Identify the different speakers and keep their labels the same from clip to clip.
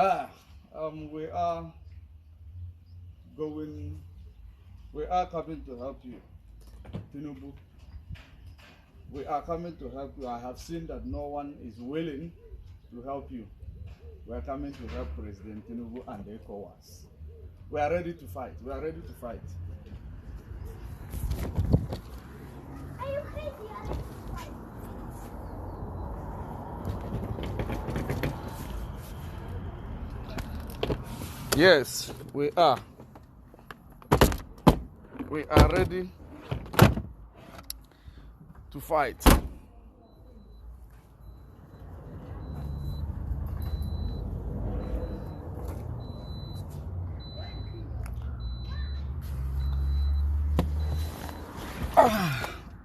Speaker 1: Ah, we are going, we are coming to help you, Tinubu. We are coming to help you. I have seen that no one is willing to help you. We are coming to help President Tinubu and the ECOWAS. We are ready to fight. We are ready to fight.
Speaker 2: Are you crazy?
Speaker 1: Yes, we are. We are ready to fight.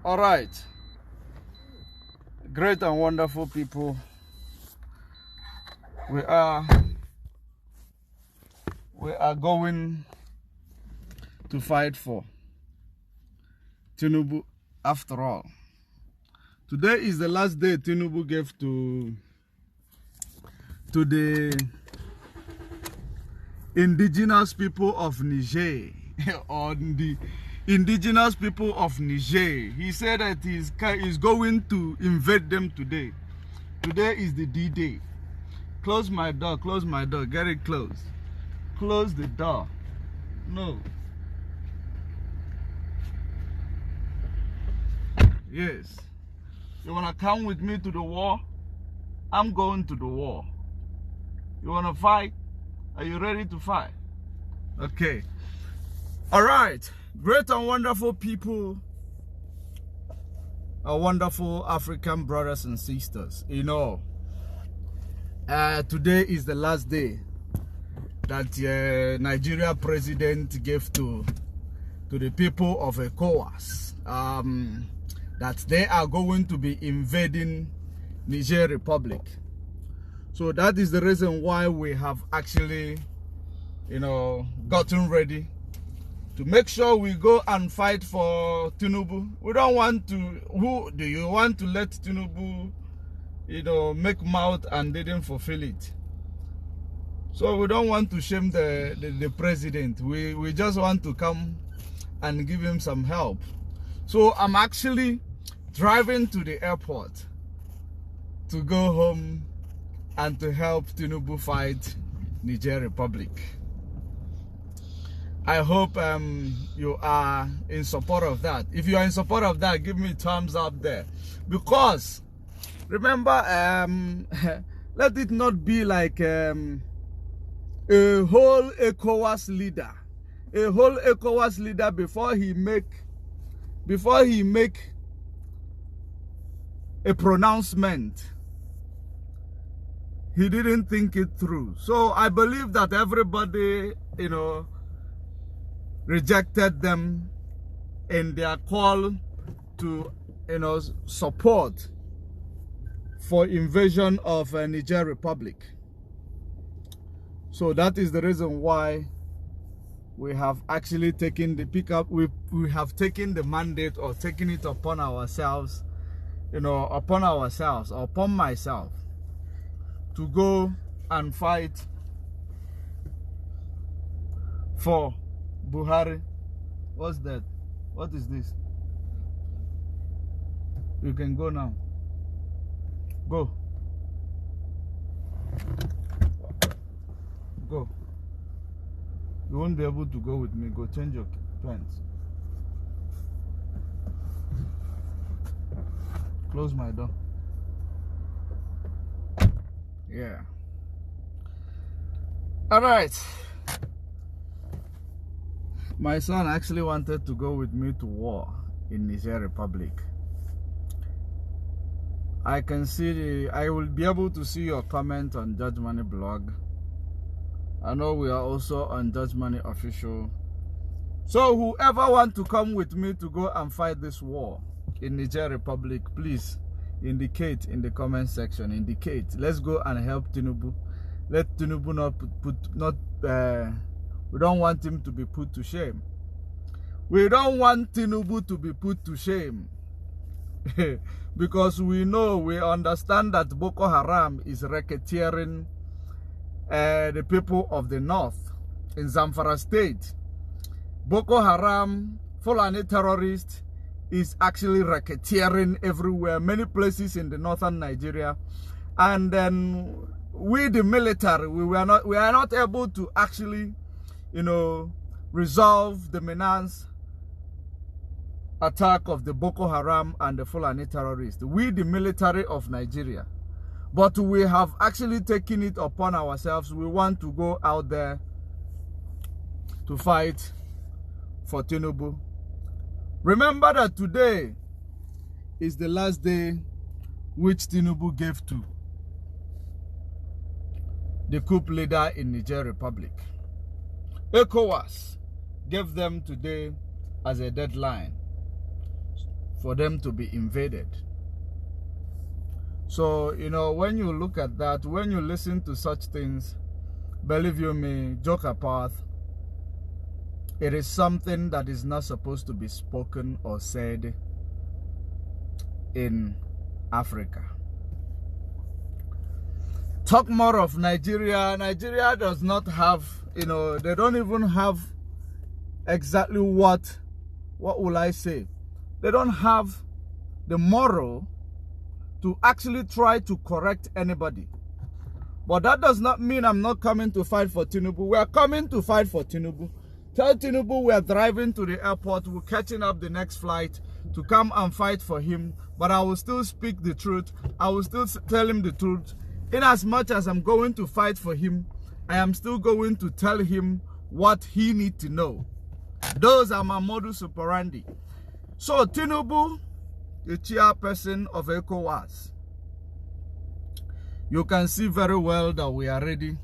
Speaker 1: All right. Great and wonderful people. We are going to fight for Tinubu after all. Today is the last day Tinubu gave to the indigenous people of Niger, or the indigenous people of Niger. He said that he's going to invade them today. Today is the D-Day. Close my door, get it closed. Close the door. No. Yes. You wanna come with me to the war? I'm going to the war. You wanna fight? Are you ready to fight? Okay. All right. Great and wonderful people, our wonderful African brothers and sisters. You know, today is the last day that Nigeria president gave to the people of ECOWAS, that they are going to be invading Niger Republic. So that is the reason why we have actually, you know, gotten ready to make sure we go and fight for Tinubu. We don't want to, who do you want to let Tinubu, you know, make mouth and didn't fulfill it? So we don't want to shame the president. We just want to come and give him some help. So I'm actually driving to the airport to go home and to help Tinubu fight Niger Republic. I hope you are in support of that. If you are in support of that, give me a thumbs up there. Because remember, let it not be like a whole ECOWAS leader. A whole ECOWAS leader before he make a pronouncement, he didn't think it through. So I believe that everybody, you know, rejected them in their call to, you know, support for invasion of Niger Republic. So that is the reason why we have actually taken the pickup. We have taken the mandate, or taken it upon ourselves, you know, upon myself, to go and fight for Buhari. What's that? What is this? You can go now. Go. Go. You won't be able to go with me. Go change your pants. Close my door. Yeah. All right. My son actually wanted to go with me to war in Niger Republic. I will be able to see your comment on Judge Money blog. I know we are also on Judge Money official. So whoever want to come with me to go and fight this war in Niger Republic, please indicate in the comment section. Indicate. Let's go and help Tinubu. Let Tinubu we don't want him to be put to shame. We don't want Tinubu to be put to shame. Because we understand that Boko Haram is racketeering the people of the north in Zamfara state. Boko Haram, Fulani terrorists, is actually racketeering everywhere, many places in the northern Nigeria. And then we, the military, we are not able to actually, resolve the menace attack of the Boko Haram and the Fulani terrorists. We, the military of Nigeria. But we have actually taken it upon ourselves. We want to go out there to fight for Tinubu. Remember that today is the last day which Tinubu gave to the coup leader in Niger Republic. ECOWAS gave them today as a deadline for them to be invaded. So, when you look at that, when you listen to such things, believe you me, joke apart, it is something that is not supposed to be spoken or said in Africa. Talk more of Nigeria. Nigeria does not have, they don't even have exactly what will I say? They don't have the moral to actually try to correct anybody. But that does not mean I'm not coming to fight for Tinubu. We are coming to fight for Tinubu. Tell Tinubu we are driving to the airport. We're catching up the next flight to come and fight for him. But I will still speak the truth. I will still tell him the truth. In as much as I'm going to fight for him, I am still going to tell him what he needs to know. Those are my modus operandi. So Tinubu, the chairperson of ECOWAS, you can see very well that we are ready.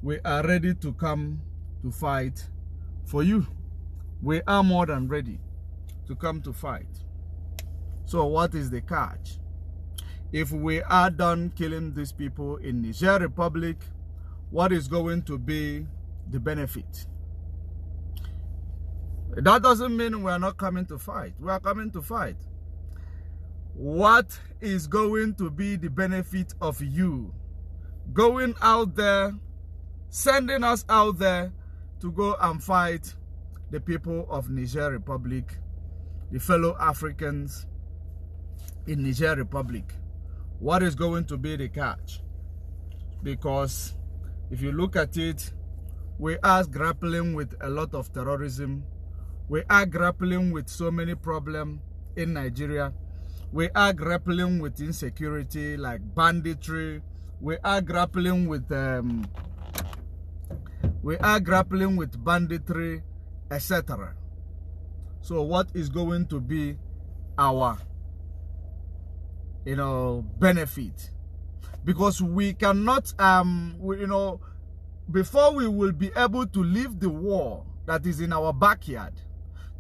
Speaker 1: We are ready to come to fight for you. We are more than ready to come to fight. So what is the catch? If we are done killing these people in Niger Republic, what is going to be the benefit? That doesn't mean we are not coming to fight. We are coming to fight. What is going to be the benefit of you going out there, sending us out there to go and fight the people of Niger Republic, the fellow Africans in Niger Republic? What is going to be the catch? Because if you look at it, we are grappling with a lot of terrorism. We are grappling with so many problems in Nigeria. We are grappling with insecurity like banditry. We are grappling with banditry, etc. So what is going to be our benefit? Because we cannot before we will be able to leave the war that is in our backyard,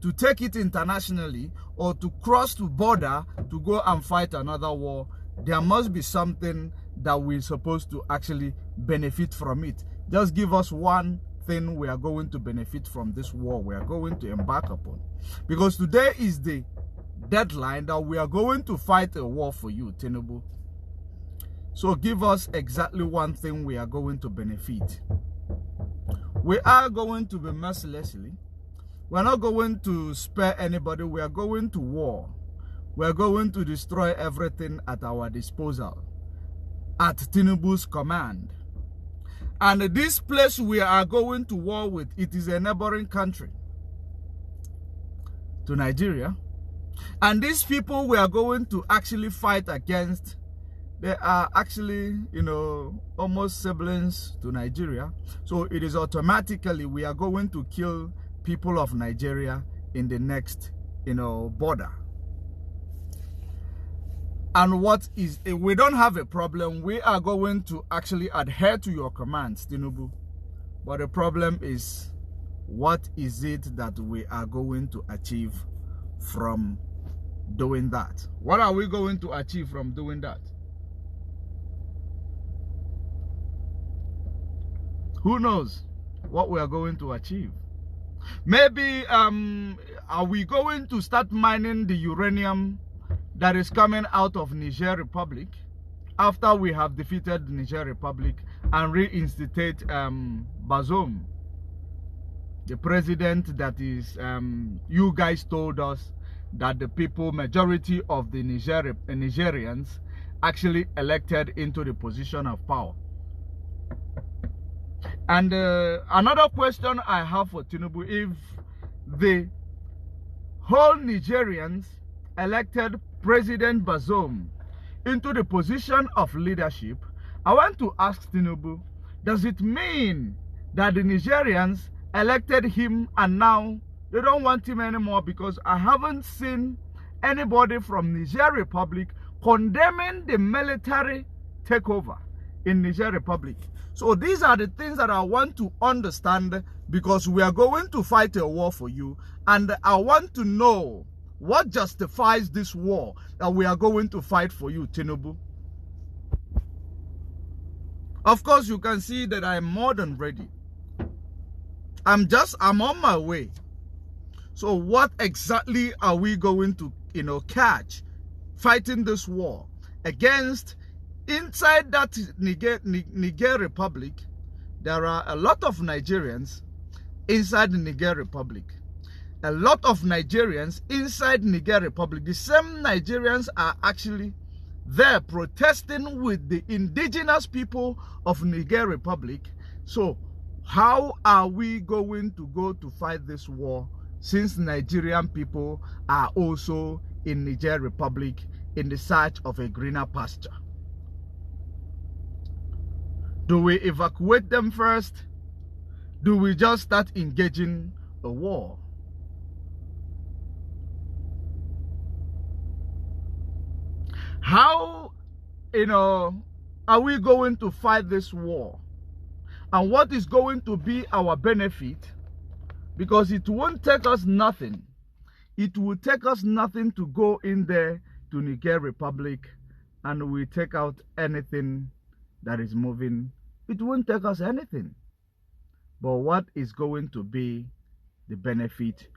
Speaker 1: to take it internationally, or to cross the border to go and fight another war, there must be something that we're supposed to actually benefit from it. Just give us one thing we are going to benefit from this war we are going to embark upon. Because today is the deadline that we are going to fight a war for you, Tinubu. So give us exactly one thing we are going to benefit. We are going to be mercilessly. We're not going to spare anybody. We are going to war. We are going to destroy everything at our disposal, at Tinubu's command. And this place we are going to war with, it is a neighboring country to Nigeria. And these people we are going to actually fight against, they are actually, almost siblings to Nigeria. So it is automatically we are going to kill people of Nigeria in the next, border. And we don't have a problem. We are going to actually adhere to your commands, Tinubu. But the problem is, what is it that we are going to achieve from doing that? What are we going to achieve from doing that? Who knows what we are going to achieve? Maybe, are we going to start mining the uranium that is coming out of Niger Republic after we have defeated Niger Republic and reinstate Bazoum, the president that is, you guys told us that the people, majority of the Nigerians actually elected into the position of power. And another question I have for Tinubu, if the whole Nigerians elected President Bazoum into the position of leadership, I want to ask Tinubu, does it mean that the Nigerians elected him and now they don't want him anymore? Because I haven't seen anybody from Niger Republic condemning the military takeover in Niger Republic. So these are the things that I want to understand, because we are going to fight a war for you, and I want to know what justifies this war that we are going to fight for you, Tinubu. Of course, you can see that I am more than ready. I'm on my way. So what exactly are we going to, catch fighting this war against? Inside that Niger Republic, there are a lot of Nigerians inside the Niger Republic. A lot of Nigerians inside Niger Republic. The same Nigerians are actually there protesting with the indigenous people of Niger Republic. So how are we going to go to fight this war, since Nigerian people are also in Niger Republic in the search of a greener pasture? Do we evacuate them first? Do we just start engaging a war? How, are we going to fight this war? And what is going to be our benefit? Because it won't take us nothing. It will take us nothing to go in there to Niger Republic and we take out anything that is moving. It won't take us anything. But what is going to be the benefit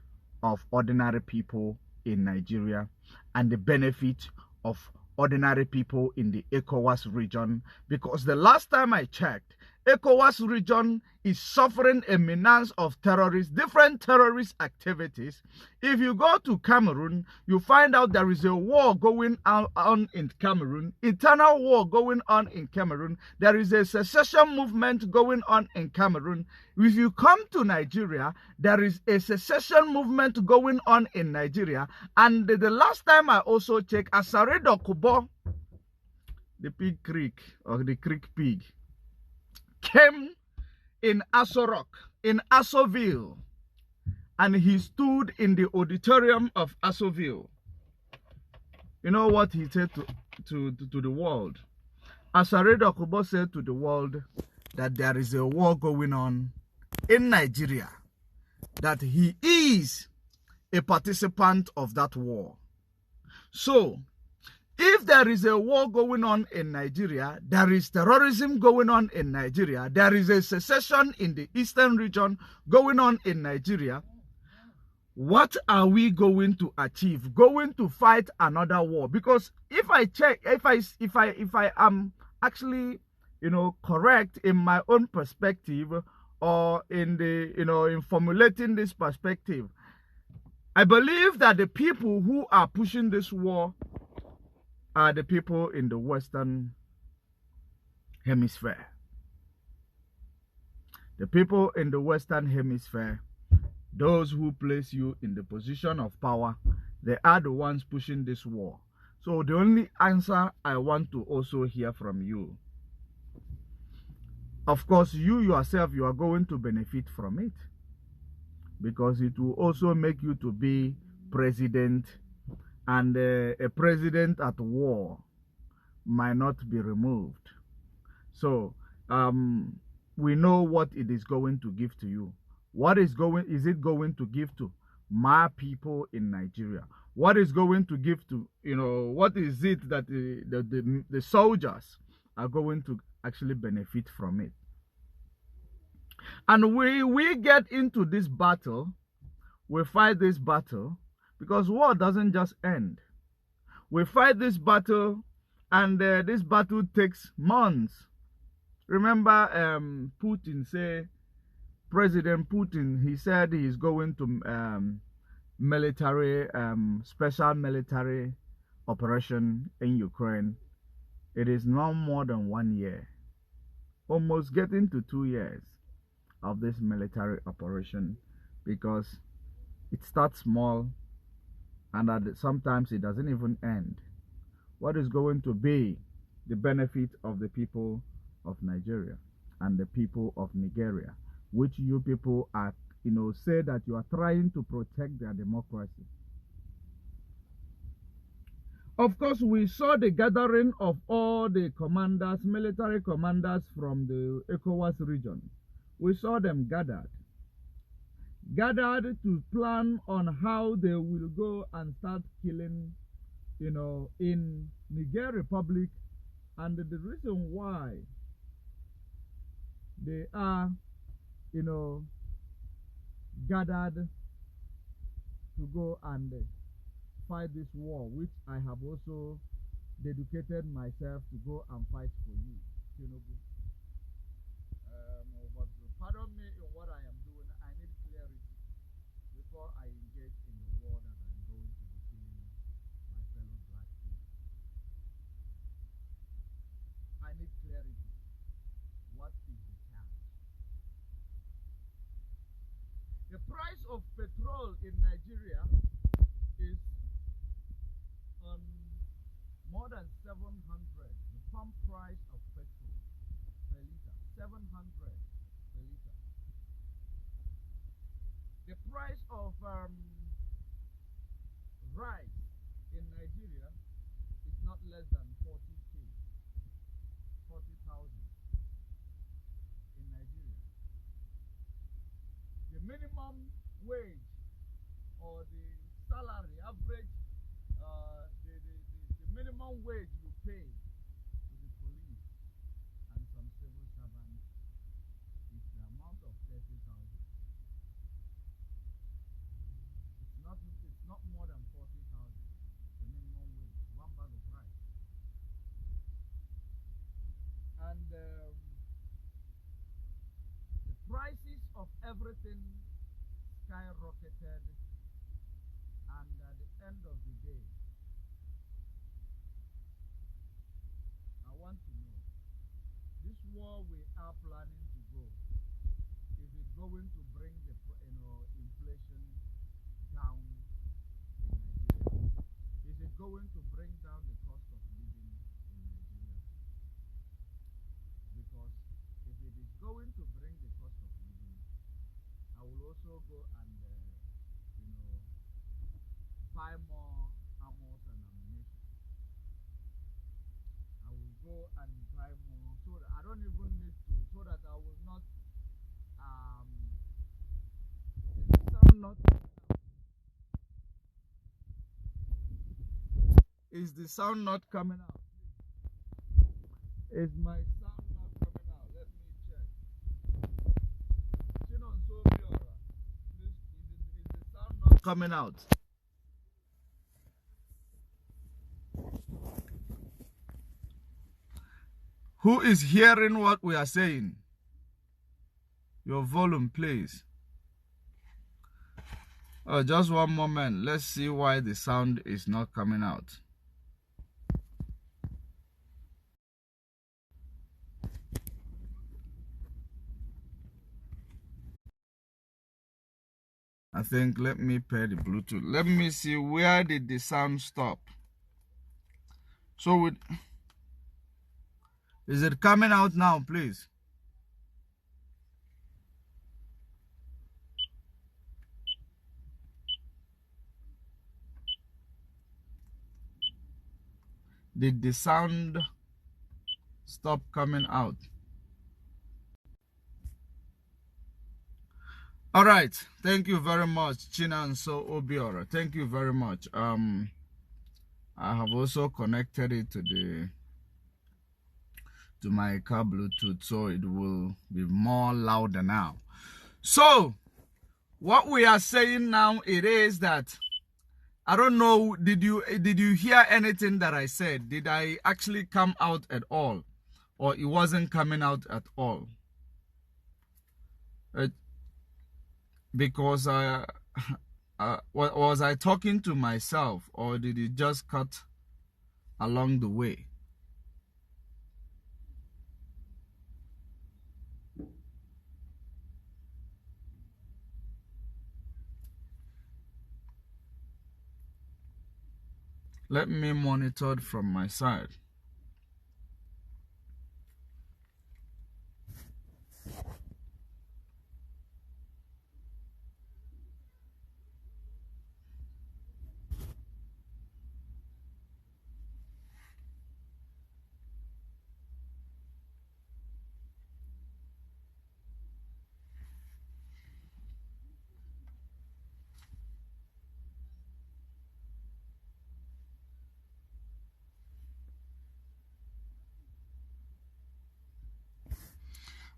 Speaker 1: of ordinary people in Nigeria and the benefit of ordinary people in the ECOWAS region? Because the last time I checked, ECOWAS region is suffering a menace of terrorists, different terrorist activities. If you go to Cameroon, you find out there is a war going on in Cameroon, internal war going on in Cameroon. There is a secession movement going on in Cameroon. If you come to Nigeria, there is a secession movement going on in Nigeria. And the last time I also checked, Asaredo Kubo, the pig creek, or the creek pig, came in Aso Rock, in Asoville, and he stood in the auditorium of Asoville. You know what he said to the world? Asaredo Kubo said to the world that there is a war going on in Nigeria, that he is a participant of that war. So, if there is a war going on in Nigeria, there is terrorism going on in Nigeria, there is a secession in the eastern region going on in Nigeria, what are we going to achieve? Going to fight another war? Because if I check, if I am actually, correct in my own perspective, or in the, in formulating this perspective, I believe that the people who are pushing this war are the people in the Western Hemisphere. The people in the Western Hemisphere, those who place you in the position of power, they are the ones pushing this war. So the only answer I want to also hear from you, of course, you yourself, you are going to benefit from it, because it will also make you to be president, and a president at war might not be removed. So we know what it is going to give to you. What is it going to give to my people in Nigeria? What is going to give to, what is it that the soldiers are going to actually benefit from it? And we get into this battle, we fight this battle, because war doesn't just end. We fight this battle, and this battle takes months, Remember, Putin say, President Putin, he said he's going to special military operation in Ukraine. It is no more than 1 year, almost getting to 2 years of this military operation, because it starts small and sometimes it doesn't even end. What is going to be the benefit of the people of Nigeria and the people of Nigeria, which you people are, say that you are trying to protect their democracy? Of course, we saw the gathering of all the commanders, military commanders from the ECOWAS region. We saw them gathered to plan on how they will go and start killing, in Niger Republic. And the reason why they are, gathered to go and fight this war, which I have also dedicated myself to go and fight for you, Tinubu. But pardon me in what I am doing. I need clarity before I engage in the war that I'm going to be killing my fellow black people. I need clarity. What is the challenge? The price of petrol in Nigeria is on more than 700. The pump price of petrol per liter, 700 per liter. The price of rice in Nigeria is not less than 40,000 in Nigeria. The minimum wage or the salary average, the minimum wage you pay to the police and some civil servants is the amount of 30,000. It's not more than 40,000. The minimum wage, one bag of rice. And the prices of everything skyrocketed, and at the end of the day, I want to know, this war we are planning to go, is it going to bring the inflation down in Nigeria? Is it going to bring down the cost of living in Nigeria? Because if it is going to bring the cost of living, I will also go and buy more ammo and ammunition. I will go and buy more, so that I don't even need to, so that I will not is the sound not coming out? Is my sound not coming out? Let me check. Is the sound not coming out? Who is hearing what we are saying? Your volume, please. Oh, just one moment. Let's see why the sound is not coming out. I think, let me pair the Bluetooth. Let me see, where did the sound stop? So is it coming out now, please? Did the sound stop coming out? All right, thank you very much, Chinonso Obiora. Thank you very much. I have also connected it to my car Bluetooth, so it will be more louder now. So what we are saying now, it is that, I don't know, did you hear anything that I said? Did I actually come out at all or it wasn't coming out at all. Because was I talking to myself, or did it just cut along the way? Let me monitor it from my side.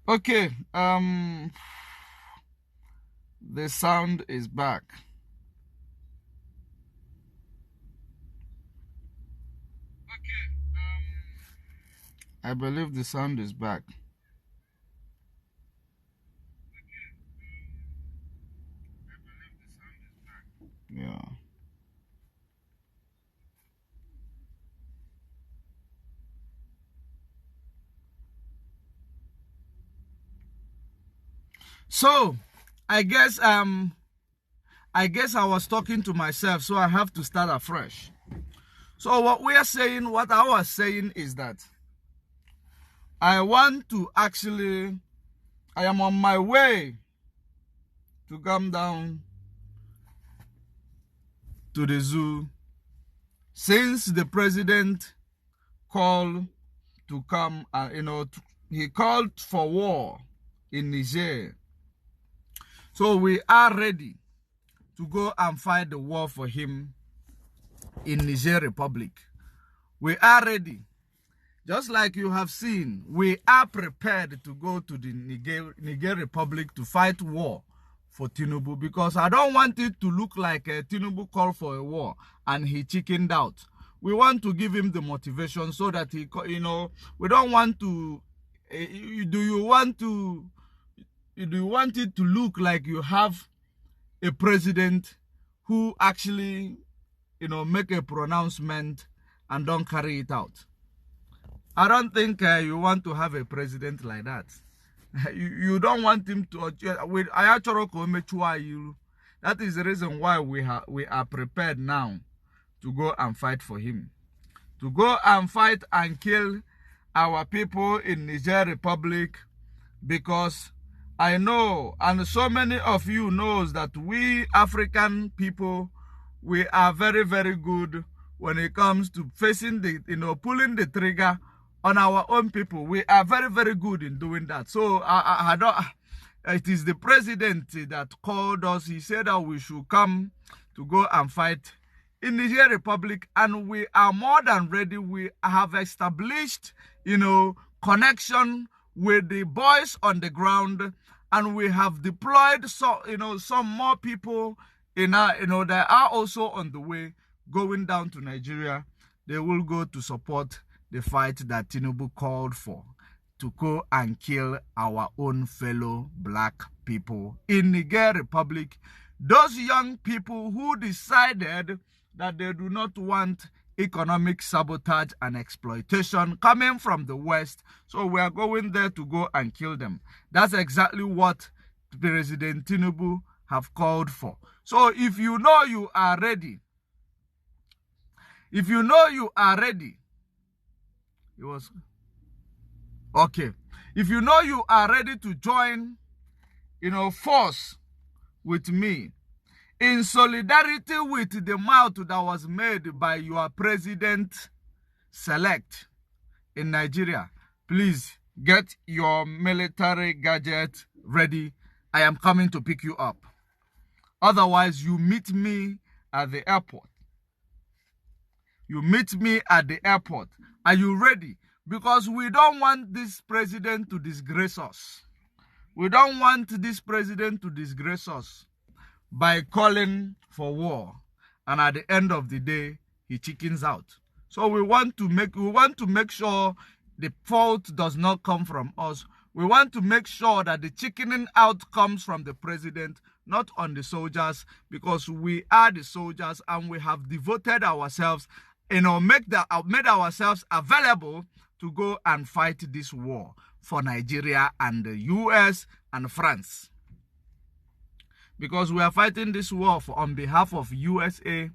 Speaker 1: Okay, the sound is back. I believe the sound is back. Yeah. So, I guess I was talking to myself, so I have to start afresh. So what I was saying is that I am on my way to come down to the zoo since the president called to come, he called for war in Niger. So we are ready to go and fight the war for him in Niger Republic. We are ready. Just like you have seen, we are prepared to go to the Niger Republic to fight war for Tinubu, because I don't want it to look like Tinubu called for a war and he chickened out. We want to give him the motivation so that he, we don't want to, do you want it to look like you have a president who actually, make a pronouncement and don't carry it out? I don't think you want to have a president like that. You don't want him to. That is the reason why we are prepared now to go and fight for him. To go and fight and kill our people in Niger Republic, because I know, and so many of you knows, that we African people, we are very, very good when it comes to facing the, pulling the trigger on our own people. We are very, very good in doing that. So I don't. It is the president that called us. He said that we should come to go and fight in Niger Republic, and we are more than ready. We have established, connection with the boys on the ground, and we have deployed some more people that are also on the way going down to Nigeria. They will go to support the fight that Tinubu called for, to go and kill our own fellow black people in Niger Republic. Those young people who decided that they do not want economic sabotage and exploitation coming from the West. So we are going there to go and kill them. That's exactly what President Tinubu have called for. So if you know you are ready, it was okay. If you know you are ready to join, force with me in solidarity with the mouth that was made by your president-select in Nigeria, please get your military gadget ready. I am coming to pick you up. Otherwise, you meet me at the airport. Are you ready? Because we don't want this president to disgrace us. We don't want this president to disgrace us by calling for war, and at the end of the day he chickens out. So we want to make sure the fault does not come from us. We want to make sure that the chickening out comes from the president, not on the soldiers, because we are the soldiers and we have devoted ourselves, made ourselves available to go and fight this war for Nigeria and the US and France. Because we are fighting this war on behalf of USA,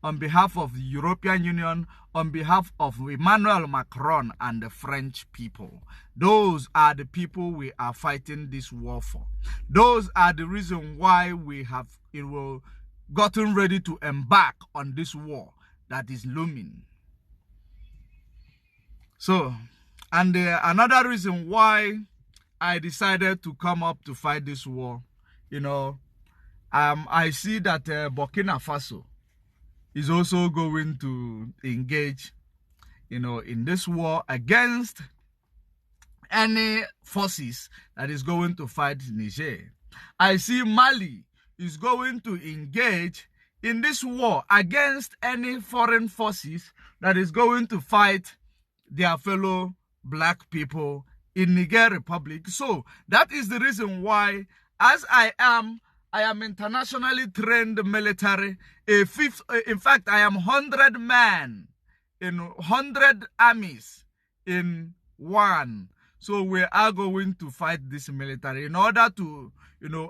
Speaker 1: on behalf of the European Union, on behalf of Emmanuel Macron and the French people. Those are the people we are fighting this war for. Those are the reason why we have gotten ready to embark on this war that is looming. So, and another reason why I decided to come up to fight this war, I see that Burkina Faso is also going to engage, in this war against any forces that is going to fight Niger. I see Mali is going to engage in this war against any foreign forces that is going to fight their fellow black people in Niger Republic. So that is the reason why, as I am internationally trained military. In fact, I am 100 men in 100 armies in one. So we are going to fight this military in order to,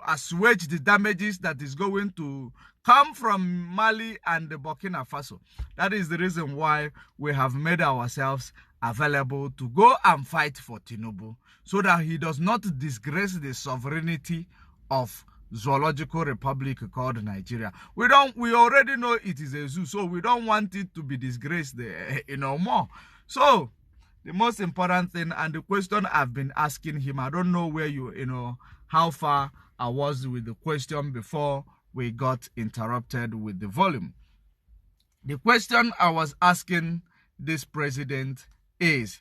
Speaker 1: assuage the damages that is going to come from Mali and the Burkina Faso. That is the reason why we have made ourselves available to go and fight for Tinubu, so that he does not disgrace the sovereignty of zoological republic called Nigeria. We already know it is a zoo, so we don't want it to be disgraced more. So the most important thing, and the question I've been asking him, I don't know where how far I was with the question before we got interrupted with the volume. The question I was asking this president is,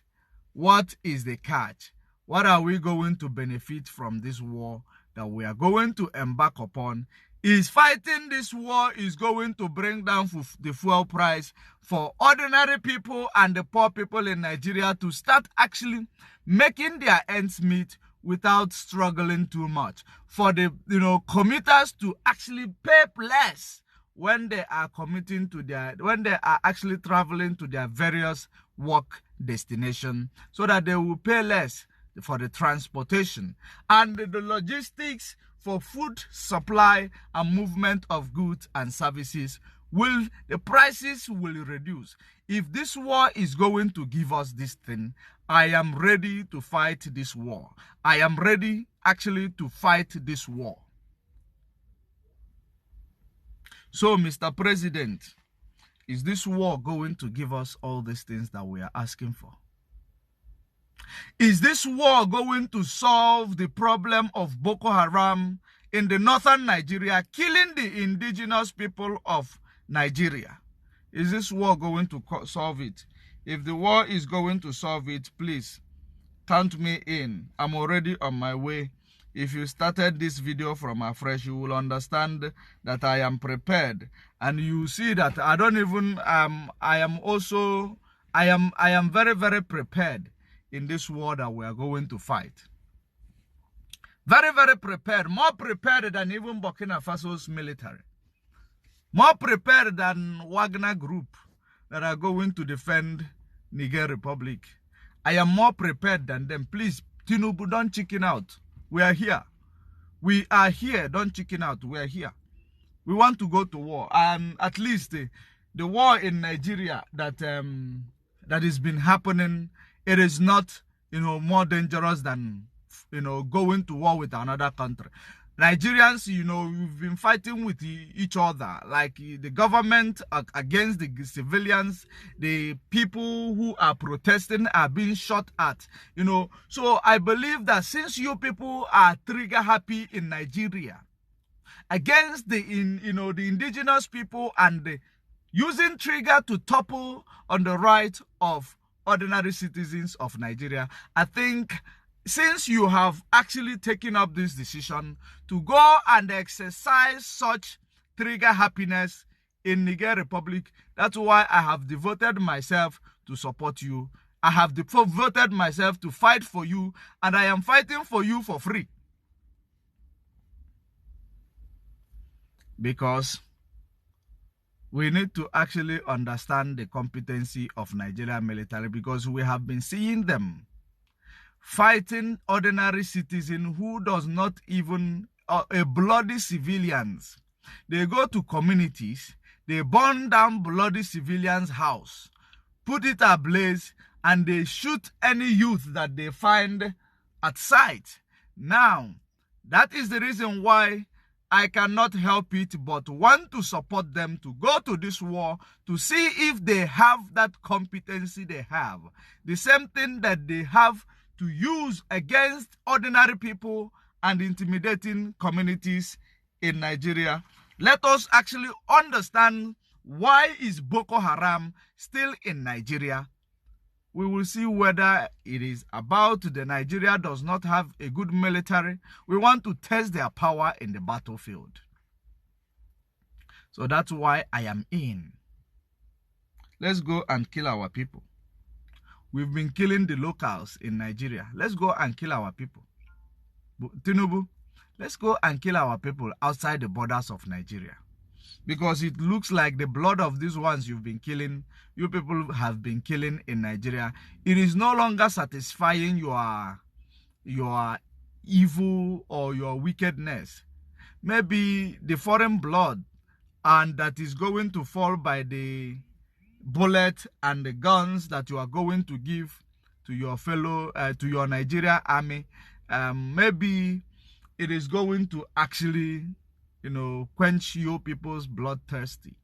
Speaker 1: what is the catch? What are we going to benefit from this war that we are going to embark upon? Is fighting this war is going to bring down the fuel price for ordinary people and the poor people in Nigeria to start actually making their ends meet without struggling too much, for the commuters to actually pay less when they are actually traveling to their various work destination, so that they will pay less for the transportation and the logistics for food supply and movement of goods and services. The prices will reduce. If this war is going to give us this thing, I am ready to fight this war. I am ready actually to fight this war. So, Mr. President, is this war going to give us all these things that we are asking for? Is this war going to solve the problem of Boko Haram in the northern Nigeria, killing the indigenous people of Nigeria? Is this war going to solve it? If the war is going to solve it, please count me in. I'm already on my way. If you started this video from afresh, you will understand that I am prepared, and you see that I am very, very prepared in this war that we are going to fight. Very, very prepared, more prepared than even Burkina Faso's military, more prepared than Wagner Group that are going to defend Niger Republic. I am more prepared than them. Please, Tinubu, don't chicken out. We are here. We are here. Don't chicken out. We are here. We want to go to war. And at least the war in Nigeria that has been happening, it is not, more dangerous than, going to war with another country. Nigerians, we've been fighting with each other, like the government against the civilians. The people who are protesting are being shot at, So I believe that since you people are trigger happy in Nigeria against the indigenous people and using trigger to topple on the right of ordinary citizens of Nigeria, I think, since you have actually taken up this decision to go and exercise such trigger happiness in Niger Republic, that's why I have devoted myself to support you I have devoted myself to fight for you, and I am fighting for you for free. Because we need to actually understand the competency of Nigerian military, because we have been seeing them fighting ordinary citizens who does not even, a bloody civilians. They go to communities, they burn down bloody civilians' house, put it ablaze, and they shoot any youth that they find at sight. Now, that is the reason why I cannot help it but want to support them to go to this war to see if they have that competency they have. The same thing that they have to use against ordinary people and intimidating communities in Nigeria. Let us actually understand why is Boko Haram still in Nigeria. We will see whether it is about the Nigeria does not have a good military. We want to test their power in the battlefield. So that's why I am in. Let's go and kill our people. We've been killing the locals in Nigeria. Let's go and kill our people. Tinubu, let's go and kill our people outside the borders of Nigeria. Because it looks like the blood of these ones you've been killing, you people have been killing in Nigeria, it is no longer satisfying your evil or your wickedness. Maybe the foreign blood, and that is going to fall by the bullet and the guns that you are going to give to your fellow, to your Nigeria army, maybe it is going to actually, quench you people's bloodthirsty.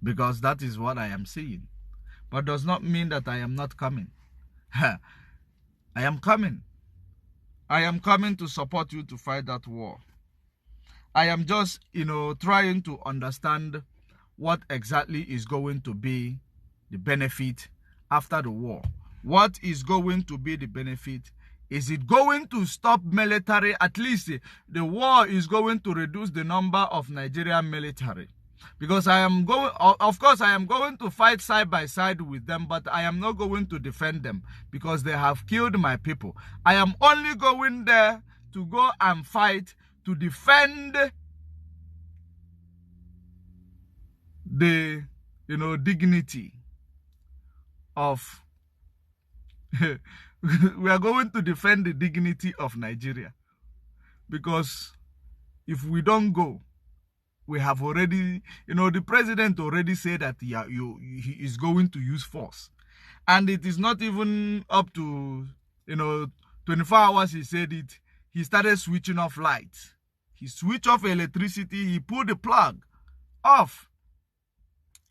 Speaker 1: Because that is what I am seeing. But does not mean that I am not coming. I am coming. I am coming to support you to fight that war. I am just, trying to understand what exactly is going to be the benefit after the war. What is going to be the benefit? Is it going to stop military? At least the war is going to reduce the number of Nigerian military. Because I am going, of course, I am going to fight side by side with them, but I am not going to defend them because they have killed my people. I am only going there to go and fight to defend the, dignity of we are going to defend the dignity of Nigeria. Because if we don't go, we have already, the president already said that he is going to use force. And it is not even up to, 24 hours he said it. He started switching off lights. He switched off electricity. He pulled the plug off.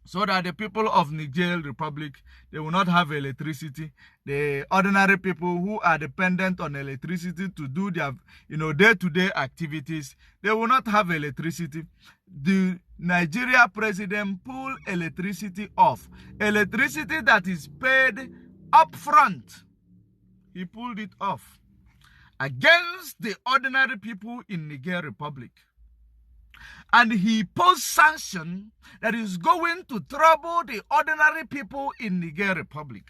Speaker 1: So that the people of Niger Republic, they will not have electricity. The ordinary people who are dependent on electricity to do their, day-to-day activities, they will not have electricity. The Nigeria president pulled electricity off. Electricity that is paid up front. He pulled it off against the ordinary people in Niger Republic. And he posed sanction that is going to trouble the ordinary people in Niger Republic.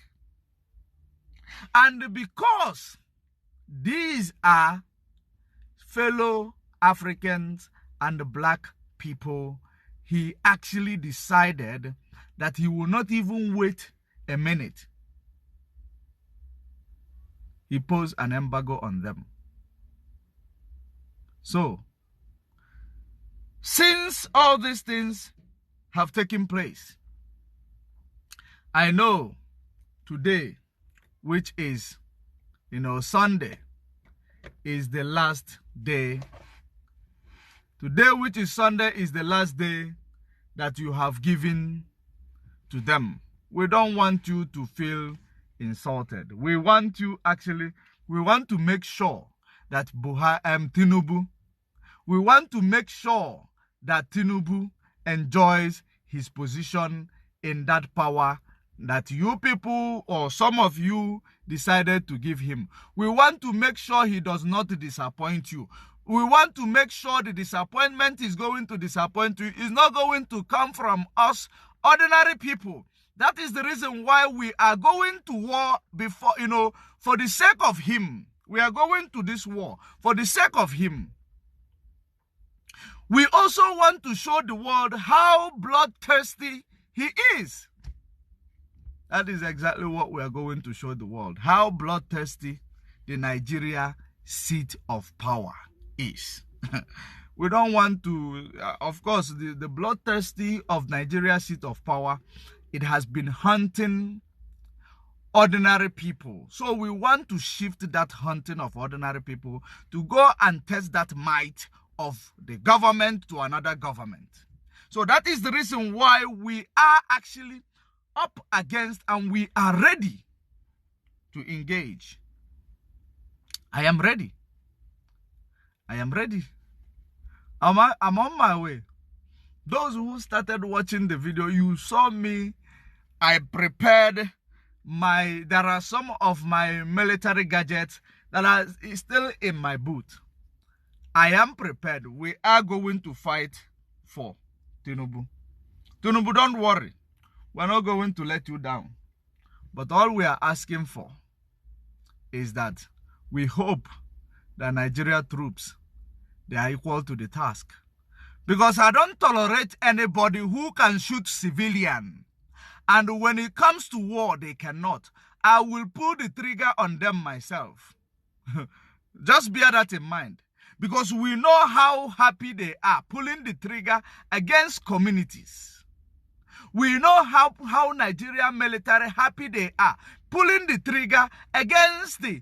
Speaker 1: And because these are fellow Africans and black people, he actually decided that he will not even wait a minute. He posed an embargo on them. So, since all these things have taken place, I know today, which is, Sunday, is the last day. Today, which is Sunday, is the last day that you have given to them. We don't want you to feel insulted. We want to make sure that Tinubu, we want to make sure that Tinubu enjoys his position in that power that you people or some of you decided to give him. We want to make sure he does not disappoint you. We want to make sure the disappointment is going to disappoint you. It's not going to come from us ordinary people. That is the reason why we are going to war before, for the sake of him. We are going to this war for the sake of him. We also want to show the world how bloodthirsty he is. That is exactly what we are going to show the world. How bloodthirsty the Nigeria seat of power is. We don't want to, of course, the bloodthirsty of Nigeria seat of power, it has been hunting ordinary people. So we want to shift that hunting of ordinary people to go and test that might of the government to another government. So that is the reason why we are actually up against and we are ready to engage. I am ready. I am ready. I'm on my way. Those who started watching the video, you saw me. I prepared there are some of my military gadgets that are still in my boot. I am prepared. We are going to fight for Tinubu. Tinubu, don't worry. We're not going to let you down. But all we are asking for is that we hope that Nigeria troops, they are equal to the task. Because I don't tolerate anybody who can shoot civilian. And when it comes to war, they cannot. I will pull the trigger on them myself. Just bear that in mind. Because we know how happy they are pulling the trigger against communities. We know how Nigerian military happy they are pulling the trigger against the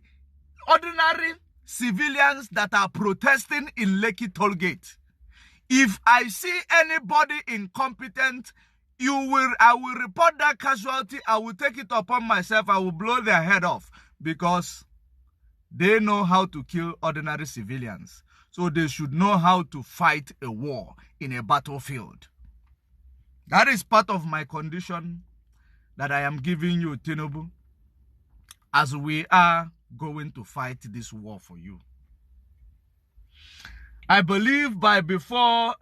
Speaker 1: ordinary civilians that are protesting in Lekki toll gate. If I see anybody incompetent, I will report that casualty. I will take it upon myself. I will blow their head off because they know how to kill ordinary civilians. So they should know how to fight a war in a battlefield. That is part of my condition that I am giving you, Tinubu, as we are going to fight this war for you. I believe by before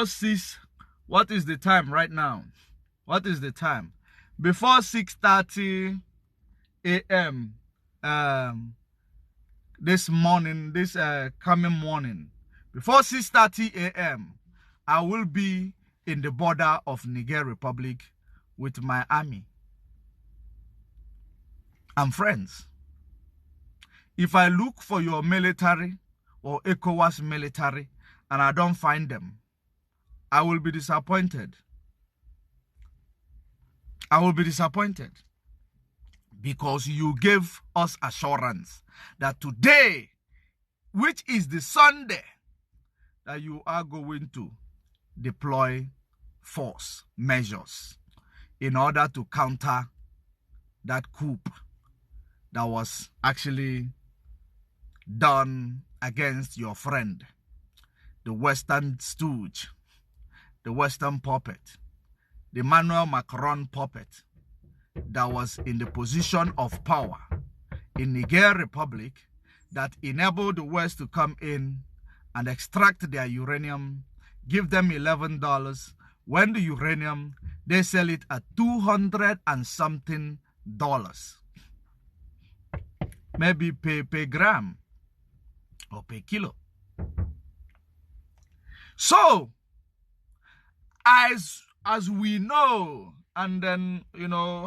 Speaker 1: 6, what is the time right now? What is the time? Before 6:30 a.m. This morning, coming morning, before 6:30 a.m., I will be in the border of Niger Republic with my army and friends. If I look for your military or ECOWAS military and I don't find them, I will be disappointed. I will be disappointed because you gave us assurance that today, which is the Sunday, that you are going to deploy force measures in order to counter that coup that was actually done against your friend, the Western stooge, the Western puppet, the Emmanuel Macron puppet that was in the position of power in Niger Republic that enabled the West to come in and extract their uranium, give them $11. When the uranium, they sell it at $200 and something. Maybe per gram or per kilo. So, as we know, and then,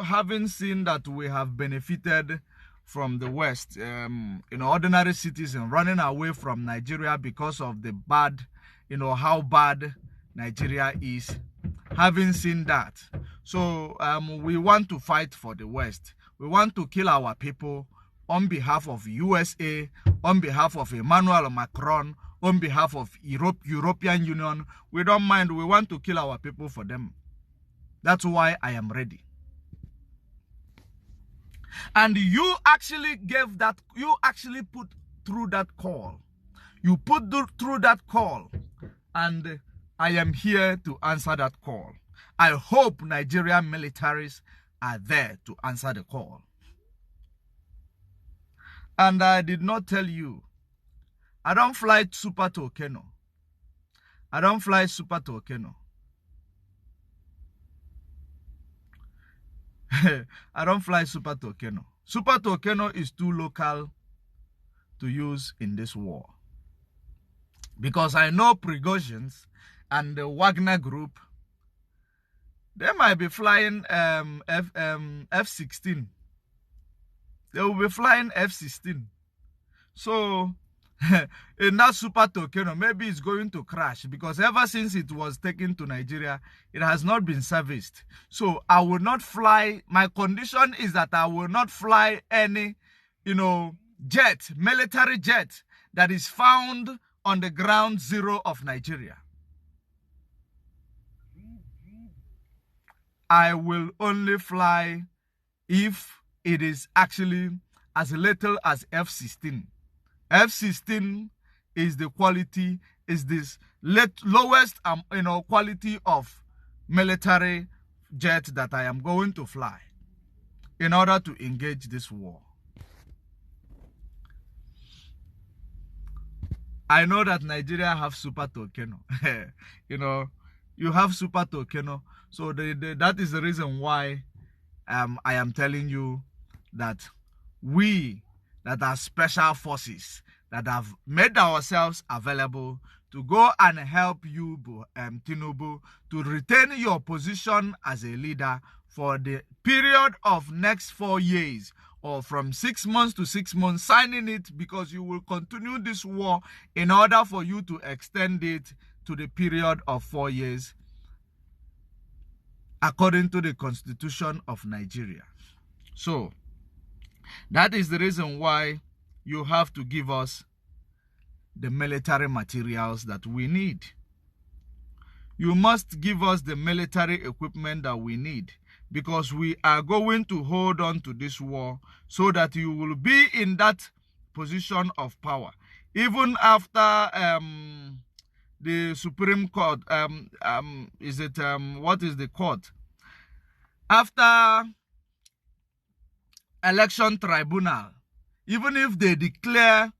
Speaker 1: having seen that we have benefited from the West, ordinary citizens running away from Nigeria because of the bad, how bad Nigeria is, having seen that. So, we want to fight for the West. We want to kill our people on behalf of USA, on behalf of Emmanuel Macron, on behalf of European Union. We don't mind. We want to kill our people for them. That's why I am ready. And you actually gave that, you actually put through that call. You put through that call. And I am here to answer that call. I hope Nigerian militaries are there to answer the call. And I did not tell you, I don't fly super to Okeno. I don't fly super to Okeno. I don't fly Super Tucano. Super Tucano is too local to use in this war. Because I know Prigozhin's and the Wagner group, they might be flying F-16. They will be flying F-16. So, in that Super Tucano, maybe it's going to crash, because ever since it was taken to Nigeria, it has not been serviced. So, I will not fly. My condition is that I will not fly any, jet, military jet that is found on the ground zero of Nigeria. I will only fly if it is actually as little as F-16. F-16 is the quality, is this lowest quality of military jet that I am going to fly in order to engage this war. I know that Nigeria have Super Tucano. You have Super Tucano. So that is the reason why I am telling you that we that are special forces that have made ourselves available to go and help you, Tinubu, to retain your position as a leader for the period of next 4 years, or from 6 months to 6 months, signing it, because you will continue this war in order for you to extend it to the period of 4 years, according to the Constitution of Nigeria. So, that is the reason why you have to give us the military materials that we need. You must give us the military equipment that we need, because we are going to hold on to this war so that you will be in that position of power. Even after the Supreme Court, what is the court? After election tribunal, even if they declare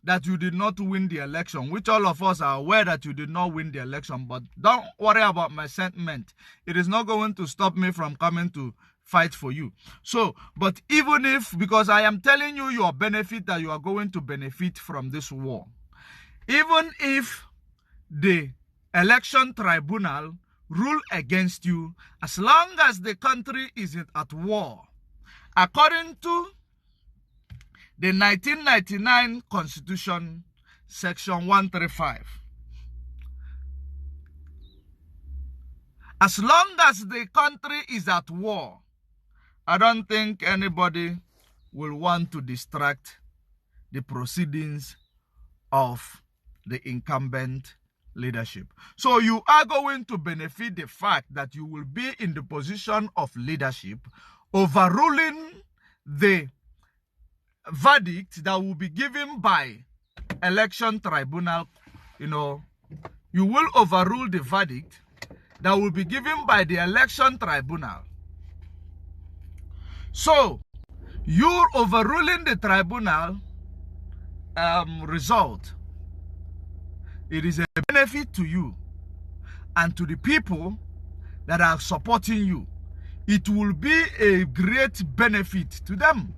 Speaker 1: that you did not win the election, which all of us are aware that you did not win the election, but don't worry about my sentiment. It is not going to stop me from coming to fight for you. So, but even if, because I am telling you your benefit, that you are going to benefit from this war, even if the election tribunal rule against you, as long as the country is at war, according to the 1999 Constitution, Section 135, as long as the country is at war, I don't think anybody will want to distract the proceedings of the incumbent leadership. So you are going to benefit the fact that you will be in the position of leadership, overruling the verdict that will be given by election tribunal. You will overrule the verdict that will be given by the election tribunal. So you're overruling the tribunal result. It is a benefit to you and to the people that are supporting you. It will be a great benefit to them.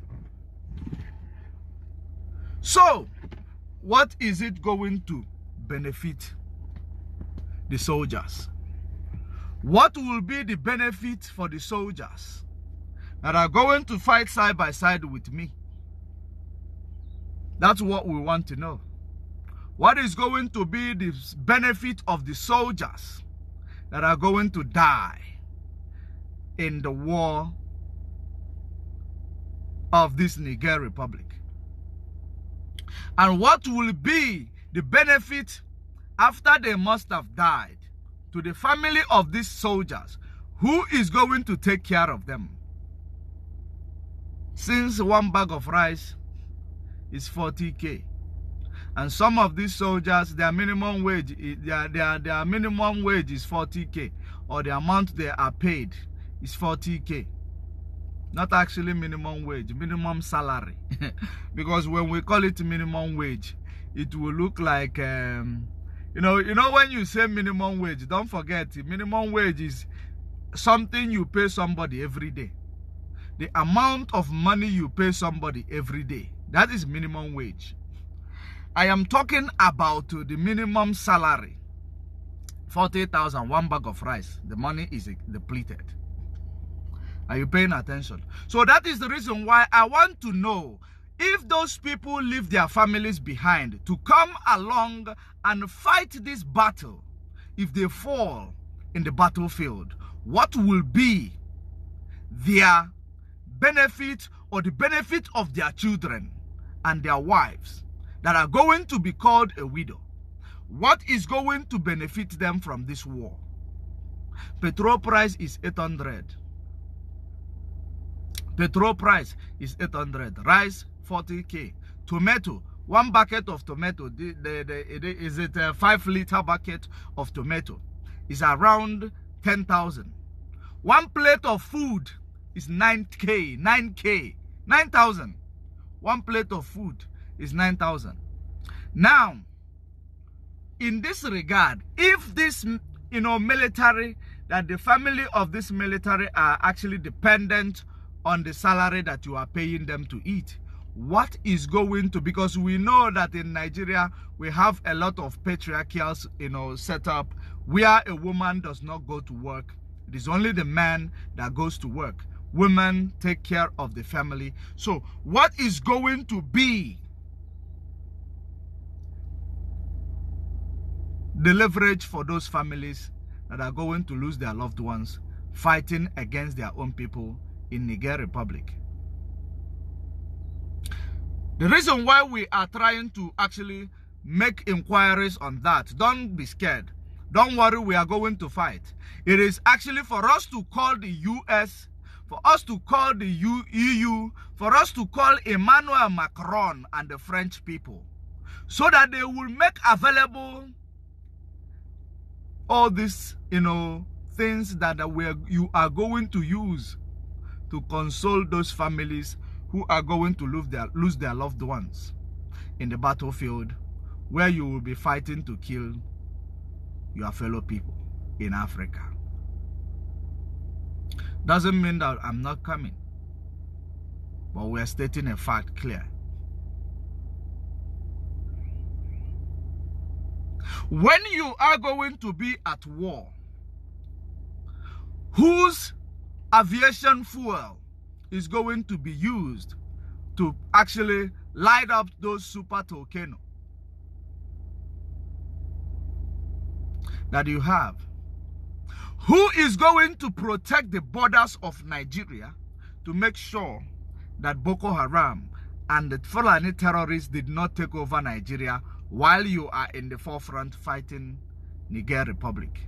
Speaker 1: So, what is it going to benefit the soldiers? What will be the benefit for the soldiers that are going to fight side by side with me? That's what we want to know. What is going to be the benefit of the soldiers that are going to die in the war of this Niger Republic? And what will be the benefit after they must have died to the family of these soldiers? Who is going to take care of them? Since one bag of rice is 40K, and some of these soldiers, their minimum wage, their minimum wage is 40K, or the amount they are paid is 40K. Not actually minimum wage, minimum salary. Because when we call it minimum wage, it will look like, when you say minimum wage, don't forget, minimum wage is something you pay somebody every day. the amount of money you pay somebody every day. That is minimum wage. I am talking about the minimum salary. 40,000, one bag of rice. The money is depleted. Are you paying attention? So that is the reason why I want to know if those people leave their families behind to come along and fight this battle. If they fall in the battlefield, what will be their benefit or the benefit of their children and their wives that are going to be called a widow? What is going to benefit them from this war? Petrol price is 800. Petrol price is 800. Rice 40k. Tomato, one bucket of tomato, is it a 5-liter bucket of tomato, is around 10,000. One plate of food is 9,000. One plate of food is 9,000. Now, in this regard, if this, military, that the family of this military are actually dependent on the salary that you are paying them to eat, what is going to, because we know that in Nigeria, we have a lot of patriarchal, set up where a woman does not go to work. It is only the man that goes to work. Women take care of the family. So what is going to be the leverage for those families that are going to lose their loved ones fighting against their own people in Niger Republic? The reason why we are trying to actually make inquiries on that, don't be scared. Don't worry, we are going to fight. It is actually for us to call the US, for us to call the EU, for us to call Emmanuel Macron and the French people, so that they will make available all these, things that you are going to use to console those families who are going to lose their loved ones in the battlefield, where you will be fighting to kill your fellow people in Africa. Doesn't mean that I'm not coming, but we are stating a fact clear. When you are going to be at war, whose aviation fuel is going to be used to actually light up those super volcanoes that you have? Who is going to protect the borders of Nigeria to make sure that Boko Haram and the Fulani terrorists did not take over Nigeria while you are in the forefront fighting Niger Republic?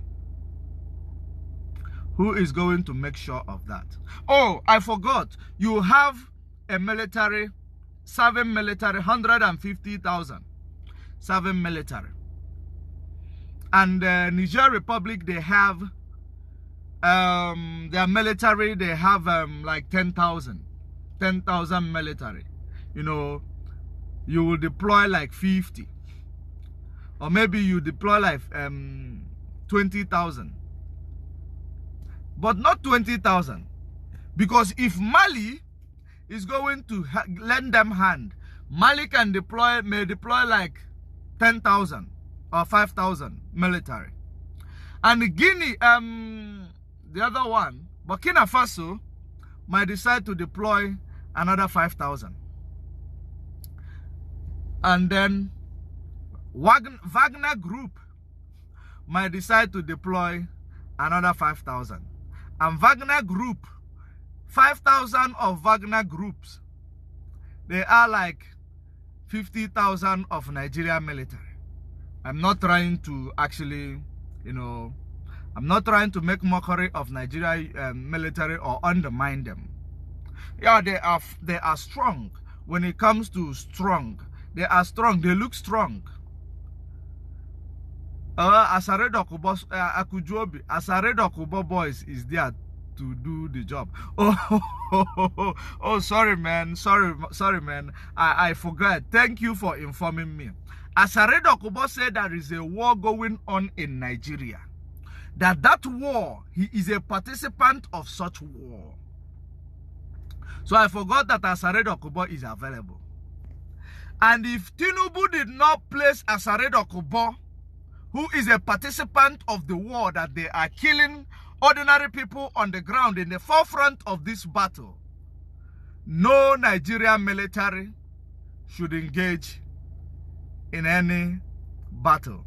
Speaker 1: Who is going to make sure of that? Oh, I forgot. You have a military, serving military, 150,000 serving military. And Niger Republic, they have their military, they have like 10,000 military. You will deploy like 50. Or maybe you deploy like 20,000. But not 20,000. Because if Mali is going to lend them hand, Mali may deploy like 10,000 or 5,000 military. And Guinea, the other one, Burkina Faso, might decide to deploy another 5,000. And then Wagner Group might decide to deploy another 5,000. And Wagner Group, 5,000 of Wagner Groups, they are like 50,000 of Nigeria military. I'm not trying to actually, I'm not trying to make mockery of Nigeria military or undermine them. Yeah, they are strong. When it comes to strong, they are strong. They look strong. Asaredo Kubo boys is there to do the job. Oh, sorry, man. Sorry, man. I forgot. Thank you for informing me. Asaredo Kubo said there is a war going on in Nigeria. That war, he is a participant of such war. So I forgot that Asare Dokubo is available. And if Tinubu did not place Asare Dokubo, who is a participant of the war that they are killing ordinary people on the ground in the forefront of this battle, no Nigerian military should engage in any battle.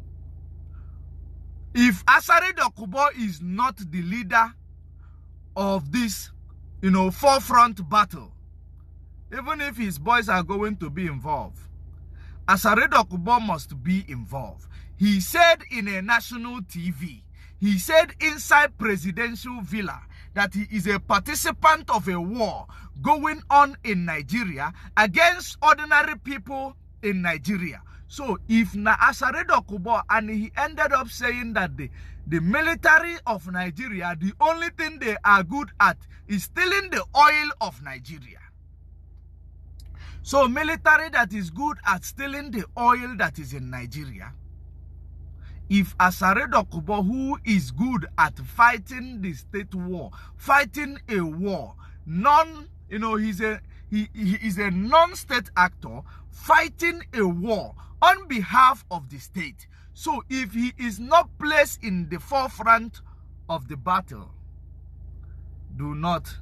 Speaker 1: If Asare Dokubo is not the leader of this, forefront battle, even if his boys are going to be involved, Asare Dokubo must be involved. He said in a national TV, he said inside presidential villa that he is a participant of a war going on in Nigeria against ordinary people in Nigeria. So if Asare Dokubo, and he ended up saying that the military of Nigeria, the only thing they are good at is stealing the oil of Nigeria. So military that is good at stealing the oil that is in Nigeria, if Asare Dokubo, who is good at fighting the state war, fighting a war, he is a non-state actor fighting a war on behalf of the state. So if he is not placed in the forefront of the battle, do not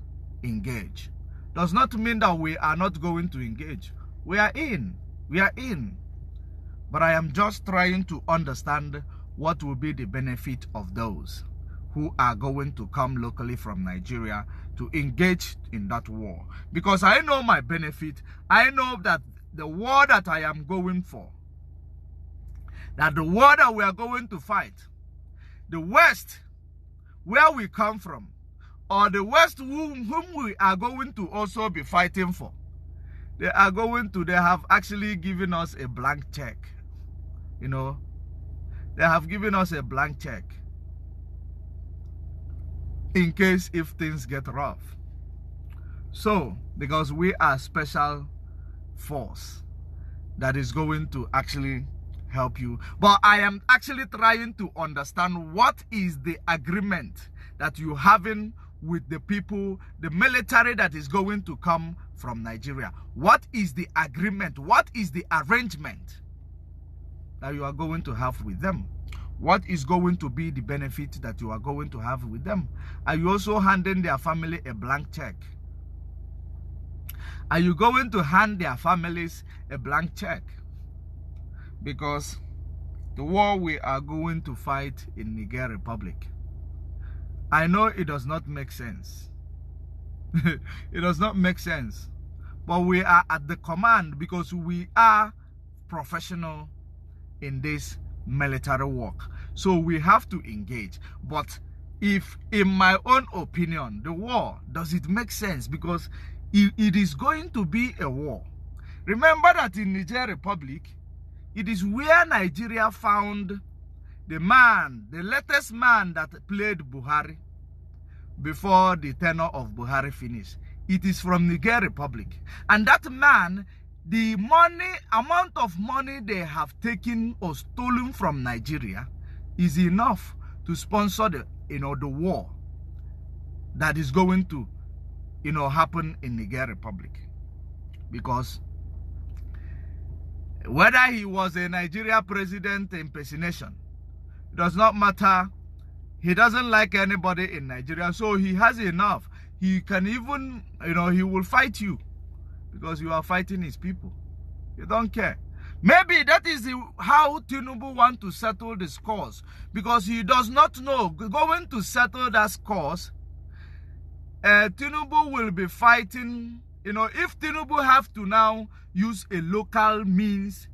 Speaker 1: engage. Does not mean that we are not going to engage. We are in. But I am just trying to understand what will be the benefit of those who are going to come locally from Nigeria to engage in that war. Because I know my benefit. I know that the war that I am going for, that the war that we are going to fight, the West, where we come from, or the West whom we are going to also be fighting for, they have actually given us a blank check. They have given us a blank check in case if things get rough. So, because we are special force that is going to actually help you. But I am actually trying to understand what is the agreement that you having with the people, the military that is going to come from Nigeria. What is the agreement? What is the arrangement that you are going to have with them? What is going to be the benefit that you are going to have with them? Are you also handing their family a blank check? Are you going to hand their families a blank check? Because the war we are going to fight in Niger Republic, I know it does not make sense. It does not make sense. But we are at the command because we are professional in this military work. So we have to engage. But if, in my own opinion, the war, does it make sense? Because it is going to be a war. Remember that in Niger Republic, it is where Nigeria found the latest man that played Buhari before the tenure of Buhari finished. It is from Niger Republic. And that man, the amount of money they have taken or stolen from Nigeria is enough to sponsor the war that is going to happen in Niger Republic. Because whether he was a Nigeria president impersonation, it does not matter. He doesn't like anybody in Nigeria, so he has enough. He can even, he will fight you because you are fighting his people. You don't care. Maybe that is how Tinubu wants to settle the scores, because he does not know going to settle that scores. Tinubu will be fighting. If Tinubu have to now use a local means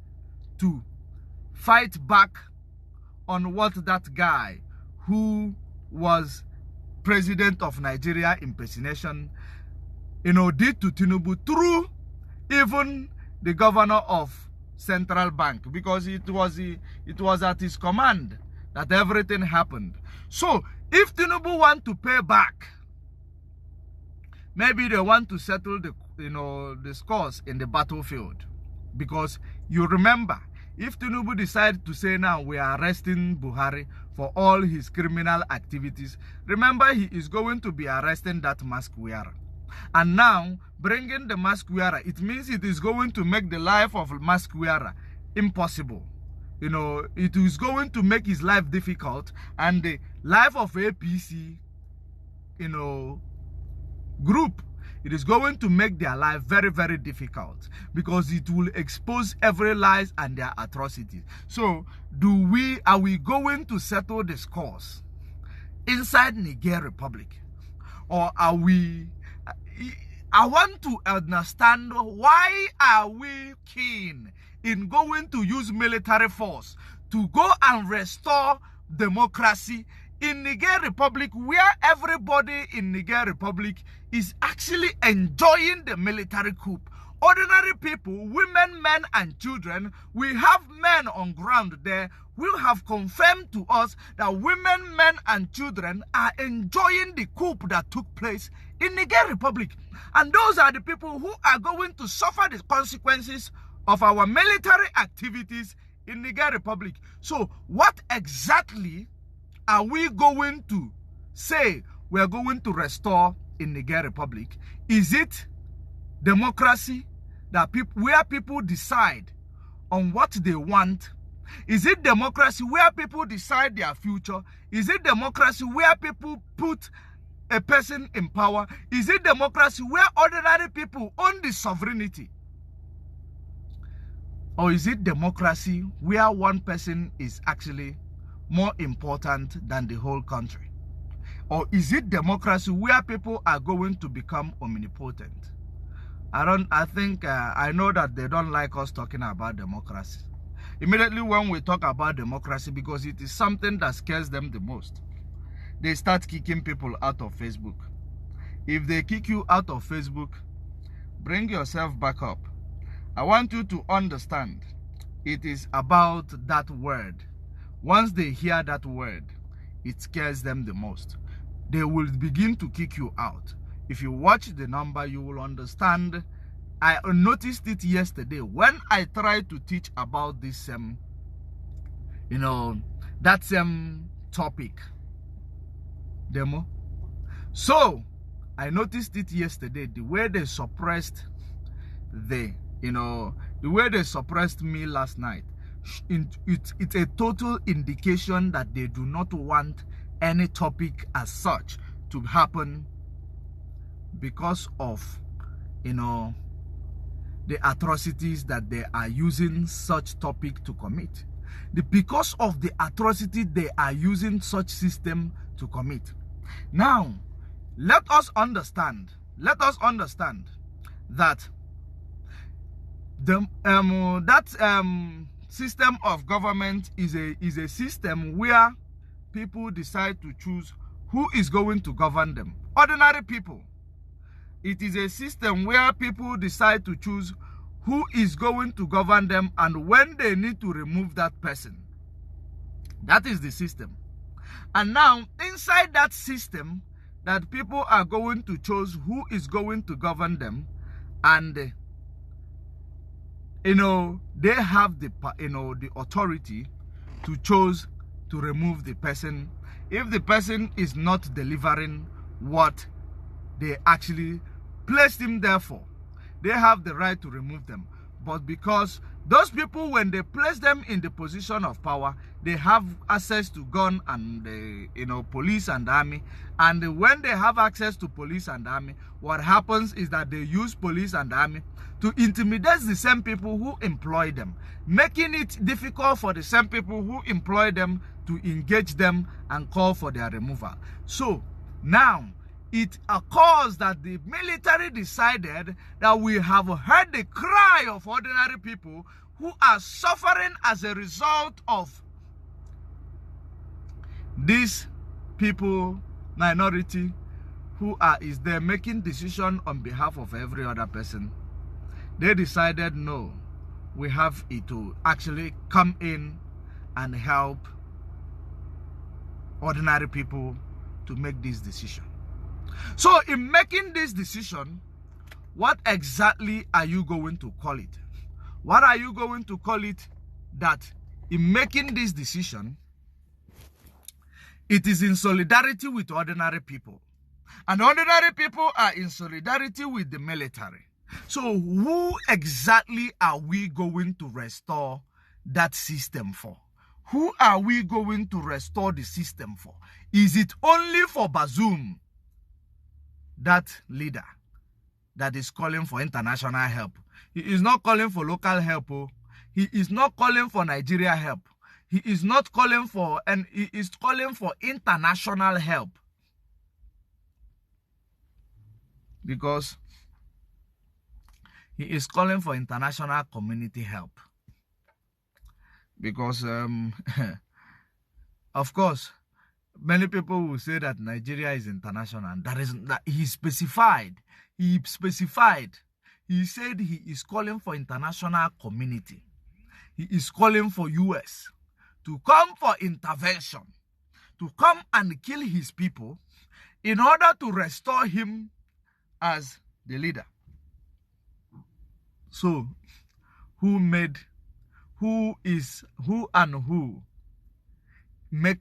Speaker 1: to fight back on what that guy who was president of Nigeria impersonation, did to Tinubu through even the governor of Central Bank, because it was at his command that everything happened. So if Tinubu want to pay back, maybe they want to settle the scores in the battlefield. Because you remember, if Tinubu decides to say now we are arresting Buhari for all his criminal activities, remember he is going to be arresting that mask wearer. And now, bringing the mask wearer, it means it is going to make the life of a mask wearer impossible. You know, it is going to make his life difficult, and the life of APC, you know, group, it is going to make their life very, very difficult, because it will expose every lies and their atrocities. So, are we going to settle the scores inside Niger Republic? Or are we, I want to understand, why are we keen in going to use military force to go and restore democracy in Niger Republic, where everybody in Niger Republic is actually enjoying the military coup? Ordinary people, women, men, and children, we have men on ground there who have confirmed to us that women, men, and children are enjoying the coup that took place in Niger Republic. And those are the people who are going to suffer the consequences of our military activities in Niger Republic. So what exactly are we going to say we are going to restore in Niger Republic? Is it democracy that where people decide on what they want? Is it democracy where people decide their future? Is it democracy where people put a person in power? Is it democracy where ordinary people own the sovereignty? Or is it democracy where one person is actually more important than the whole country? Or is it democracy where people are going to become omnipotent? I know that they don't like us talking about democracy. Immediately when we talk about democracy, because it is something that scares them the most, they start kicking people out of Facebook. If they kick you out of Facebook, bring yourself back up. I want you to understand, it is about that word. Once they hear that word, it scares them the most. They will begin to kick you out. If you watch the number, you will understand. I noticed it yesterday when I tried to teach about this that same topic demo. So I noticed it yesterday, the way they suppressed the way they suppressed me last night. It's a total indication that they do not want any topic as such to happen, because of the atrocities that they are using such topic to commit. Because of the atrocity they are using such system to commit. Now, let us understand that system of government is a system where people decide to choose who is going to govern them. Ordinary people. It is a system where people decide to choose who is going to govern them and when they need to remove that person. That is the system. And now, inside that system, that people are going to choose who is going to govern them, and they have the authority to choose to remove the person if the person is not delivering what they actually placed him there for. They have the right to remove them. But because those people, when they place them in the position of power, they have access to gun and police and army. And when they have access to police and army, what happens is that they use police and army to intimidate the same people who employ them, making it difficult for the same people who employ them to engage them and call for their removal. So now it occurs that the military decided that we have heard the cry of ordinary people who are suffering as a result of these people, minority, who is there making decision on behalf of every other person. They decided, no, we have it to actually come in and help ordinary people to make this decision. So in making this decision, what exactly are you going to call it? What are you going to call it that in making this decision, it is in solidarity with ordinary people? And ordinary people are in solidarity with the military. So who exactly are we going to restore that system for? Who are we going to restore the system for? Is it only for Bazoum, that leader that is calling for international help? He is not calling for local help. Oh. He is not calling for Nigeria help. He is not calling for, and he is calling for international help. Because he is calling for international community help. Because, of course, many people will say that Nigeria is international. That he specified. He specified. He said he is calling for international community. He is calling for US to come for intervention, to come and kill his people in order to restore him as the leader. So, who make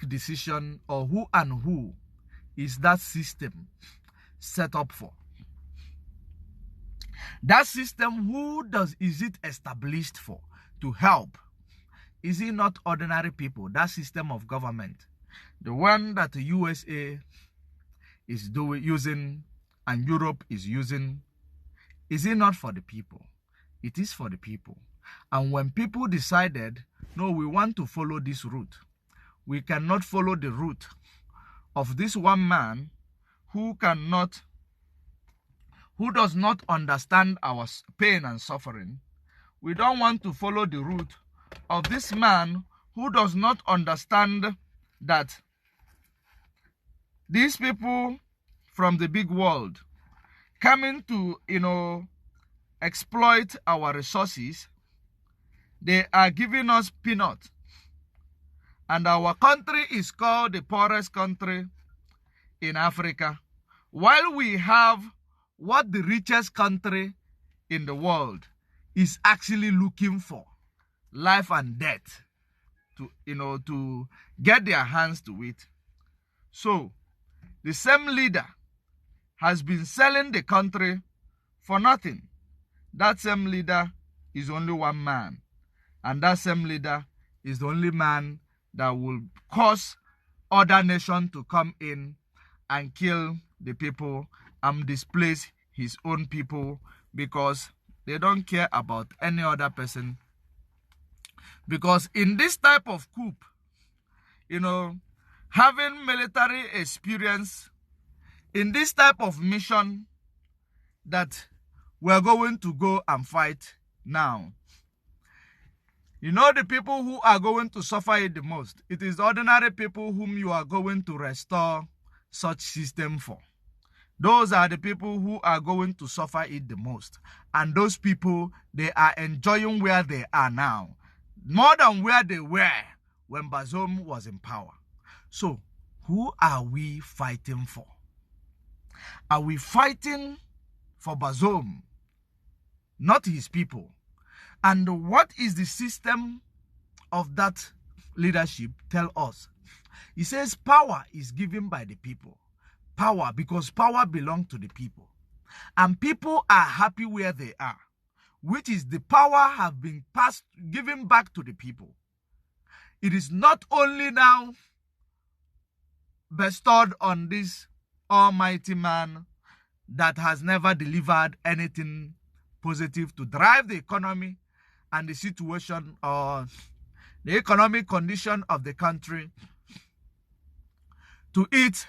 Speaker 1: decision, or who is that system set up for? That system, is it established for? To help? Is it not ordinary people? That system of government, the one that the USA is using and Europe is using, is it not for the people? It is for the people. And when people decided, no, we want to follow this route, we cannot follow the route of this one man who does not understand our pain and suffering. We don't want to follow the route of this man who does not understand that these people from the big world coming to, exploit our resources. They are giving us peanuts. And our country is called the poorest country in Africa, while we have what the richest country in the world is actually looking for, life and death, to get their hands to it. So the same leader has been selling the country for nothing. That same leader is only one man, and that same leader is the only man that will cause other nations to come in and kill the people and displace his own people, because they don't care about any other person. Because in this type of coup, having military experience in this type of mission that we're going to go and fight now, the people who are going to suffer it the most, it is ordinary people whom you are going to restore such system for. Those are the people who are going to suffer it the most. And those people, they are enjoying where they are now, more than where they were when Bazoum was in power. So, who are we fighting for? Are we fighting for Bazoum, not his people? And what is the system of that leadership tell us? He says power is given by the people. Power, because power belongs to the people. And people are happy where they are, which is the power have been given back to the people. It is not only now bestowed on this almighty man that has never delivered anything positive to drive the economy and the situation or the economic condition of the country to it,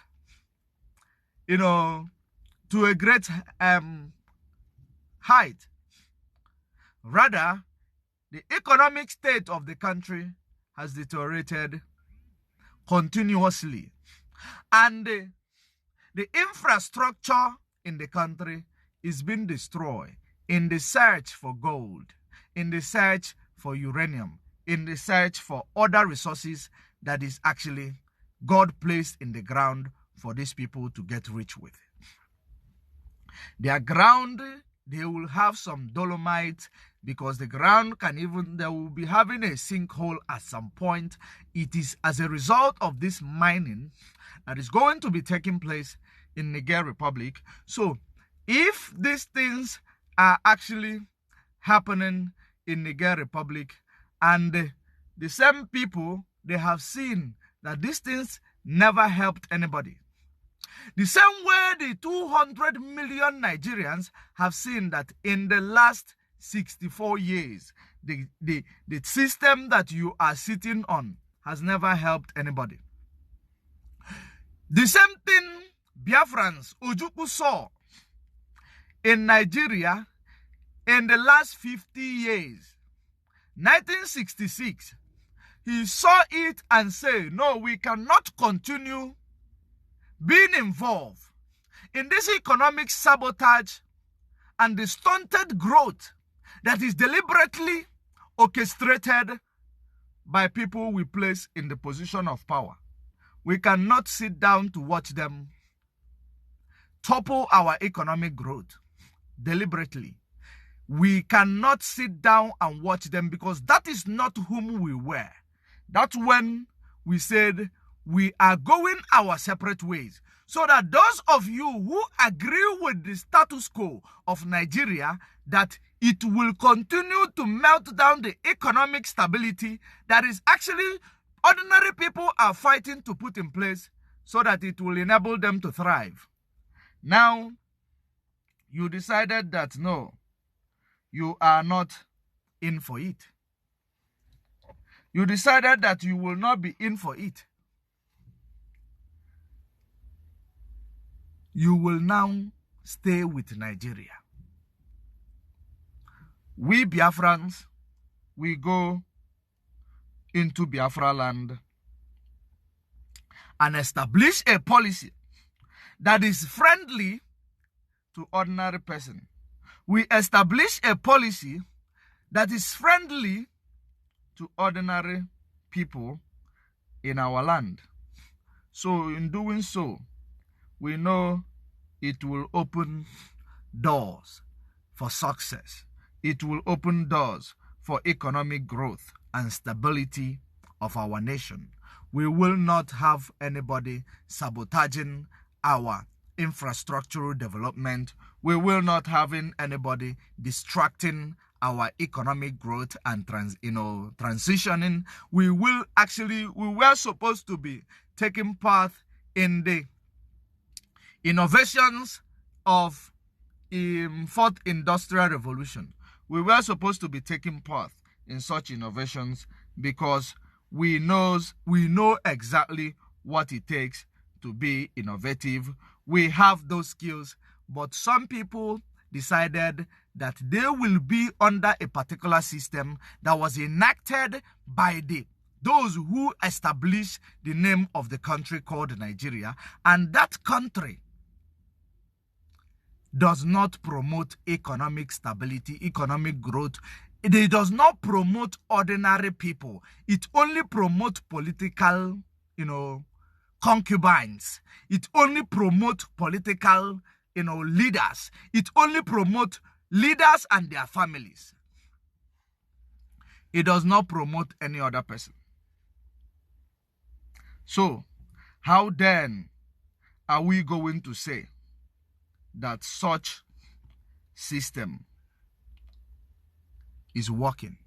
Speaker 1: to a great height. Rather, the economic state of the country has deteriorated continuously. And the infrastructure in the country is being destroyed in the search for gold, in the search for uranium, in the search for other resources that is actually God placed in the ground for these people to get rich with. Their ground, they will have some dolomite, because the ground they will be having a sinkhole at some point. It is as a result of this mining that is going to be taking place in Niger Republic. So if these things are actually happening in Niger Republic, and the same people, they have seen that these things never helped anybody. The same way the 200 million Nigerians have seen that in the last 64 years, the system that you are sitting on has never helped anybody. The same thing Biafrans, Ojukwu, saw in Nigeria in the last 50 years. 1966, he saw it and said, no, we cannot continue being involved in this economic sabotage and the stunted growth that is deliberately orchestrated by people we place in the position of power. We cannot sit down to watch them topple our economic growth deliberately. We cannot sit down and watch them, because that is not whom we were. That's when we said we are going our separate ways. So that those of you who agree with the status quo of Nigeria, that it will continue to melt down the economic stability that is actually ordinary people are fighting to put in place so that it will enable them to thrive. Now, you decided that no, you are not in for it. You decided that you will not be in for it. You will now stay with Nigeria. We Biafrans, we go into Biafra land and establish a policy that is friendly to ordinary person. We establish a policy that is friendly to ordinary people in our land. So in doing so, we know it will open doors for success. It will open doors for economic growth and stability of our nation. We will not have anybody sabotaging our infrastructural development. We will not have anybody distracting our economic growth and transitioning. We were supposed to be taking part in the innovations of fourth industrial revolution. We were supposed to be taking part in such innovations because we know exactly what it takes to be innovative. We have those skills, but some people decided that they will be under a particular system that was enacted by those who established the name of the country called Nigeria, and that country does not promote economic stability, economic growth. It does not promote ordinary people. It only promotes political, concubines. It only promotes political, leaders. It only promotes leaders and their families. It does not promote any other person. So, how then are we going to say that such system is working?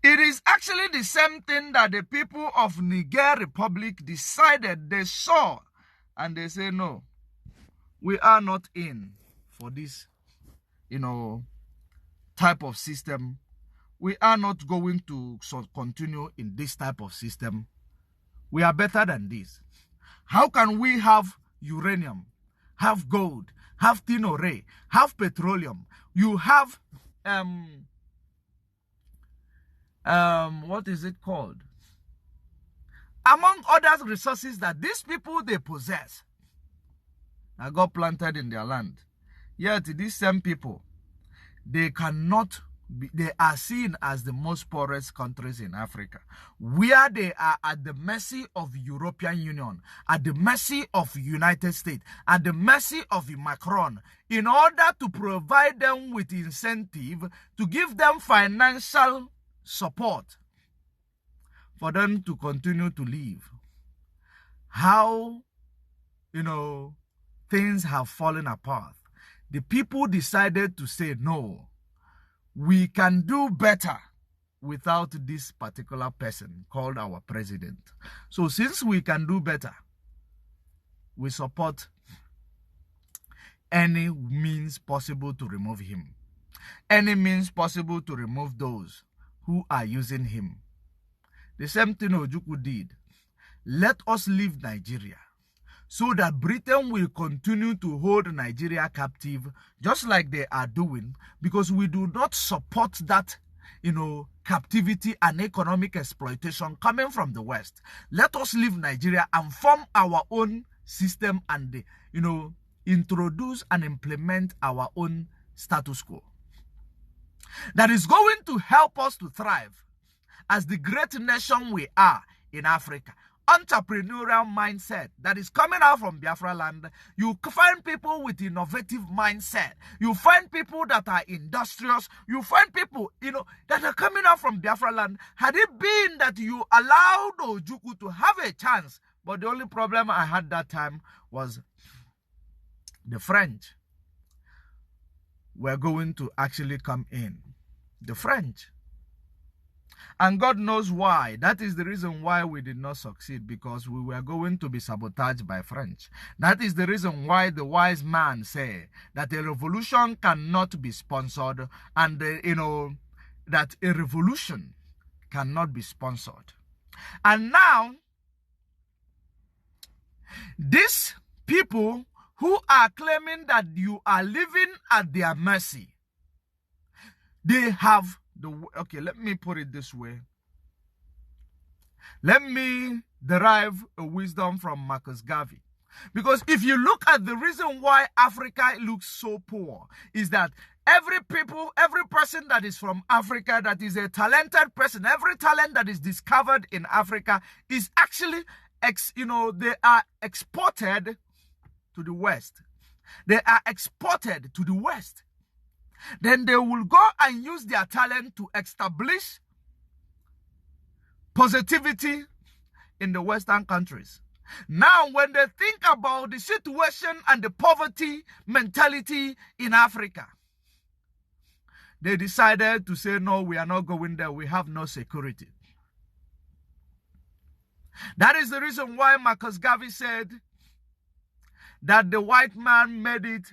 Speaker 1: It is actually the same thing that the people of Niger Republic decided. They saw and they say, no, we are not in for this, type of system. We are not going to continue in this type of system. We are better than this. How can we have uranium, have gold, have tin ore, have petroleum? You have what is it called? Among other resources that these people they possess that got planted in their land. Yet these same people, they are seen as the most poorest countries in Africa, where they are at the mercy of European Union, at the mercy of United States, at the mercy of Macron, in order to provide them with incentive to give them financial support for them to continue to live. How, things have fallen apart, the people decided to say, no, we can do better without this particular person called our president. So since we can do better, we support any means possible to remove him. Any means possible to remove those who are using him. The same thing Ojukwu did. Let us leave Nigeria so that Britain will continue to hold Nigeria captive just like they are doing, because we do not support that, captivity and economic exploitation coming from the West. Let us leave Nigeria and form our own system and, introduce and implement our own status quo that is going to help us to thrive as the great nation we are in Africa. Entrepreneurial mindset that is coming out from Biafra land. You find people with innovative mindset. You find people that are industrious. You find people, that are coming out from Biafra land. Had it been that you allowed Ojukwu to have a chance, but the only problem I had that time was the French were going to actually come in. The French. And God knows why. That is the reason why we did not succeed, because we were going to be sabotaged by French. That is the reason why the wise man said that a revolution cannot be sponsored, and that a revolution cannot be sponsored. And now, these people who are claiming that you are living at their mercy, they have okay, let me put it this way. Let me derive a wisdom from Marcus Garvey. Because if you look at the reason why Africa looks so poor, is that every person that is from Africa, that is a talented person, every talent that is discovered in Africa is actually, they are exported to the West. They are exported to the West. Then they will go and use their talent to establish positivity in the Western countries. Now, when they think about the situation and the poverty mentality in Africa, they decided to say, no, we are not going there. We have no security. That is the reason why Marcus Garvey said that the white man made it,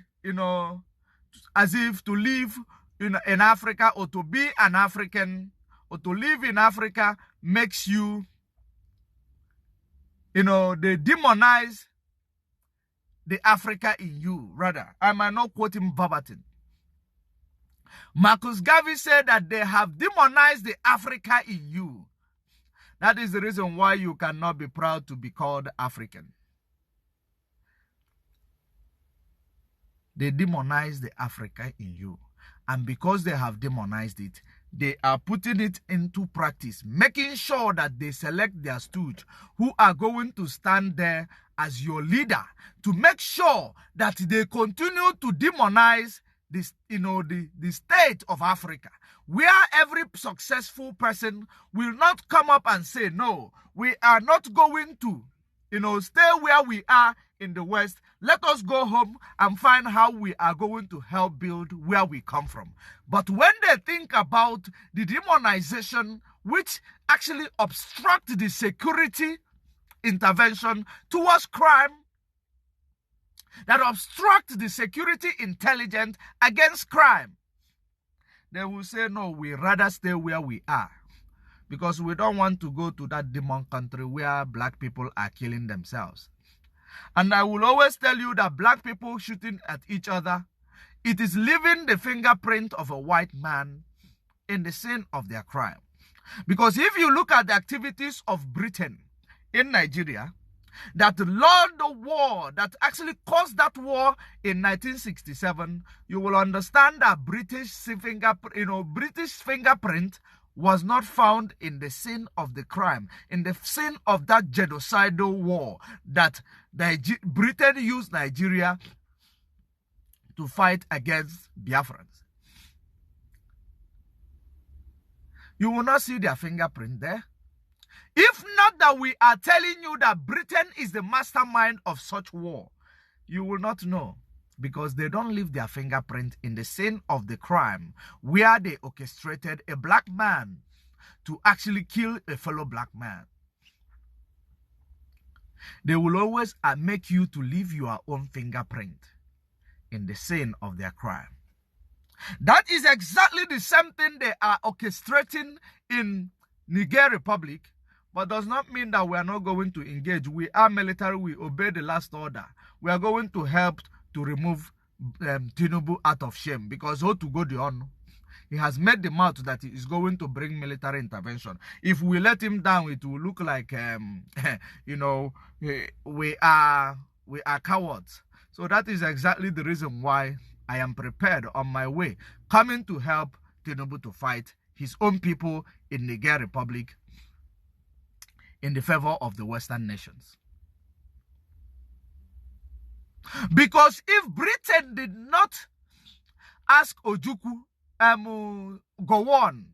Speaker 1: as if to live in Africa, or to be an African, or to live in Africa makes you, they demonize the Africa in you. Rather, I might not quote him verbatim. Marcus Garvey said that they have demonized the Africa in you. That is the reason why you cannot be proud to be called African. They demonize the Africa in you. And because they have demonized it, they are putting it into practice, making sure that they select their stooge who are going to stand there as your leader to make sure that they continue to demonize this, the state of Africa, where every successful person will not come up and say, no, we are not going to, stay where we are in the West. Let us go home and find how we are going to help build where we come from. But when they think about the demonization, which actually obstruct the security intervention towards crime, that obstruct the security intelligence against crime, they will say, no, we rather stay where we are, because we don't want to go to that demon country where black people are killing themselves. And I will always tell you that black people shooting at each other, it is leaving the fingerprint of a white man in the scene of their crime. Because if you look at the activities of Britain in Nigeria, that launched the war, that actually caused that war in 1967, you will understand that British fingerprint was not found in the scene of the crime, in the scene of that genocidal war that Britain used Nigeria to fight against Biafrans. You will not see their fingerprint there. If not that we are telling you that Britain is the mastermind of such war, you will not know, because they don't leave their fingerprint in the scene of the crime where they orchestrated a black man to actually kill a fellow black man. They will always make you to leave your own fingerprint in the scene of their crime. That is exactly the same thing they are orchestrating in Niger Republic, but does not mean that we are not going to engage. We are military, we obey the last order. We are going to help to remove Tinubu out of shame, because how to go the on? He has made the mouth that he is going to bring military intervention. If we let him down, it will look like, you know, we are cowards. So that is exactly the reason why I am prepared on my way, coming to help Tinubu to fight his own people in Niger Republic in the favor of the Western nations. Because if Britain did not ask Ojukwu go on,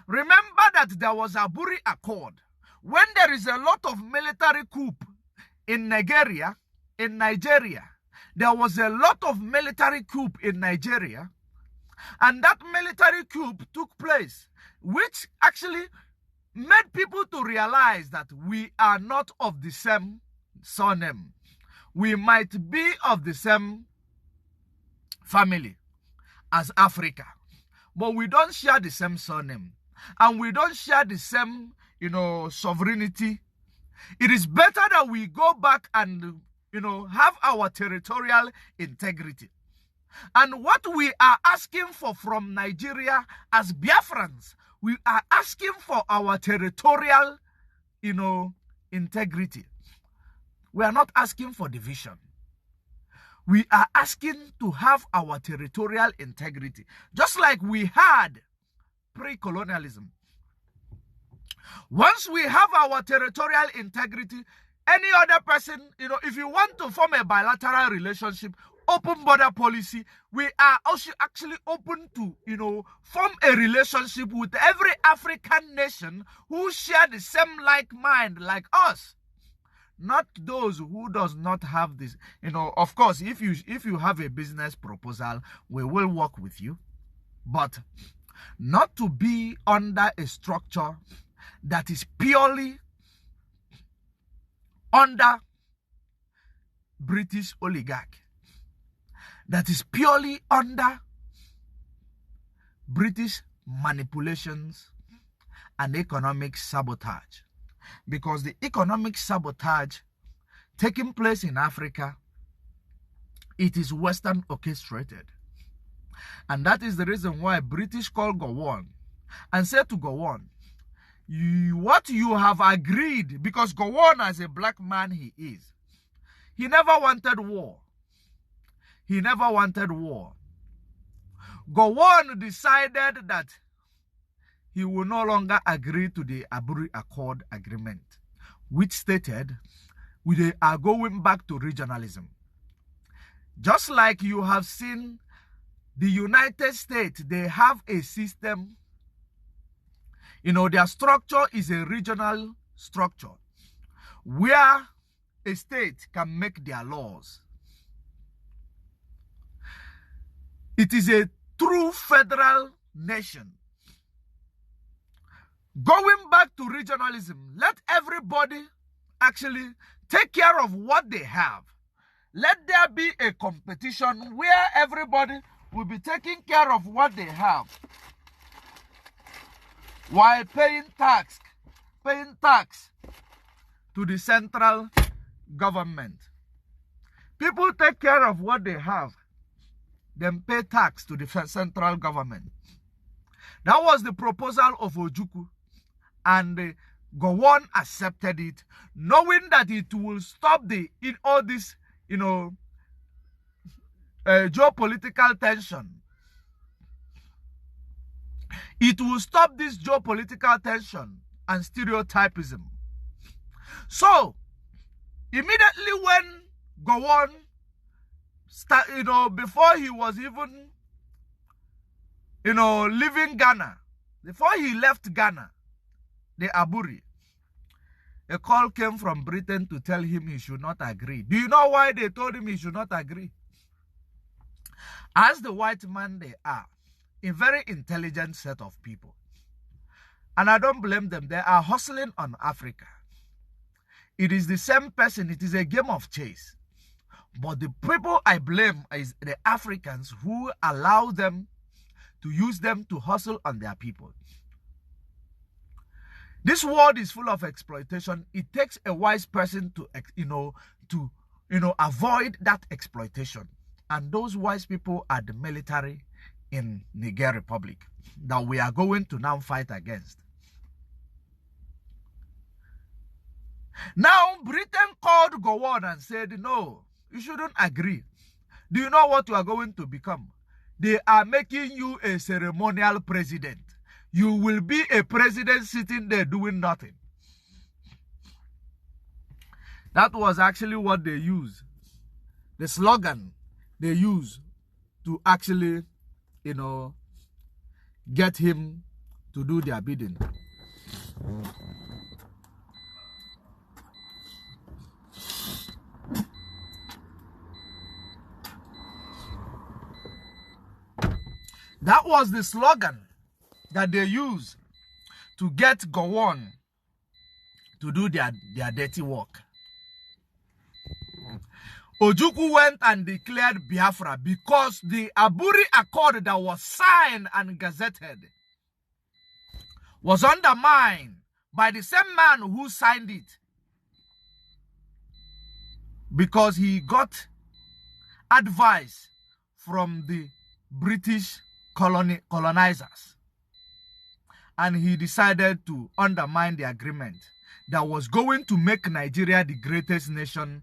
Speaker 1: remember that there was a Buri Accord. When there is a lot of military coup in Nigeria, there was a lot of military coup in Nigeria, and that military coup took place, which actually made people to realize that we are not of the same surname. We might be of the same family as Africa, but we don't share the same surname, and we don't share the same, you know, sovereignty. It is better that we go back and, you know, have our territorial integrity. And what we are asking for from Nigeria as Biafrans, we are asking for our territorial, you know, integrity. We are not asking for division. We are asking to have our territorial integrity, just like we had pre-colonialism. Once we have our territorial integrity, any other person, you know, if you want to form a bilateral relationship, open border policy, we are also actually open to, you know, form a relationship with every African nation who share the same like mind like us. Not those who does not have this, you know. Of course, if you have a business proposal, we will work with you, but not to be under a structure that is purely under British oligarch, that is purely under British manipulations and economic sabotage. Because the economic sabotage taking place in Africa, it is Western orchestrated. And that is the reason why British call Gowon and said to Gowon, what you have agreed, because Gowon, as a black man he is, he never wanted war. He never wanted war. Gowon decided that he will no longer agree to the Aburi Accord agreement, which stated we are going back to regionalism. Just like you have seen the United States, they have a system, you know, their structure is a regional structure where a state can make their laws. It is a true federal nation. Going back to regionalism, let everybody actually take care of what they have. Let there be a competition where everybody will be taking care of what they have while paying tax to the central government. People take care of what they have, then pay tax to the central government. That was the proposal of Ojukwu. And Gowon accepted it, knowing that it will stop all this, you know, geopolitical tension. It will stop this geopolitical tension and stereotypism. So, immediately when Gowon you know, before he was even, you know, leaving Ghana, before he left Ghana, the Aburi, a call came from Britain to tell him he should not agree. Do you know why they told him he should not agree? As the white man they are, a very intelligent set of people. And I don't blame them. They are hustling on Africa. It is the same person. It is a game of chase. But the people I blame is the Africans who allow them to use them to hustle on their people. This world is full of exploitation. It takes a wise person to avoid that exploitation. And those wise people are the military in Niger Republic that we are going to now fight against. Now, Britain called Gowon and said, no, you shouldn't agree. Do you know what you are going to become? They are making you a ceremonial president. You will be a president sitting there doing nothing. That was actually what they used. The slogan they used to actually, get him to do their bidding. That was the slogan that they used to get Gowon to do their dirty work. Ojukwu went and declared Biafra because the Aburi Accord that was signed and gazetted was undermined by the same man who signed it, because he got advice from the British colonizers, and he decided to undermine the agreement that was going to make Nigeria the greatest nation.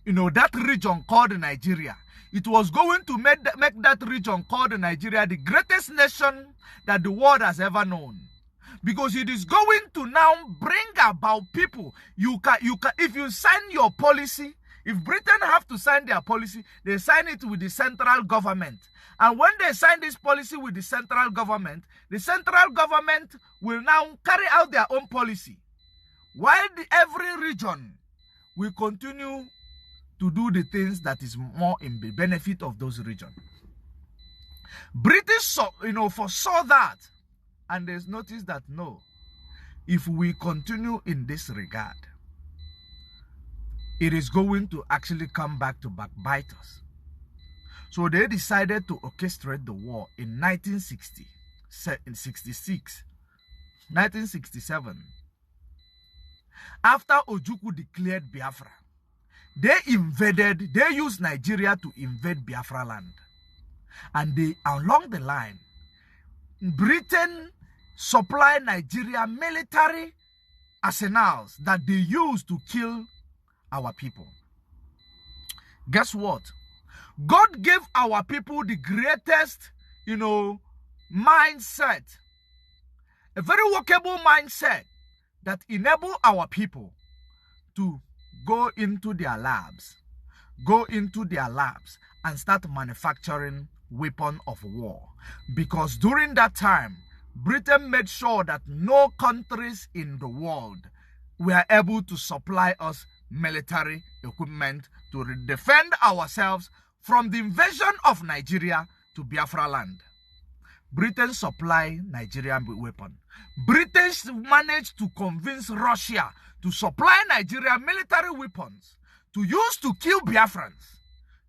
Speaker 1: That region called Nigeria, it was going to make that region called Nigeria the greatest nation that the world has ever known, because it is going to now bring about people. If you sign your policy, if Britain have to sign their policy, they sign it with the central government. And when they sign this policy with the central government will now carry out their own policy, while every region will continue to do the things that is more in the benefit of those regions. British foresaw that, and they noticed that no, if we continue in this regard, it is going to actually come back to backbite us. So they decided to orchestrate the war in 1967. After Ojukwu declared Biafra, they used Nigeria to invade Biafra land. And along the line, Britain supplied Nigeria military arsenals that they used to kill our people. Guess what? God gave our people the greatest, mindset, a very workable mindset that enable our people to go into their labs and start manufacturing weapons of war. Because during that time, Britain made sure that no countries in the world were able to supply us military equipment to defend ourselves from the invasion of Nigeria to Biafra land. Britain supplied Nigerian weapons. Britain managed to convince Russia to supply Nigeria military weapons to use to kill Biafrans,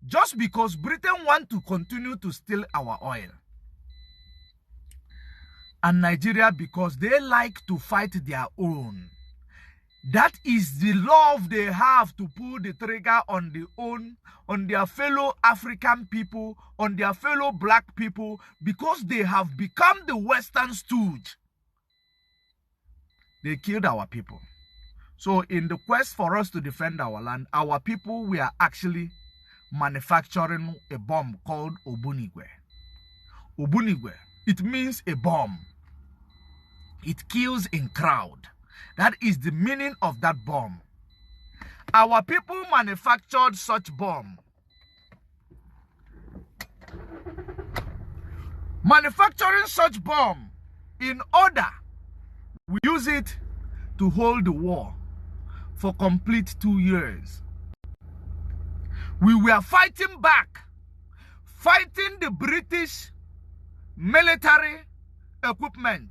Speaker 1: just because Britain wants to continue to steal our oil. And Nigeria, because they like to fight their own. That is the love they have to pull the trigger on their fellow African people, on their fellow black people, because they have become the Western stooge. They killed our people. So in the quest for us to defend our land, our people were actually manufacturing a bomb called Obunigwe. Obunigwe, it means a bomb. It kills in crowd. That is the meaning of that bomb. Our people manufactured such bomb. Manufacturing such bomb in order we use it to hold the war for complete 2 years. We were fighting back, fighting the British military equipment,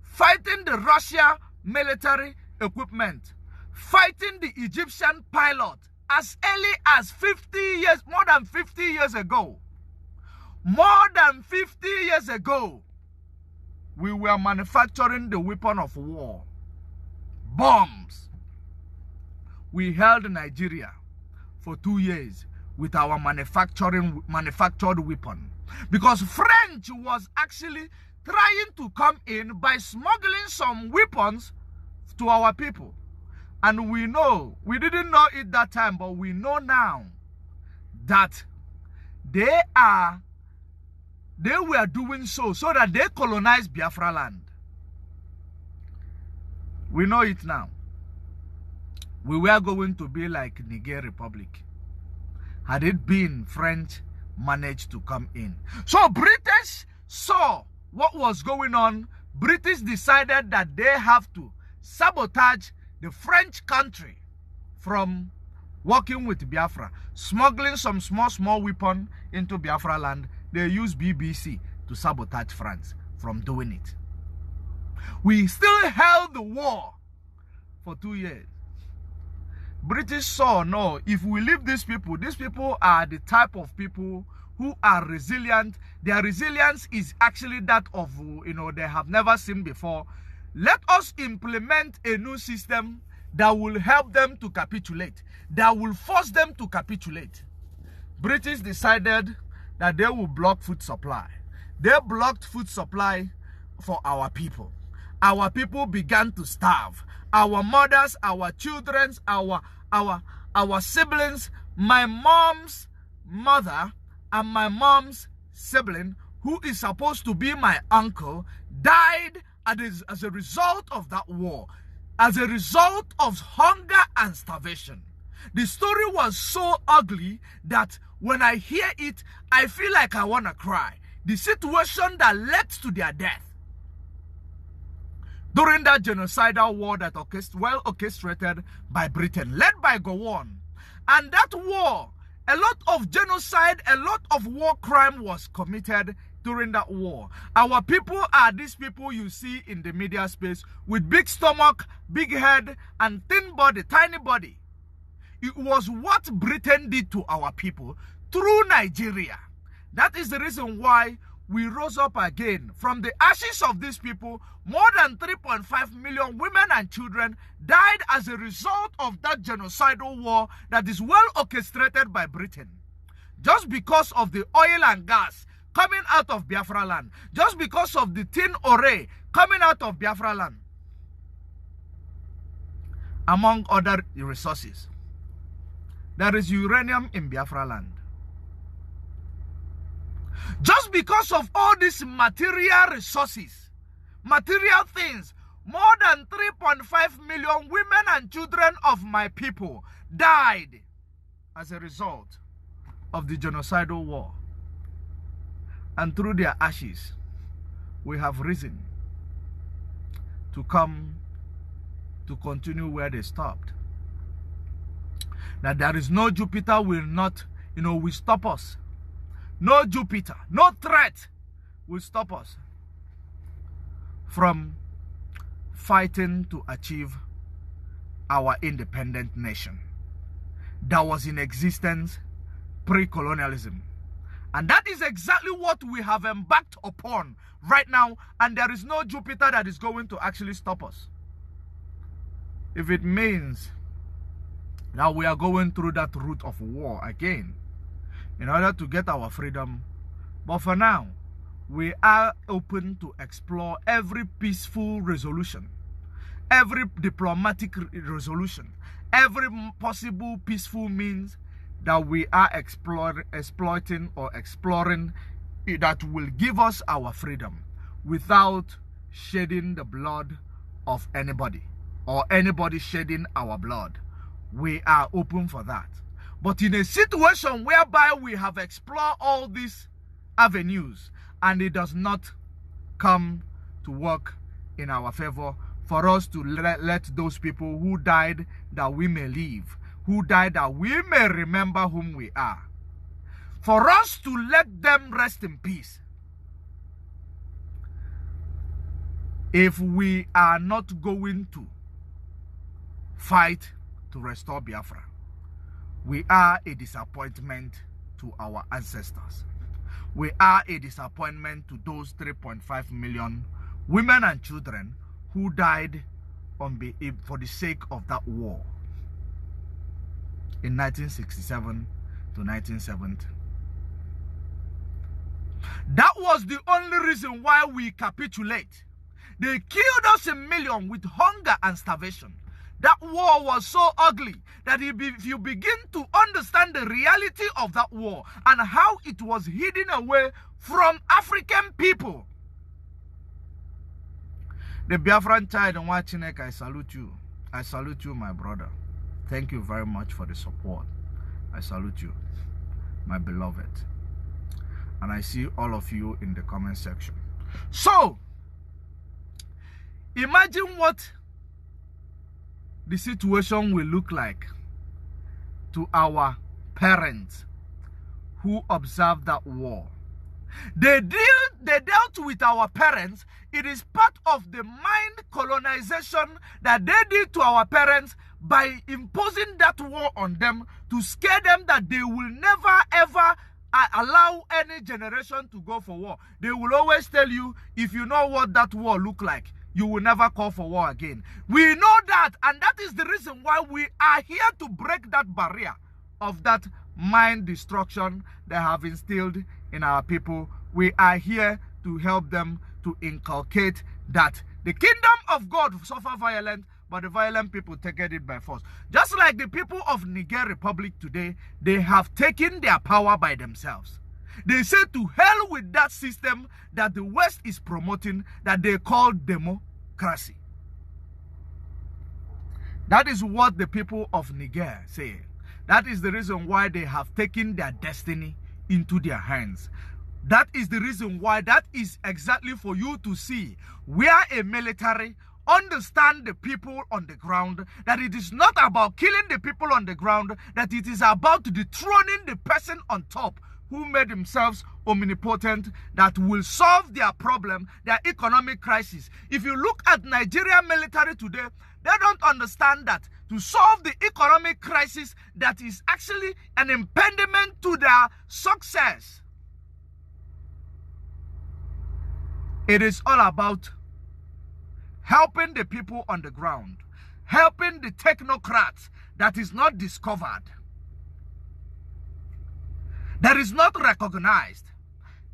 Speaker 1: fighting the Russia military equipment, fighting the Egyptian pilot as early as 50 years, more than 50 years ago. More than 50 years ago, we were manufacturing the weapon of war, bombs. We held Nigeria for 2 years with our manufactured weapon, because French was actually trying to come in by smuggling some weapons to our people. And we know, we didn't know it that time, but we know now that they were doing so that they colonized Biafra land. We know it now. We were going to be like Niger Republic had it been French managed to come in. So British saw what was going on. British decided that they have to sabotage the French country from working with Biafra, smuggling some small weapon into Biafra land. They used BBC to sabotage France from doing it. We still held the war for 2 years. British saw, no, if we leave these people are the type of people who are resilient. Their resilience is actually that of, they have never seen before. Let us implement a new system that will help them to capitulate, that will force them to capitulate. British decided that they will block food supply. They blocked food supply for our people. Our people began to starve. Our mothers, our children, our siblings, my mom's mother and my mom's sibling, who is supposed to be my uncle, died as a result of that war, as a result of hunger and starvation. The story was so ugly that when I hear it, I feel like I want to cry. The situation that led to their death during that genocidal war that well orchestrated by Britain, led by Gowon. And that war, a lot of genocide, a lot of war crime was committed during that war. Our people are these people you see in the media space with big stomach, big head, and thin body, tiny body. It was what Britain did to our people through Nigeria. That is the reason why we rose up again. From the ashes of these people, more than 3.5 million women and children died as a result of that genocidal war that is well orchestrated by Britain. Just because of the oil and gas coming out of Biafra land, just because of the tin ore coming out of Biafra land, among other resources. There is uranium in Biafra land. Just because of all these material resources, material things, more than 3.5 million women and children of my people died as a result of the genocidal war. And through their ashes, we have risen to come to continue where they stopped. Now there is no Jupiter will not, will stop us. No Jupiter, no threat will stop us from fighting to achieve our independent nation that was in existence pre-colonialism. And that is exactly what we have embarked upon right now, and there is no Jupiter that is going to actually stop us. If it means that we are going through that route of war again in order to get our freedom, but for now, we are open to explore every peaceful resolution, every diplomatic resolution, every possible peaceful means that we are exploiting or exploring that will give us our freedom without shedding the blood of anybody or anybody shedding our blood. We are open for that. But in a situation whereby we have explored all these avenues and it does not come to work in our favor, for us to let those people who died that we may live, who died that we may remember whom we are, for us to let them rest in peace. If we are not going to fight to restore Biafra, we are a disappointment to our ancestors. We are a disappointment to those 3.5 million women and children who died for the sake of that war in 1967 to 1970. That was the only reason why we capitulate. They killed us a million with hunger and starvation. That war was so ugly that if you begin to understand the reality of that war and how it was hidden away from African people. The Biafran child and Wachinek, I salute you. I salute you, my brother. Thank you very much for the support. I salute you, my beloved. And I see all of you in the comment section. So, imagine what the situation will look like to our parents who observed that war. They dealt with our parents. It is part of the mind colonization that they did to our parents by imposing that war on them to scare them that they will never ever allow any generation to go for war. They will always tell you, if you know what that war look like, you will never call for war again. We know that, and that is the reason why we are here to break that barrier of that mind destruction they have instilled in our people. We are here to help them to inculcate that the kingdom of God suffer violence, but the violent people take it by force. Just like the people of Niger Republic today, they have taken their power by themselves. They say to hell with that system that the West is promoting, that they call democracy. That is what the people of Niger say. That is the reason why they have taken their destiny into their hands. That is the reason why, that is exactly for you to see where a military understand the people on the ground, that it is not about killing the people on the ground, that it is about dethroning the person on top who made themselves omnipotent, that will solve their problem, their economic crisis. If you look at Nigerian military today, they don't understand that to solve the economic crisis that is actually an impediment to their success. It is all about helping the people on the ground, helping the technocrats that is not discovered, that is not recognized,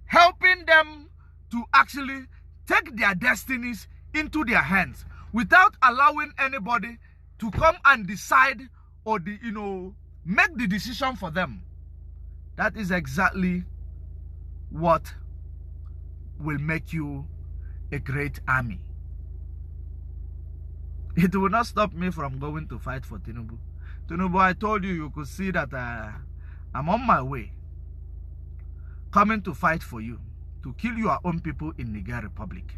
Speaker 1: helping them to actually take their destinies into their hands without allowing anybody to come and decide or make the decision for them. That is exactly what will make you a great army. It will not stop me from going to fight for Tinubu. Tinubu, I told you, you could see that I'm on my way, coming to fight for you, to kill your own people in Niger Republic,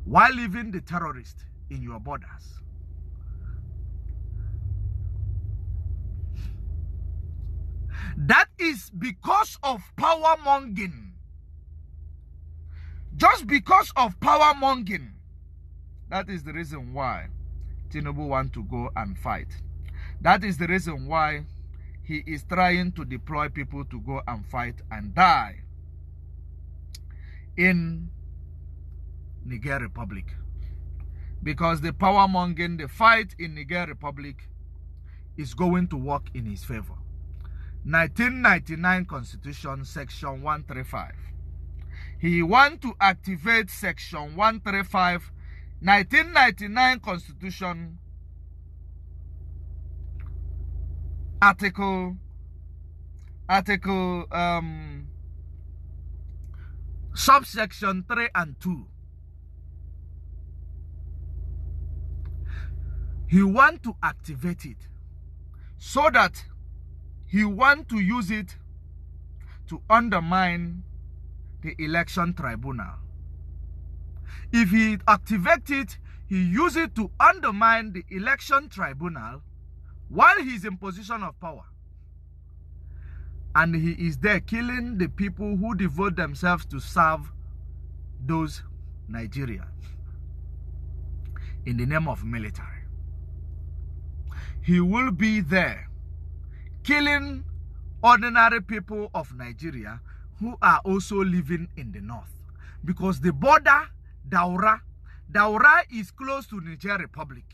Speaker 1: while leaving the terrorists in your borders. That is because of power mongering. Just because of power mongering. That is the reason why Tinubu wants to go and fight. That is the reason why he is trying to deploy people to go and fight and die in Niger Republic. Because the power mongering, the fight in Niger Republic is going to work in his favor. 1999 Constitution, Section 135. He wants to activate Section 135, 1999 Constitution, subsection 3 and 2. He wants to activate it so that he wants to use it to undermine the election tribunal. If he activates it, he used it to undermine the election tribunal while he's in position of power. And he is there killing the people who devote themselves to serve those Nigerians in the name of military. He will be there killing ordinary people of Nigeria who are also living in the north. Because the border, Daura is close to Niger Republic.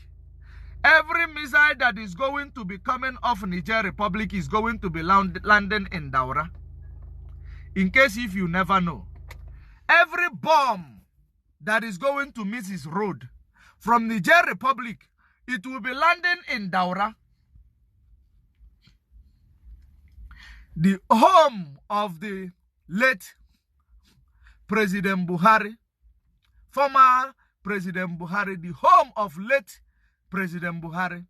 Speaker 1: Every missile that is going to be coming off Niger Republic is going to be landing in Daura. In case if you never know, every bomb that is going to miss his road from Niger Republic, it will be landing in Daura, the home of the late President Buhari, former President Buhari, the home of late President Buhari.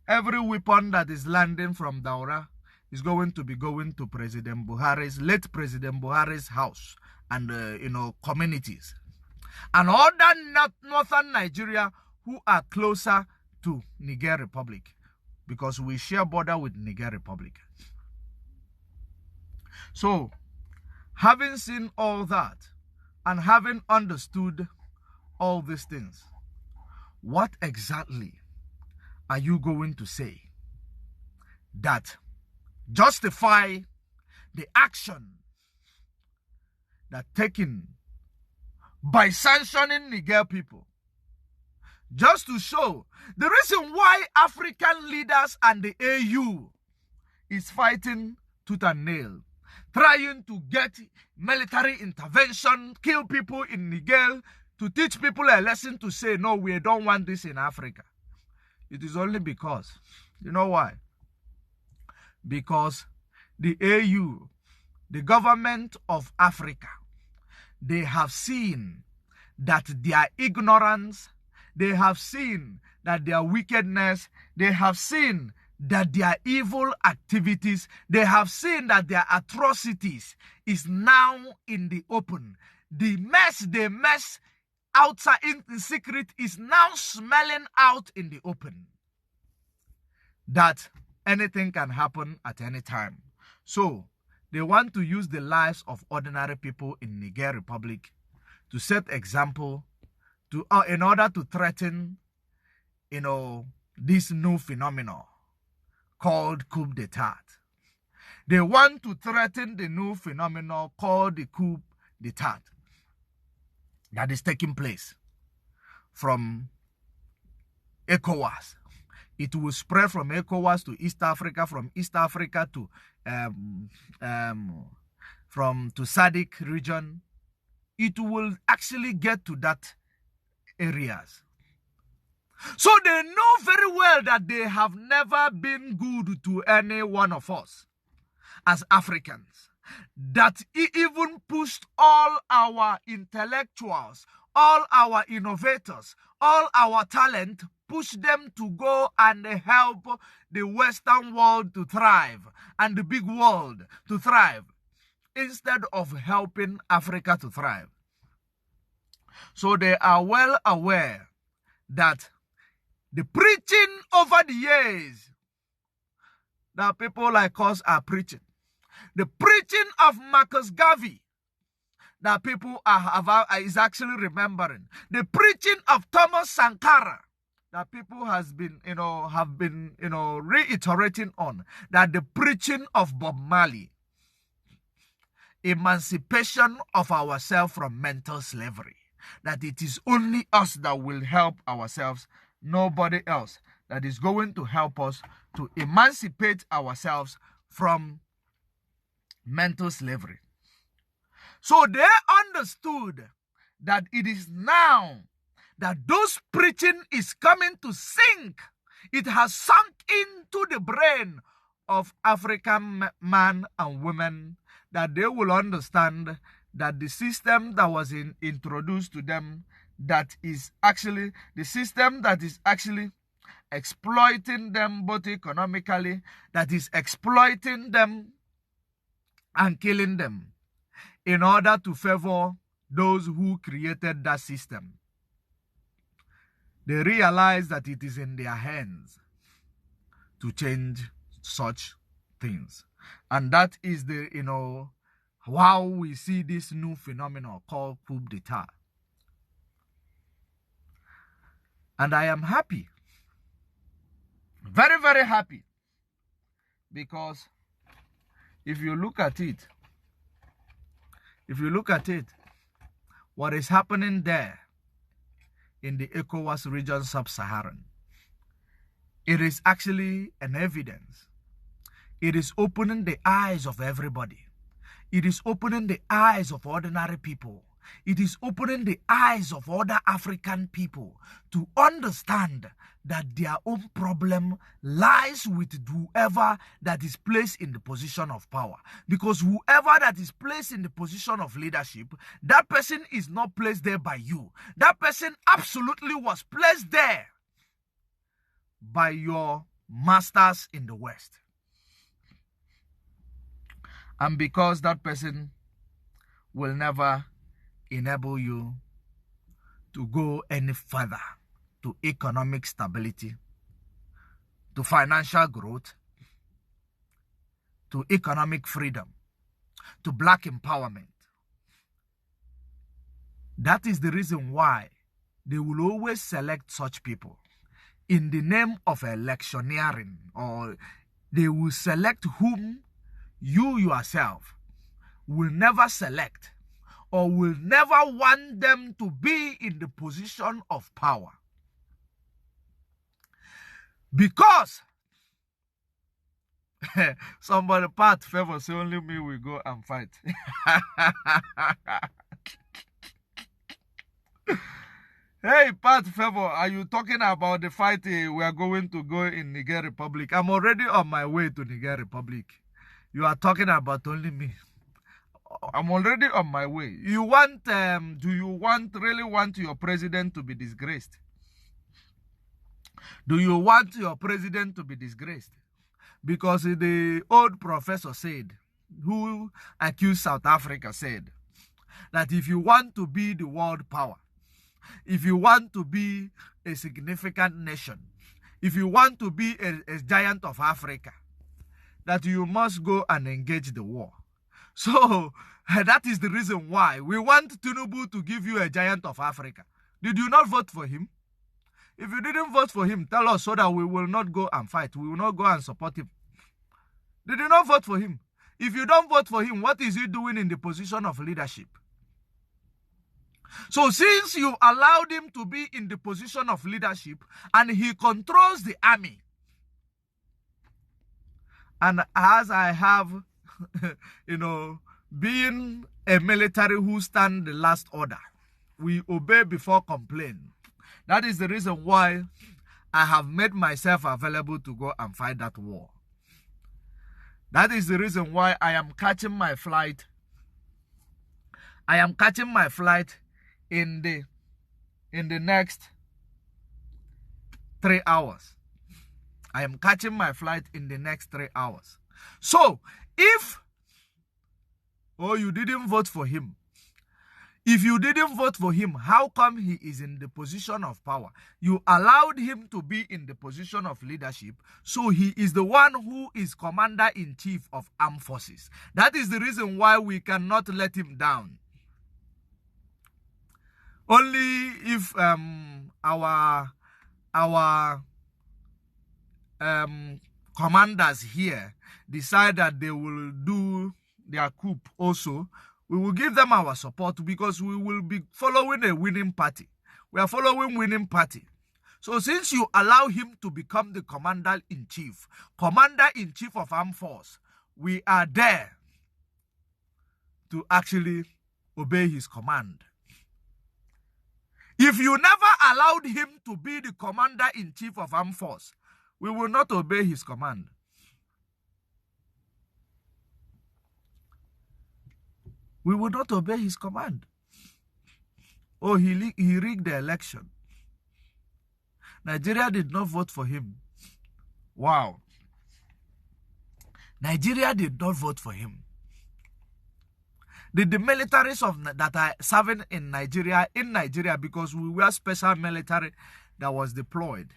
Speaker 1: Every weapon that is landing from Daura is going to be going to President Buhari's, late President Buhari's house and, communities. And all that northern Nigeria who are closer to Niger Republic, because we share border with Niger Republic. So, having seen all that and having understood all these things, what exactly are you going to say that justify the action that taken by sanctioning Niger people, just to show the reason why African leaders and the AU is fighting tooth and nail, trying to get military intervention, kill people in Niger, to teach people a lesson to say, no, we don't want this in Africa. It is only because, you know why? Because the AU, the government of Africa, they have seen that their ignorance, they have seen that their wickedness, they have seen that their evil activities, they have seen that their atrocities is now in the open. The mess they mess outside in secret is now smelling out in the open. That anything can happen at any time. So, they want to use the lives of ordinary people in Niger Republic to set example to in order to threaten, this new phenomenon called coup d'etat. They want to threaten the new phenomenon called the coup d'etat that is taking place from ECOWAS. It will spread from ECOWAS to East Africa, from East Africa to SADC region. It will actually get to that areas. So they know very well that they have never been good to any one of us as Africans. That even pushed all our intellectuals, all our innovators, all our talent, push them to go and help the Western world to thrive and the big world to thrive instead of helping Africa to thrive. So they are well aware that the preaching over the years that people like us are preaching, the preaching of Marcus Garvey that people is actually remembering, the preaching of Thomas Sankara that people have been reiterating on, that the preaching of Bob Marley, emancipation of ourselves from mental slavery, that it is only us that will help ourselves, nobody else that is going to help us to emancipate ourselves from mental slavery. So they understood that it is now that those preaching is coming to sink. It has sunk into the brain of African men and women, that they will understand that the system that was introduced to them, that is actually the system that is actually exploiting them both economically, that is exploiting them and killing them in order to favor those who created that system. They realize that it is in their hands to change such things. And that is the, how we see this new phenomenon called coup d'etat. And I am happy, very, very happy, because if you look at it, what is happening there in the ECOWAS region sub-Saharan, it is actually an evidence. It is opening the eyes of everybody. It is opening the eyes of ordinary people. It is opening the eyes of other African people to understand that their own problem lies with whoever that is placed in the position of power. Because whoever that is placed in the position of leadership, that person is not placed there by you. That person absolutely was placed there by your masters in the West. And because that person will never enable you to go any further to economic stability, to financial growth, to economic freedom, to black empowerment. That is the reason why they will always select such people in the name of electioneering, or they will select whom you yourself will never select or will never want them to be in the position of power. Because somebody part favor say only me will go and fight. Hey, Pat Favor, are you talking about the fight we are going to go in Niger Republic? I'm already on my way to Niger Republic. You are talking about only me. I'm already on my way. You want, do you really want your president to be disgraced? Do you want your president to be disgraced? Because the old professor said, who accused South Africa, said that if you want to be the world power, if you want to be a significant nation, if you want to be a giant of Africa, that you must go and engage the war. So that is the reason why we want Tinubu to give you a giant of Africa. Did you not vote for him? If you didn't vote for him, tell us so that we will not go and fight. We will not go and support him. Did you not vote for him? If you don't vote for him, what is he doing in the position of leadership? So since you allowed him to be in the position of leadership and he controls the army, and as I have, being a military who stand the last order, we obey before complain. That is the reason why I have made myself available to go and fight that war. That is the reason why I am catching my flight. I am catching my flight in the next 3 hours. I am catching my flight in the next 3 hours. So, if you didn't vote for him, if you didn't vote for him, how come he is in the position of power? You allowed him to be in the position of leadership, so he is the one who is commander-in-chief of armed forces. That is the reason why we cannot let him down. Only if our commanders here decide that they will do their coup also, we will give them our support, because we will be following a winning party. We are following winning party. So since you allow him to become the commander-in-chief of armed force, we are there to actually obey his command. If you never allowed him to be the commander-in-chief of armed force, we will not obey his command. We will not obey his command. Oh, he rigged the election. Nigeria did not vote for him. Wow. Nigeria did not vote for him. The militaries that are serving in Nigeria, because we were special military, that was deployed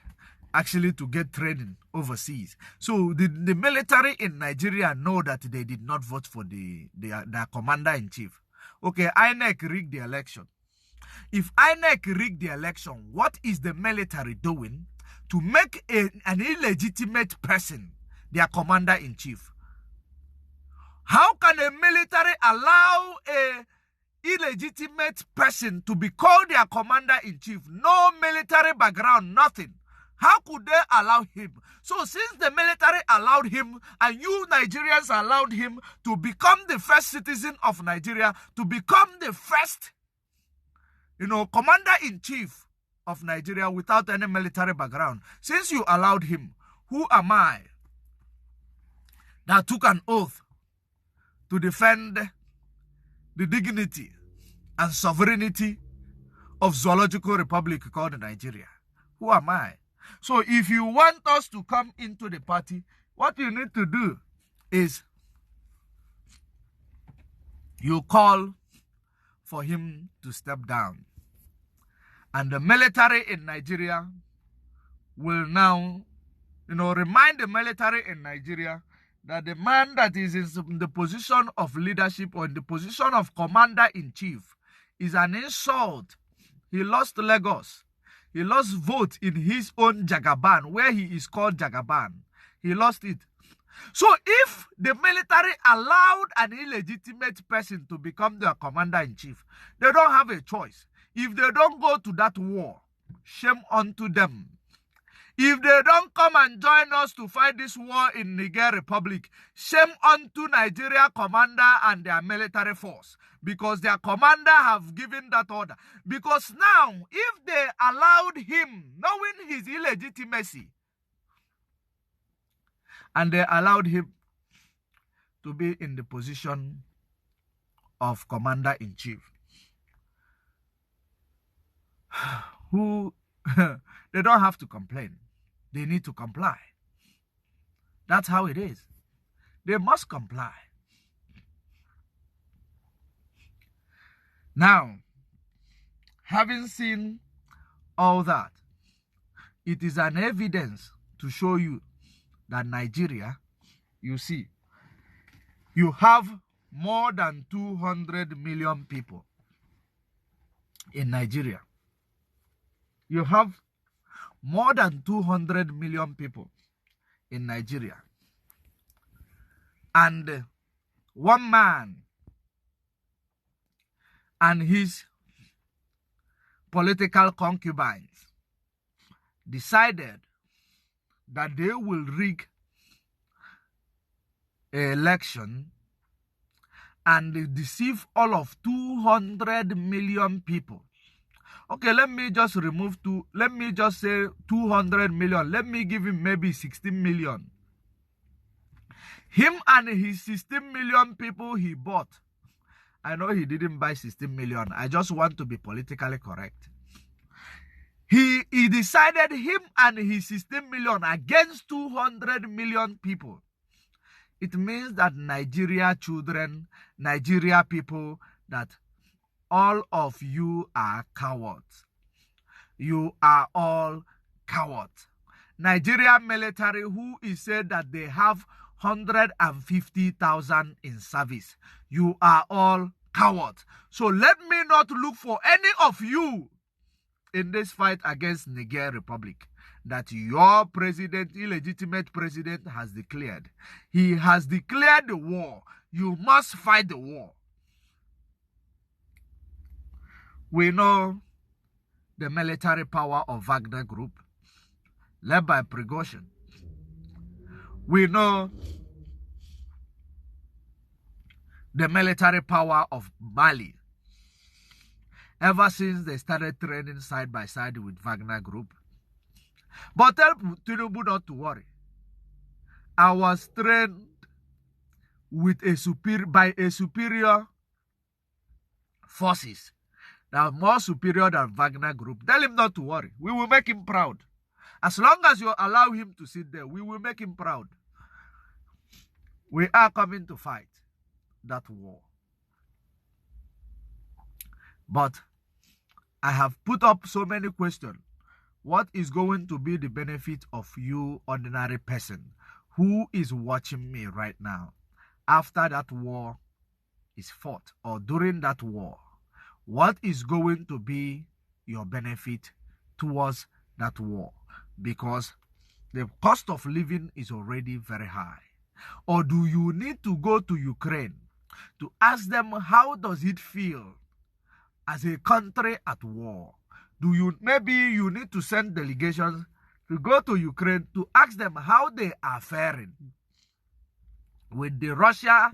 Speaker 1: actually to get training overseas. So the military in Nigeria know that they did not vote for their commander-in-chief. Okay, INEC rigged the election. If INEC rigged the election, what is the military doing to make an illegitimate person their commander-in-chief? How can a military allow a illegitimate person to be called their commander-in-chief? No military background, nothing. How could they allow him? So since the military allowed him and you Nigerians allowed him to become the first citizen of Nigeria, to become the first, commander-in-chief of Nigeria without any military background, since you allowed him, who am I that took an oath to defend the dignity and sovereignty of Zoological Republic called Nigeria? Who am I? So if you want us to come into the party, what you need to do is you call for him to step down. And the military in Nigeria will now, remind the military in Nigeria that the man that is in the position of leadership or in the position of commander-in-chief is an insult. He lost Lagos. He lost vote in his own Jagaban, where he is called Jagaban. He lost it. So if the military allowed an illegitimate person to become their commander-in-chief, they don't have a choice. If they don't go to that war, shame unto them. If they don't come and join us to fight this war in Niger Republic, shame unto Nigeria commander and their military force, because their commander have given that order. Because now, if they allowed him, knowing his illegitimacy, and they allowed him to be in the position of commander-in-chief, who they don't have to complain. They need to comply. That's how it is. They must comply. Now, having seen all that, it is an evidence to show you that Nigeria, you see, you have more than 200 million people in Nigeria. You have more than 200 million people in Nigeria. And one man and his political concubines decided that they will rig an election and deceive all of 200 million people. Okay, let me just say 200 million. Let me give him maybe 16 million. Him and his 16 million people he bought. I know he didn't buy 16 million. I just want to be politically correct. He decided him and his 16 million against 200 million people. It means that Nigeria children, Nigeria people, that all of you are cowards. You are all cowards. Nigeria military, who is said that they have 150,000 in service. You are all cowards. So let me not look for any of you in this fight against Niger Republic that your president, illegitimate president, has declared. He has declared the war. You must fight the war. We know the military power of Wagner Group, led by Prigozhin. We know the military power of Mali. Ever since they started training side by side with Wagner Group. But tell Tinubu not to worry. I was trained with by a superior forces that are more superior than Wagner Group. Tell him not to worry. We will make him proud. As long as you allow him to sit there, we will make him proud. We are coming to fight that war. But I have put up so many questions what is going to be the benefit of you, ordinary person, who is watching me right now, after that war is fought, or during that war? What is going to be your benefit towards that war? Because the cost of living is already very high. Or do you need to go to Ukraine to ask them how does it feel as a country at war? Maybe you need to send delegations to go to Ukraine to ask them how they are faring with the Russia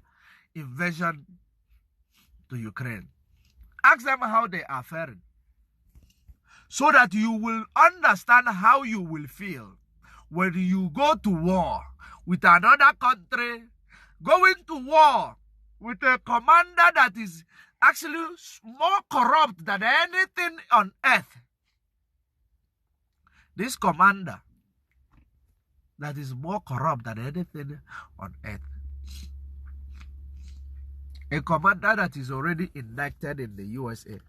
Speaker 1: invasion to Ukraine. Ask them how they are faring, so that you will understand how you will feel when you go to war with another country, going to war with a commander that is actually more corrupt than anything on earth. This commander that is more corrupt than anything on earth. A commander that is already indicted in the USA.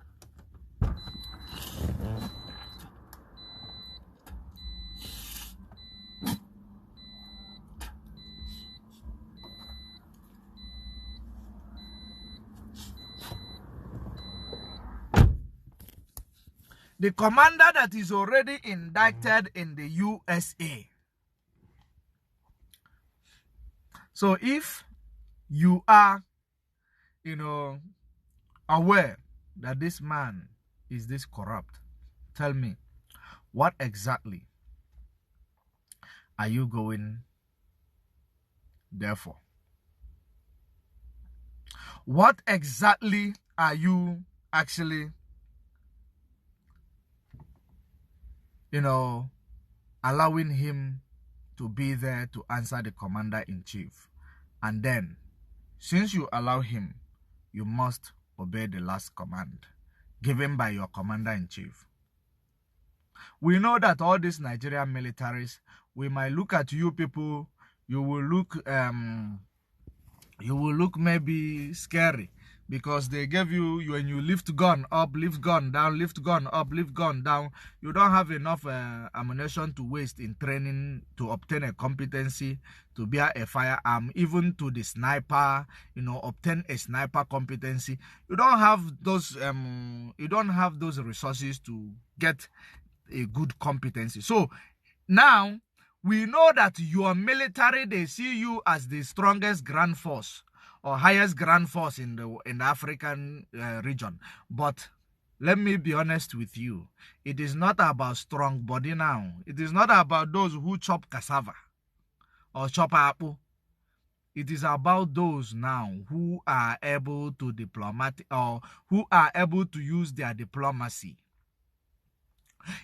Speaker 1: The commander that is already indicted in the USA. So if you are, aware that this man is this corrupt, tell me, what exactly are you going there for? What exactly are you actually allowing him to be there to answer the commander-in-chief? And then, since you allow him, you must obey the last command given by your commander-in-chief. We know that all these Nigerian militaries, we might look at you people, you will look maybe scary, because they gave you, when you lift gun up, lift gun down, lift gun up, lift gun down, you don't have enough ammunition to waste in training to obtain a competency to bear a firearm, even to the sniper, obtain a sniper competency. You don't have those resources to get a good competency. So now we know that your military, they see you as the strongest ground force or highest ground force in the African region. But let me be honest with you, it is not about strong body now. It is not about those who chop cassava or chop apple. It is about those now who are able to who are able to use their diplomacy.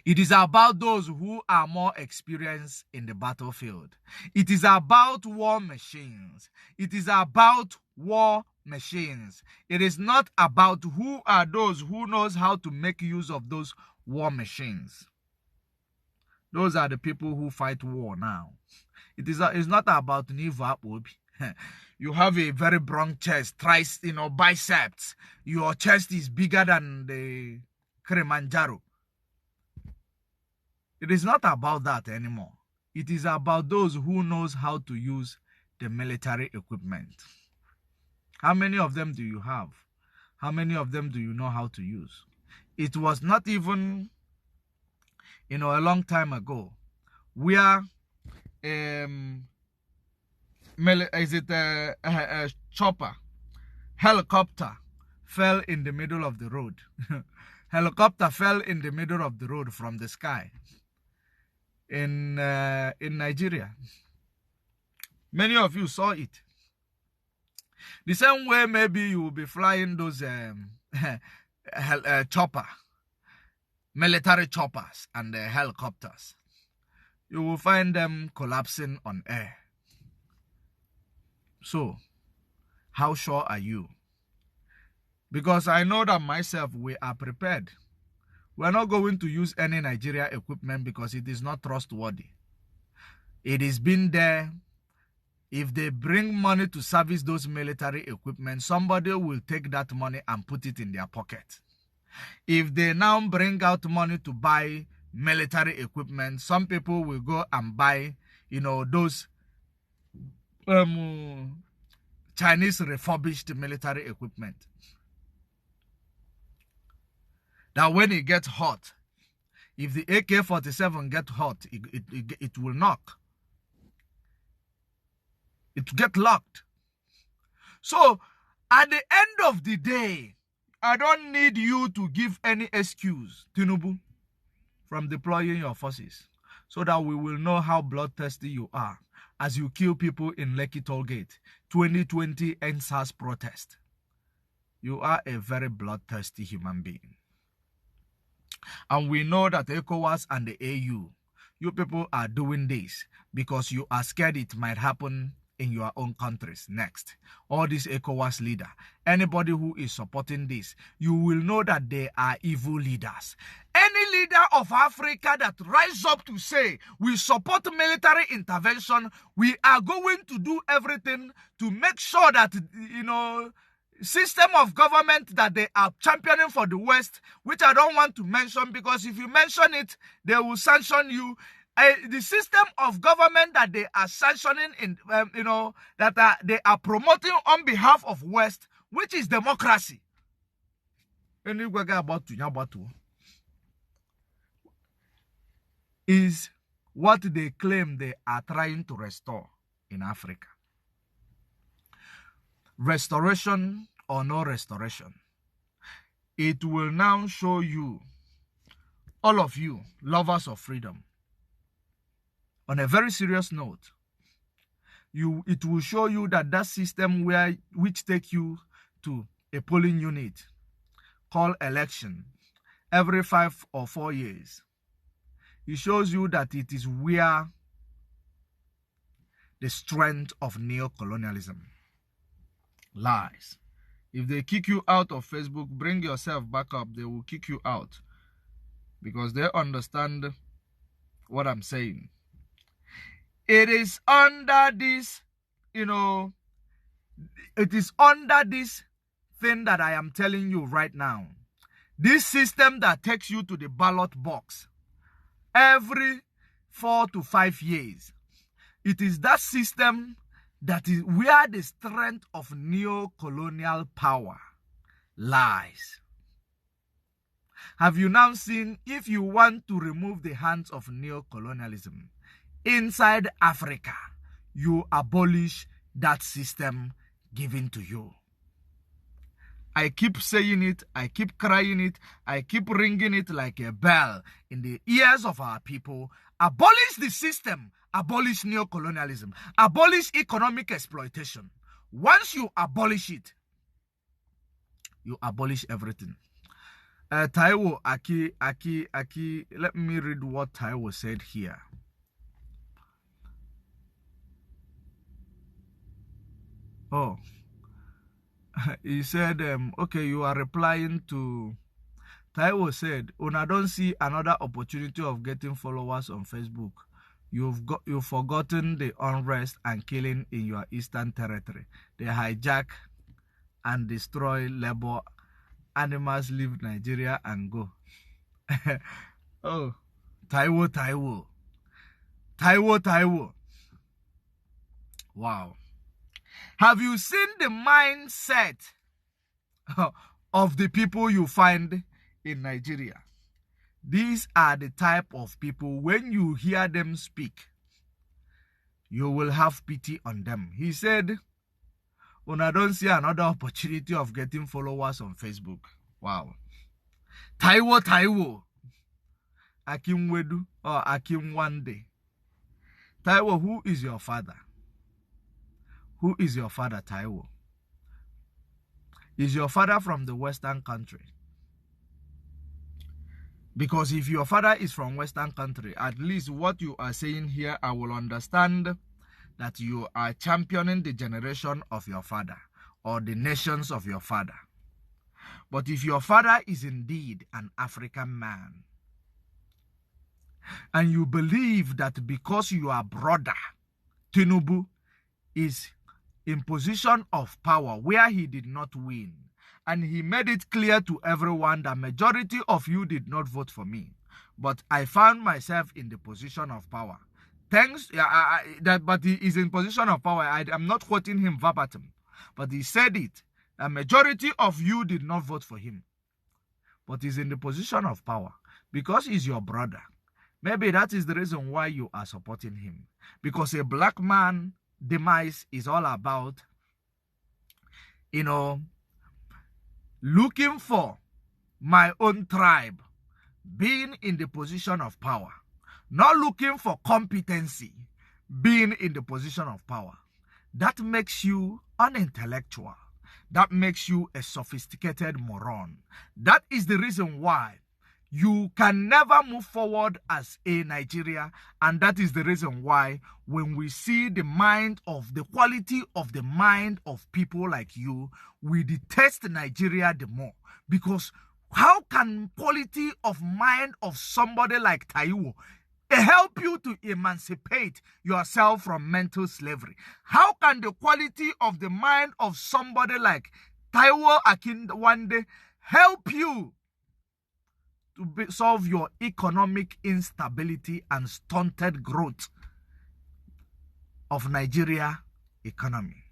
Speaker 1: It is about those who are more experienced in the battlefield. It is about war machines. It is about war machines. It is not about who are those who knows how to make use of those war machines. Those are the people who fight war now. It's not about Niva Obi. You have a very broad chest, biceps. Your chest is bigger than the Kilimanjaro. It is not about that anymore. It is about those who knows how to use the military equipment. How many of them do you have? How many of them do you know how to use? It was not even, a long time ago, where a chopper, helicopter fell in the middle of the road. Helicopter fell in the middle of the road from the sky in Nigeria. Many of you saw it. The same way maybe you will be flying those military choppers and helicopters. You will find them collapsing on air. So, how sure are you? Because I know that myself, we are prepared. We're not going to use any Nigeria equipment because it is not trustworthy. It has been there. If they bring money to service those military equipment, somebody will take that money and put it in their pocket. If they now bring out money to buy military equipment. Some people will go and buy, those Chinese refurbished military equipment. That when it gets hot, if the AK-47 gets hot, it will knock. It get locked. So, at the end of the day, I don't need you to give any excuse, Tinubu, from deploying your forces, so that we will know how bloodthirsty you are as you kill people in Lekki Tollgate, 2020 NSAS protest. You are a very bloodthirsty human being. And we know that ECOWAS and the AU, you people are doing this because you are scared it might happen in your own countries next. All these ECOWAS leader, anybody who is supporting this, you will know that they are evil leaders. Any leader of Africa that rise up to say, we support military intervention, we are going to do everything to make sure that, system of government that they are championing for the West, which I don't want to mention because if you mention it, they will sanction you. The system of government that they are sanctioning they are promoting on behalf of West, which is democracy, is what they claim they are trying to restore in Africa. Restoration or no restoration, it will now show you, all of you lovers of freedom, on a very serious note, it will show you that system which take you to a polling unit called election every 5 or 4 years. It shows you that it is where the strength of neocolonialism lies. If they kick you out of Facebook, bring yourself back up. They will kick you out because they understand what I'm saying. It is under this, it is under this thing that I am telling you right now. This system that takes you to the ballot box every 4 to 5 years. It is that system that is where the strength of neo-colonial power lies. Have you now seen, if you want to remove the hands of neo-colonialism inside Africa, you abolish that system given to you. I keep saying it, I keep crying it, I keep ringing it like a bell in the ears of our people. Abolish the system, abolish neocolonialism, abolish economic exploitation. Once you abolish it, you abolish everything. Taiwo Aki, let me read what Taiwo said here. Oh, he said, okay, you are replying to... Taiwo said, Una don't see another opportunity of getting followers on Facebook. You've forgotten the unrest and killing in your eastern territory. They hijack and destroy labor. Animals leave Nigeria and go. Oh, Taiwo. Wow. Have you seen the mindset of the people you find in Nigeria? These are the type of people, when you hear them speak, you will have pity on them. He said, when I don't see another opportunity of getting followers on Facebook. Wow. Taiwo. Akim Wedu or Akim Wande. Taiwo, who is your father? Who is your father, Taiwo? Is your father from the Western country? Because if your father is from Western country, at least what you are saying here, I will understand that you are championing the generation of your father or the nations of your father. But if your father is indeed an African man, and you believe that because your brother, Tinubu, is in position of power where he did not win, and he made it clear to everyone that majority of you did not vote for me, but I found myself in the position of power. Thanks, but he is in position of power. I'm not quoting him verbatim, but he said it. A majority of you did not vote for him, but he's in the position of power because he's your brother. Maybe that is the reason why you are supporting him. Because a black man demise is all about, looking for my own tribe, being in the position of power, not looking for competency, being in the position of power. That makes you unintellectual. That makes you a sophisticated moron. That is the reason why you can never move forward as a Nigeria, and that is the reason why when we see the quality of the mind of people like you, we detest Nigeria the more. Because how can quality of mind of somebody like Taiwo help you to emancipate yourself from mental slavery? How can the quality of the mind of somebody like Taiwo Akindwande help you to solve your economic instability and stunted growth of Nigeria economy?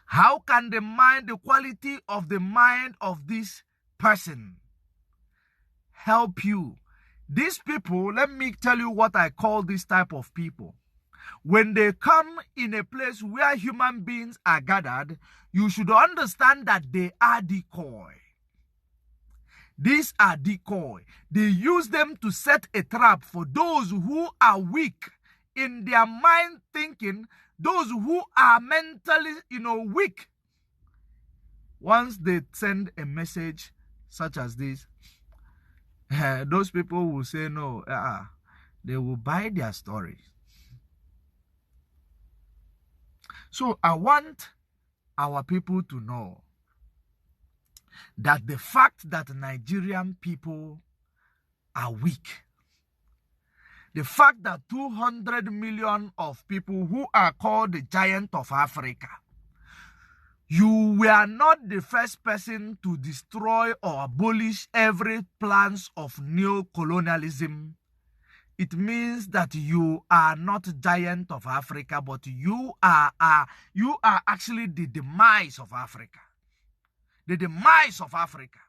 Speaker 1: How can the quality of the mind of this person help you? These people, let me tell you what I call this type of people. When they come in a place where human beings are gathered, you should understand that they are decoy. These are decoy. They use them to set a trap for those who are weak in their mind thinking, those who are mentally, weak. Once they send a message such as this, those people will say no. They will buy their story. So I want our people to know that the fact that Nigerian people are weak, the fact that 200 million of people who are called the giant of Africa, you were not the first person to destroy or abolish every plans of neo-colonialism. It means that you are not giant of Africa, but you are actually the demise of Africa. The demise of Africa.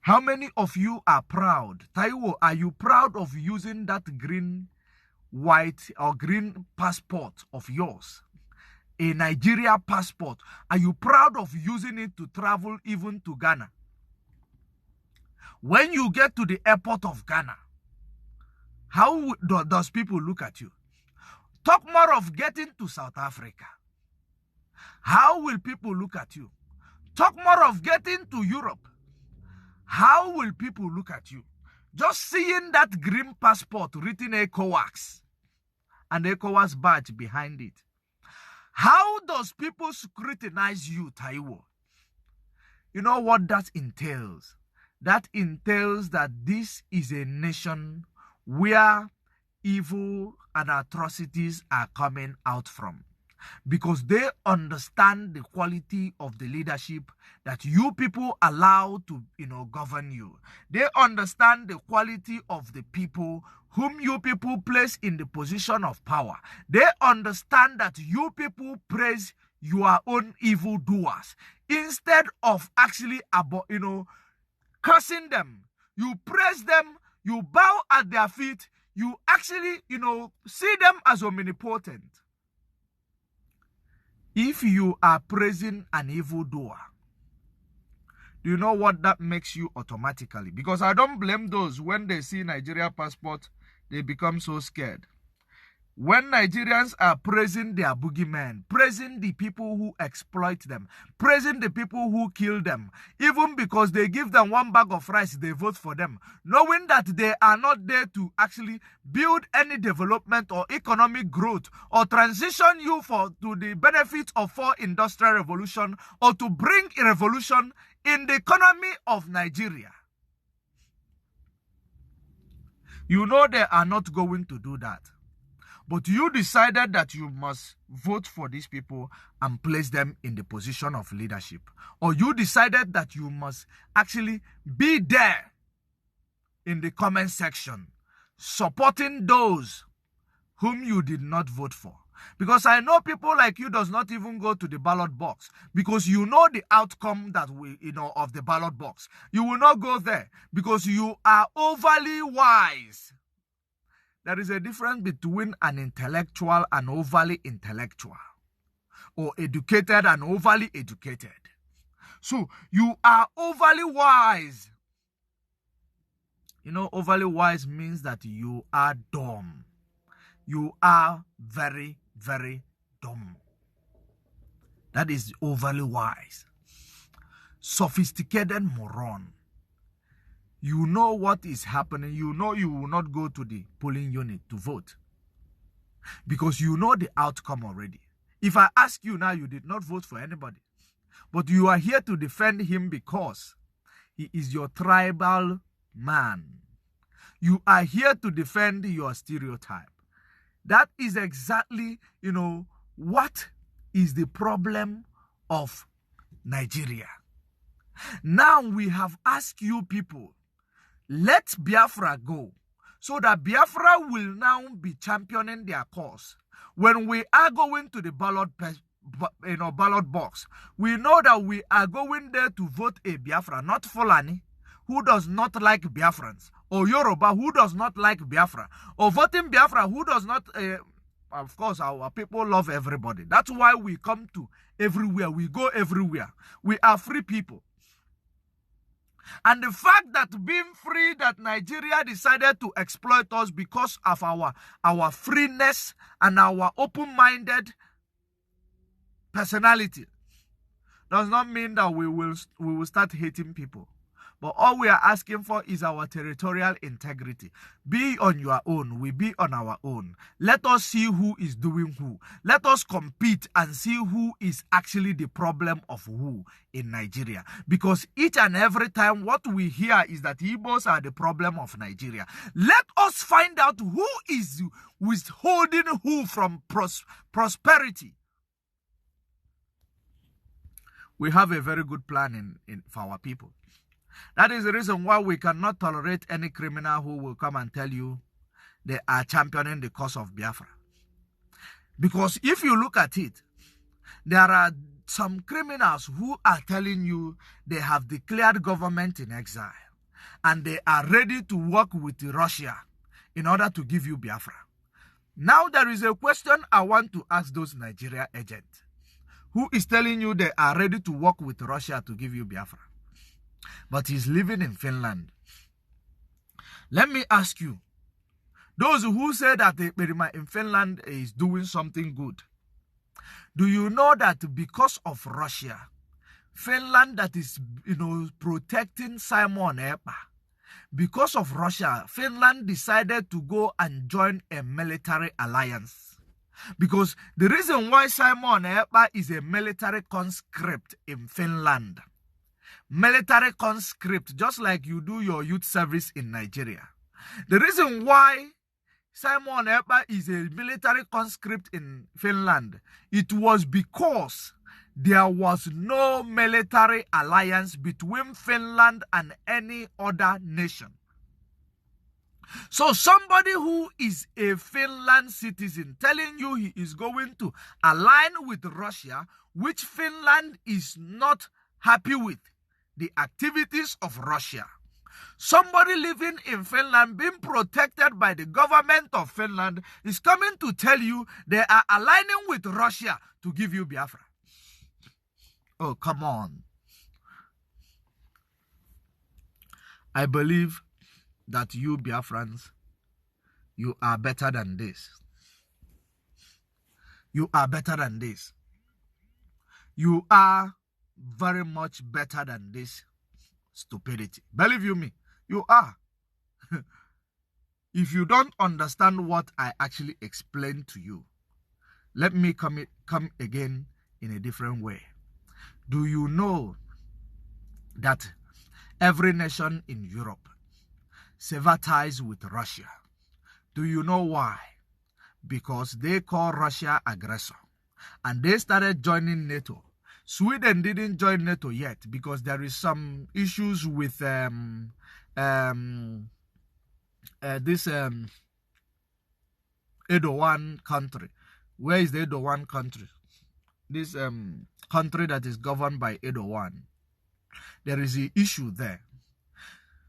Speaker 1: How many of you are proud? Taiwo, are you proud of using that green, white, or green passport of yours? A Nigeria passport. Are you proud of using it to travel even to Ghana? When you get to the airport of Ghana, how does people look at you? Talk more of getting to South Africa. How will people look at you? Talk more of getting to Europe. How will people look at you? Just seeing that green passport written ECOWAS and ECOWAS badge behind it. How does people scrutinize you, Taiwo? You know what that entails? That entails that this is a nation where evil and atrocities are coming out from. Because they understand the quality of the leadership that you people allow to, govern you. They understand the quality of the people whom you people place in the position of power. They understand that you people praise your own evildoers instead of actually, cursing them. You praise them, you bow at their feet, you actually, see them as omnipotent. If you are praising an evildoer, do you know what that makes you automatically? Because I don't blame those when they see Nigeria passport, they become so scared. When Nigerians are praising their boogeymen, praising the people who exploit them, praising the people who kill them, even because they give them one bag of rice, they vote for them, knowing that they are not there to actually build any development or economic growth or transition you to the benefit of 4th industrial revolution or to bring a revolution in the economy of Nigeria. You know they are not going to do that. But you decided that you must vote for these people and place them in the position of leadership. Or you decided that you must actually be there in the comment section supporting those whom you did not vote for. Because I know people like you does not even go to the ballot box because you know the outcome that of the ballot box. You will not go there because you are overly wise. There is a difference between an intellectual and overly intellectual, or educated and overly educated. So you are overly wise. You know, overly wise means that you are dumb. You are very, very dumb. That is overly wise. Sophisticated moron. You know what is happening. You know you will not go to the polling unit to vote because you know the outcome already. If I ask you now, you did not vote for anybody, but you are here to defend him because he is your tribal man. You are here to defend your stereotype. That is exactly, what is the problem of Nigeria. Now we have asked you people, let Biafra go, so that Biafra will now be championing their cause. When we are going to the ballot box, we know that we are going there to vote a Biafra, not Fulani, who does not like Biafrans, or Yoruba, who does not like Biafra, or voting Biafra, who does not, of course, our people love everybody. That's why we come to everywhere. We go everywhere. We are free people. And the fact that being free, that Nigeria decided to exploit us because of our freeness and our open-minded personality does not mean that we will start hating people. But all we are asking for is our territorial integrity. Be on your own. We be on our own. Let us see who is doing who. Let us compete and see who is actually the problem of who in Nigeria. Because each and every time what we hear is that Igbos are the problem of Nigeria. Let us find out who is withholding who from prosperity. We have a very good plan for our people. That is the reason why we cannot tolerate any criminal who will come and tell you they are championing the cause of Biafra. Because if you look at it, there are some criminals who are telling you they have declared government in exile and they are ready to work with Russia in order to give you Biafra. Now there is a question I want to ask those Nigeria agents who is telling you they are ready to work with Russia to give you Biafra, but he's living in Finland. Let me ask you, those who say that Perima in Finland is doing something good, do you know that because of Russia, Finland that is, protecting Simon Epa, because of Russia, Finland decided to go and join a military alliance? Because the reason why Simon Epa is a military conscript in Finland, military conscript, just like you do your youth service in Nigeria. The reason why Simon Epa is a military conscript in Finland, it was because there was no military alliance between Finland and any other nation. So somebody who is a Finland citizen telling you he is going to align with Russia, which Finland is not happy with, the activities of Russia. Somebody living in Finland, being protected by the government of Finland, is coming to tell you they are aligning with Russia to give you Biafra. Oh, come on. I believe that you Biafrans, you are better than this. You are better than this. You are very much better than this stupidity. Believe you me, you are. If you don't understand what I actually explained to you, let me come again in a different way. Do you know that every nation in Europe sever ties with Russia? Do you know why? because they call Russia aggressor. And they started joining NATO. Sweden didn't join NATO yet because there is some issues with this Erdogan country. Where is the Erdogan country? This country that is governed by Erdogan. There is an issue there.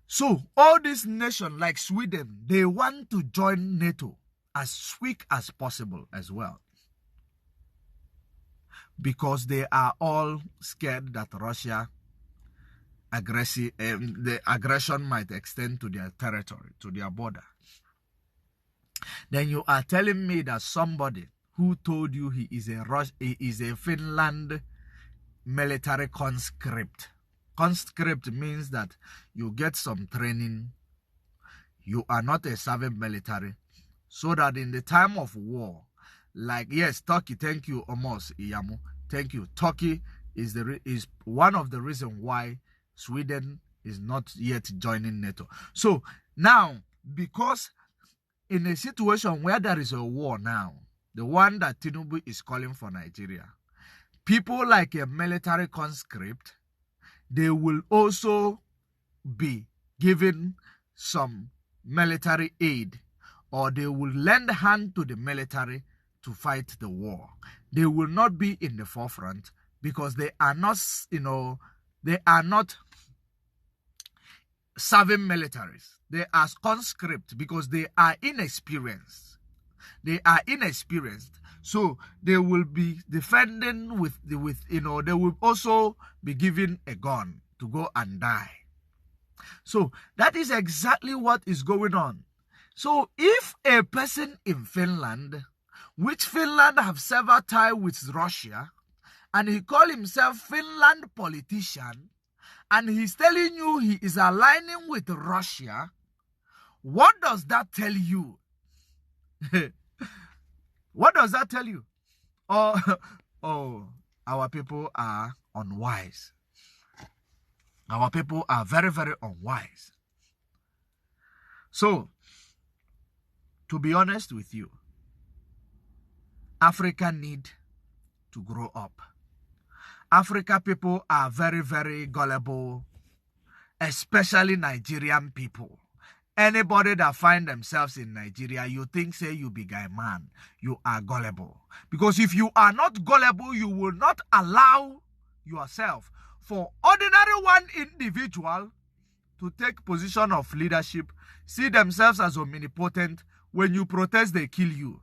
Speaker 1: So all these nations like Sweden, they want to join NATO as quick as possible as well, because they are all scared that Russia the aggression might extend to their territory, to their border. Then you are telling me that somebody who told you he is a Finland military conscript. Conscript means that you get some training. You are not a serving military, so that in the time of war, like, yes, Turkey, thank you, Omos Iyamu, thank you. Turkey is one of the reasons why Sweden is not yet joining NATO. So now, because in a situation where there is a war now, the one that Tinubu is calling for Nigeria, people like a military conscript, they will also be given some military aid, or they will lend a hand to the military to fight the war. They will not be in the forefront because they are not, they are not serving militaries. They are conscript because they are inexperienced. They are inexperienced. So they will be defending with they will also be given a gun to go and die. So that is exactly what is going on. So if a person in Finland, which Finland have several ties with Russia, and he call himself Finland politician, and he's telling you he is aligning with Russia, what does that tell you? What does that tell you? Oh, our people are unwise. Our people are very, very unwise. So, to be honest with you, Africa need to grow up. Africa people are very, very gullible, especially Nigerian people. Anybody that find themselves in Nigeria, you think, say, you be guy man, you are gullible. Because if you are not gullible, you will not allow yourself for ordinary one individual to take position of leadership, see themselves as omnipotent. When you protest, they kill you.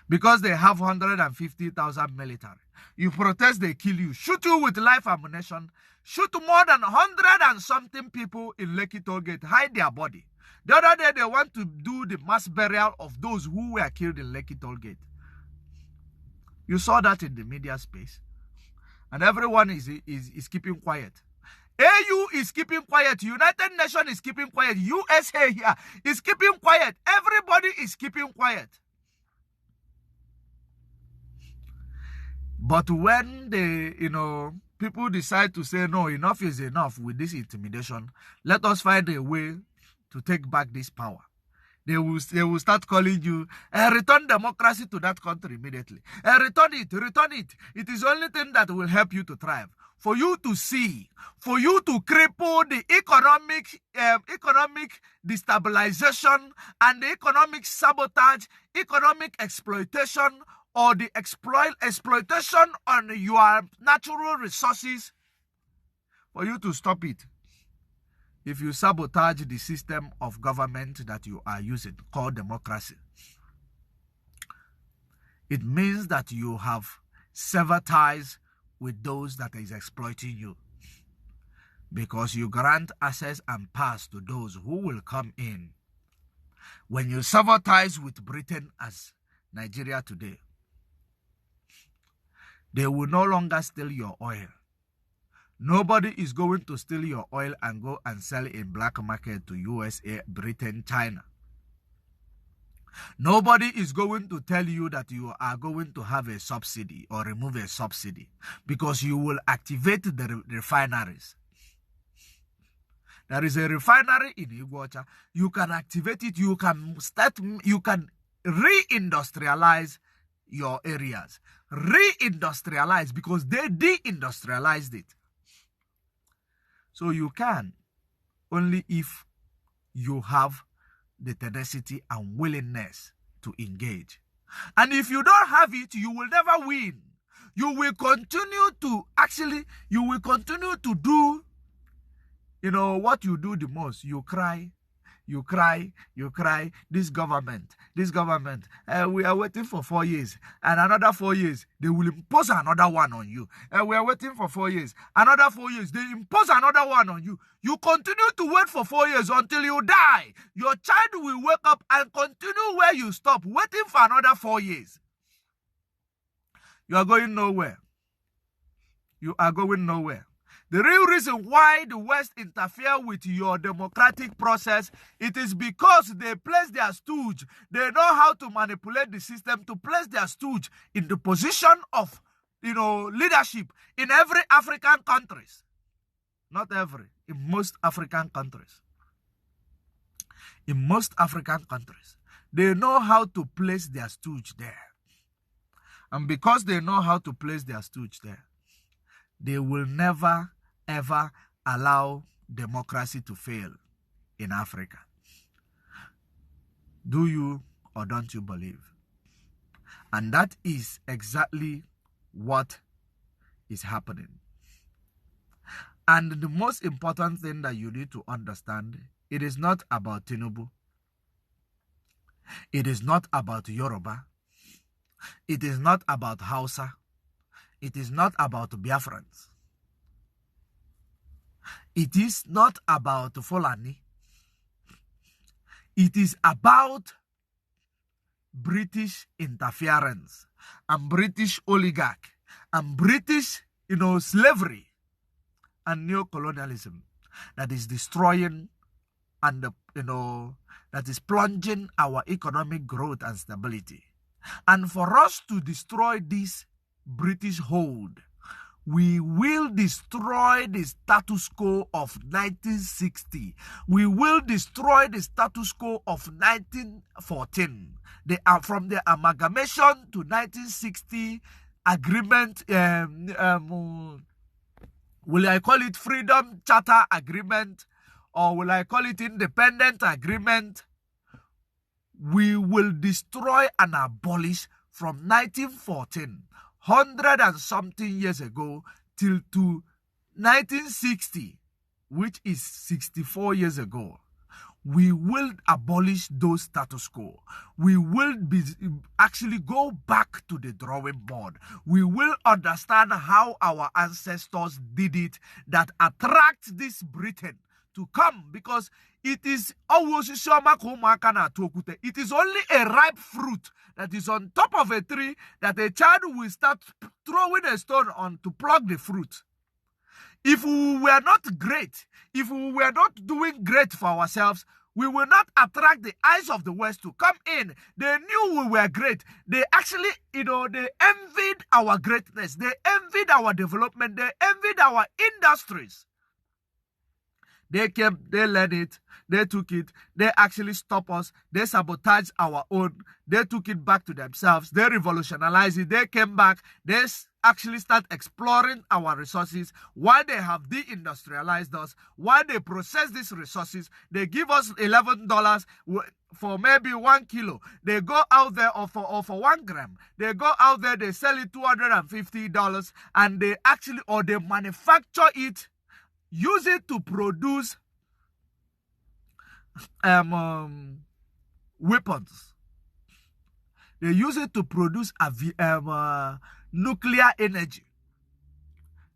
Speaker 1: Because they have 150,000 military. You protest, they kill you. Shoot you with live ammunition. Shoot more than 100 and something people in Lekki Toll Gate. Hide their body. The other day, they want to do the mass burial of those who were killed in Lekki Toll Gate. You saw that in the media space. And everyone is keeping quiet. AU is keeping quiet. United Nations is keeping quiet. USA here is keeping quiet. Everybody is keeping quiet. But when people decide to say, no, enough is enough with this intimidation, let us find a way to take back this power. They will start calling you, return democracy to that country immediately. Return it. It is the only thing that will help you to thrive. For you to see, for you to cripple the economic destabilization and the economic sabotage, economic exploitation, or the exploitation on your natural resources, for you to stop it. If you sabotage the system of government that you are using, called democracy, it means that you have severed ties with those that is exploiting you. Because you grant access and pass to those who will come in. When you sever ties with Britain as Nigeria today, they will no longer steal your oil. Nobody is going to steal your oil and go and sell in black market to USA, Britain, China. Nobody is going to tell you that you are going to have a subsidy or remove a subsidy, because you will activate the refineries. There is a refinery in Iguacha. You can activate it. You can re-industrialize your areas. Re-industrialize, because they de-industrialized it. So you can, only if you have the tenacity and willingness to engage. And if you don't have it, you will never win. You will continue to do, what you do the most. You cry. This government, we are waiting for 4 years, and another 4 years, they will impose another one on you. We are waiting for 4 years, another 4 years, they impose another one on you. You continue to wait for 4 years until you die. Your child will wake up and continue where you stop, waiting for another 4 years. You are going nowhere. You are going nowhere. The real reason why the West interfere with your democratic process, it is because they place their stooge. They know how to manipulate the system to place their stooge in the position of, leadership in every African countries. Not every, in most African countries. In most African countries, they know how to place their stooge there. And because they know how to place their stooge there, they will never ever allow democracy to fail in Africa. Do you or don't you believe? And that is exactly what is happening. And the most important thing that you need to understand, it is not about Tinubu. It is not about Yoruba. It is not about Hausa. It is not about Biafrans. It is not about Fulani. It is about British interference and British oligarch and British, slavery and neocolonialism that is destroying and, that is plunging our economic growth and stability. And for us to destroy this British hold, we will destroy the status quo of 1960. We will destroy the status quo of 1914. They are from the amalgamation to 1960 agreement. Will I call it Freedom Charter Agreement, or will I call it Independent Agreement? We will destroy and abolish from 1914. 100 and something years ago till to 1960, which is 64 years ago, we will abolish those status quo. We will actually go back to the drawing board. We will understand how our ancestors did it that attract this Britain to come, because it is only a ripe fruit that is on top of a tree that a child will start throwing a stone on to pluck the fruit. If we were not great, if we were not doing great for ourselves, we will not attract the eyes of the West to come in. They knew we were great. They actually, they envied our greatness. They envied our development. They envied our industries. They came, they led it, they took it, they actually stopped us, they sabotaged our own, they took it back to themselves, they revolutionized it, they came back, they actually start exploring our resources. While they have deindustrialized us, while they process these resources, they give us $11 for maybe 1 kilo. They go out there or for 1 gram. They go out there, they sell it $250, and they actually, or they manufacture it, use it to produce weapons. They use it to produce nuclear energy.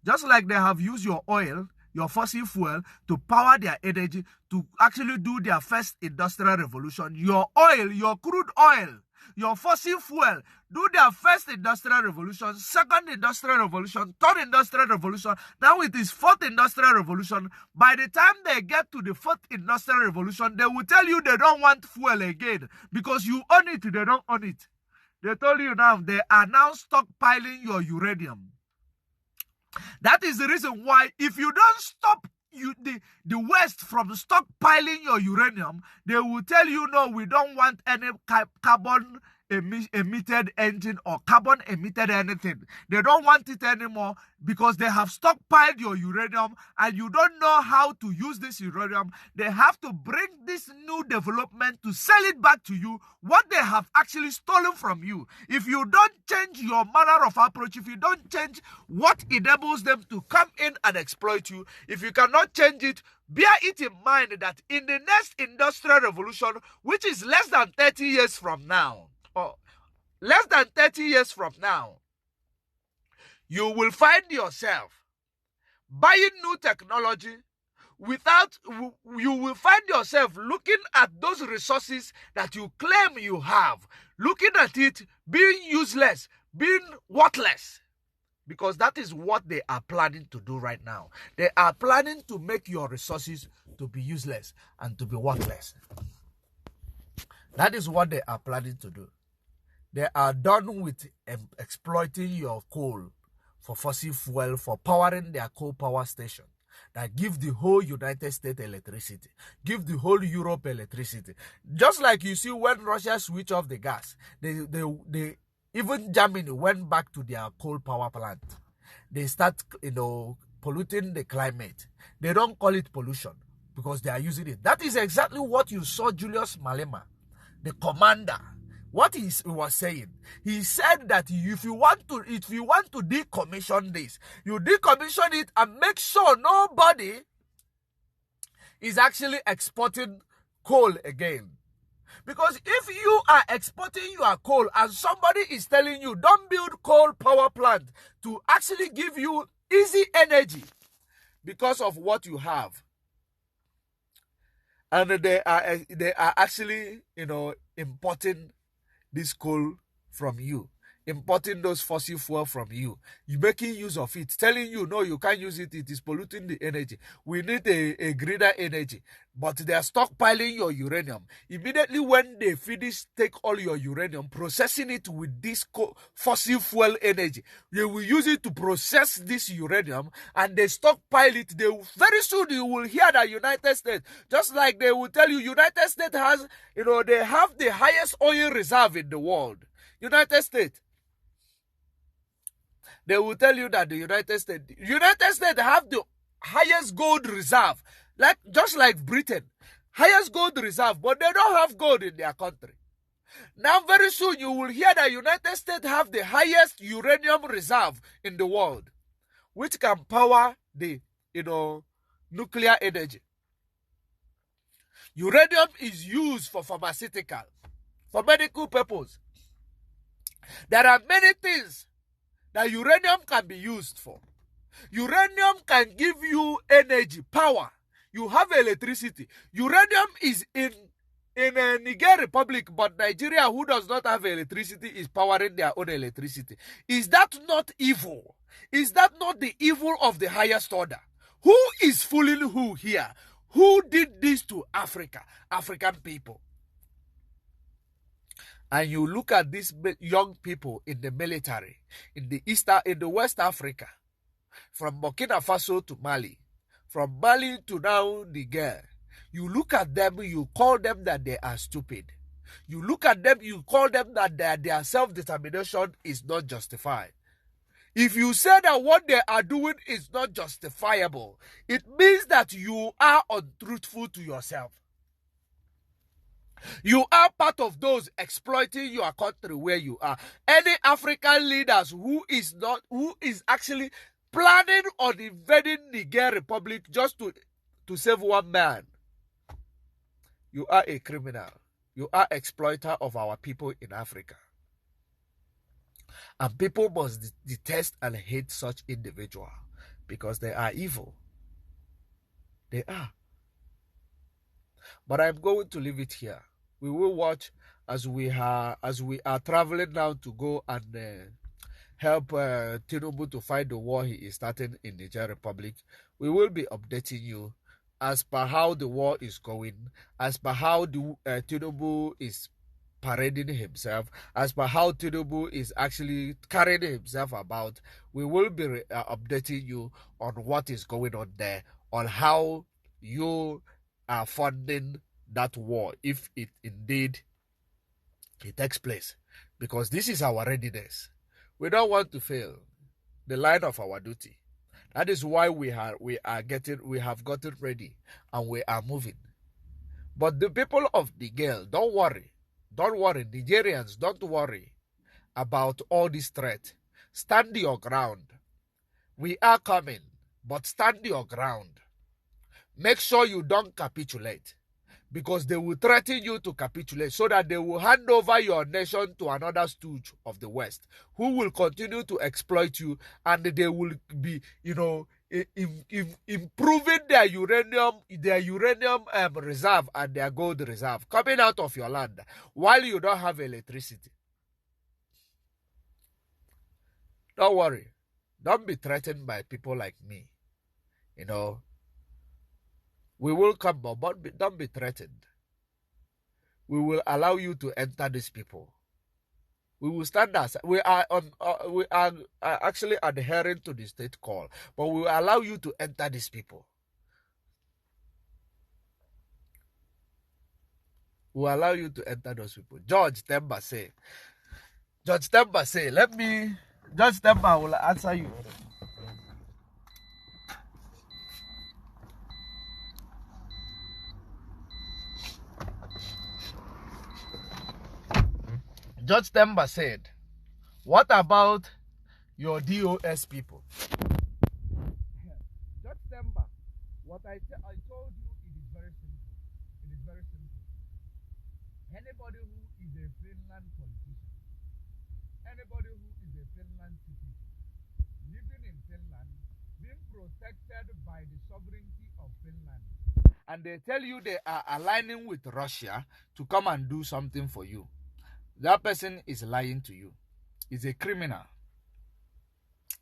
Speaker 1: Just like they have used your oil, your fossil fuel, to power their energy, to actually do their first industrial revolution. Your oil, your crude oil, your fossil fuel, do their first industrial revolution, second industrial revolution, third industrial revolution. Now it is fourth industrial revolution. By the time they get to the fourth industrial revolution, they will tell you they don't want fuel again because you own it, they don't own it. They told you now, they are now stockpiling your uranium. That is the reason why if you don't stop
Speaker 3: the West from stockpiling your uranium, they will tell you, no, we don't want any carbon emitted engine or carbon emitted anything. They don't want it anymore because they have stockpiled your uranium and you don't know how to use this uranium. They have to bring this new development to sell it back to you, what they have actually stolen from you. If you don't change your manner of approach, if you don't change what enables them to come in and exploit you, if you cannot change it, bear it in mind that in the next industrial revolution, which is less than 30 years from now, or less than 30 years from now, you will find yourself buying new technology you will find yourself looking at those resources that you claim you have, looking at it being useless, being worthless, because that is what they are planning to do right now. They are planning to make your resources to be useless and to be worthless. That is what they are planning to do. They are done with exploiting your coal for fossil fuel, for powering their coal power station that give the whole United States electricity, give the whole Europe electricity. Just like you see when Russia switch off the gas, they even Germany went back to their coal power plant. They start, polluting the climate. They don't call it pollution because they are using it. That is exactly what you saw Julius Malema, the commander, what he was saying. He said that if you want to decommission this, you decommission it and make sure nobody is actually exporting coal again. Because if you are exporting your coal and somebody is telling you don't build coal power plant to actually give you easy energy because of what you have, and they are actually importing this coal from you, importing those fossil fuel from you, making use of it, telling you no, you can't use it, it is polluting the energy, we need a greener energy, but they are stockpiling your uranium. Immediately when they finish, take all your uranium, processing it with this fossil fuel energy, they will use it to process this uranium and they stockpile it. Very soon you will hear that United States, just like they will tell you United States has, they have the highest oil reserve in the world. United States, they will tell you that the United States have the highest gold reserve, just like Britain, highest gold reserve, but they don't have gold in their country. Now very soon you will hear that United States have the highest uranium reserve in the world, which can power the nuclear energy. Uranium is used for pharmaceutical, for medical purpose. There are many things that uranium can be used for. Uranium can give you energy, power. You have electricity. Uranium is in Niger Republic, but Nigeria, who does not have electricity, is powering their own electricity. Is that not evil? Is that not the evil of the highest order? Who is fooling who here? Who did this to Africa, African people? And you look at these young people in the military, in the West Africa, from Burkina Faso to Mali, from Mali to now Niger. You look at them, you call them that they are stupid. You look at them, you call them that their self-determination is not justified. If you say that what they are doing is not justifiable, it means that you are untruthful to yourself. You are part of those exploiting your country where you are. Any African leaders who is actually planning on invading Niger Republic just to save one man, you are a criminal. You are exploiter of our people in Africa. And people must detest and hate such individuals because they are evil. They are. But I'm going to leave it here. We will watch as we are traveling now to go and help Tinubu to fight the war he is starting in Niger Republic. We will be updating you as per how the war is going, as per how Tinubu is parading himself, as per how Tinubu is actually carrying himself about. We will be updating you on what is going on there on how you are funding that war if it indeed it takes place, because this is our readiness. We don't want to fail the line of our duty. That is why we have gotten ready and we are moving. But the people of the girl, don't worry. Don't worry. Nigerians, don't worry about all this threat. Stand your ground. We are coming, but stand your ground. Make sure you don't capitulate, because they will threaten you to capitulate so that they will hand over your nation to another stooge of the West who will continue to exploit you, and they will be, improving their uranium reserve and their gold reserve coming out of your land while you don't have electricity. Don't worry. Don't be threatened by people like me. We will come, but don't be threatened. We will allow you to enter these people. We will stand as we are actually adhering to the state call, but we will allow you to enter these people. We will allow you to enter those people. George Temba say, George Temba will answer you. George Temba said, what about your DOS people? George Temba, what I told you, it is very simple. It is very simple. Anybody who is a Finland politician, anybody who is a Finland citizen, living in Finland, being protected by the sovereignty of Finland, and they tell you they are aligning with Russia to come and do something for you, that person is lying to you. It's a criminal.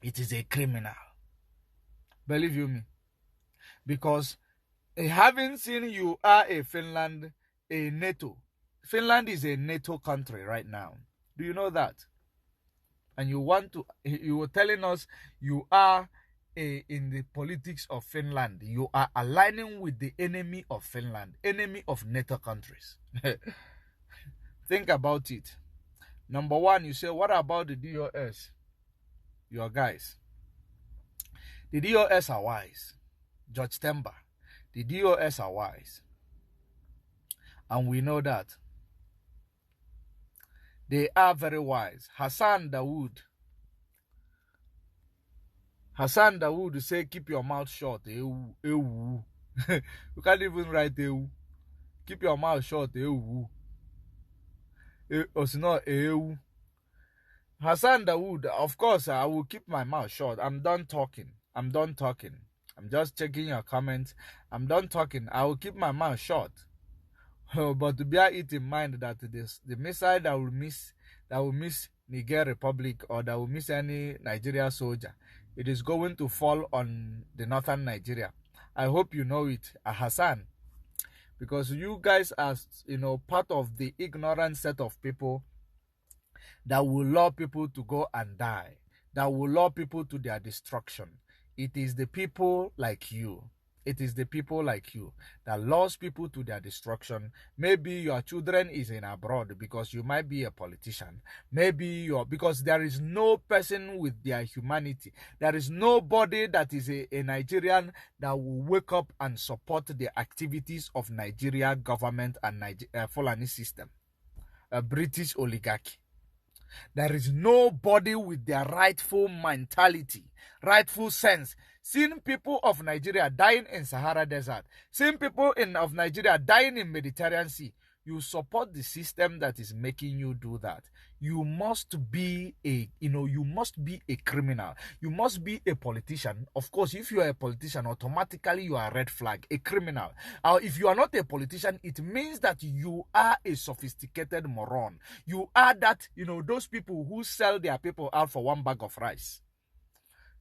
Speaker 3: It is a criminal. Believe you me. Because having seen you are a Finland, a NATO. Finland is a NATO country right now. Do you know that? And you were telling us you are in the politics of Finland. You are aligning with the enemy of Finland, enemy of NATO countries. Think about it. Number one, you say, what about the DOS? Your guys. The DOS are wise. George Temba. The DOS are wise. And we know that. They are very wise. Hassan Dawood say, keep your mouth shut. You can't even write ewu. Keep your mouth shut. Ewu. Hassan Dawood, of course, I will keep my mouth shut. I'm done talking. I'm just checking your comments. I'm done talking. I will keep my mouth shut. But bear it in mind that the missile that will miss Niger Republic, or that will miss any Nigeria soldier, it is going to fall on the northern Nigeria. I hope you know it, Hassan. Because you guys are, part of the ignorant set of people that will lure people to go and die, that will lure people to their destruction. It is the people like you. It is the people like you that lures people to their destruction. Maybe your children is in abroad because you might be a politician. Maybe because there is no person with their humanity. There is nobody that is a Nigerian that will wake up and support the activities of Nigeria government and Fulani system, a British oligarchy. There is nobody with their rightful mentality, rightful sense. Seeing people of Nigeria dying in Sahara Desert, seeing people of Nigeria dying in Mediterranean Sea, you support the system that is making you do that. You must be a criminal. You must be a politician. Of course, if you are a politician, automatically you are a red flag, a criminal. If you are not a politician, it means that you are a sophisticated moron. You are that, those people who sell their people out for one bag of rice.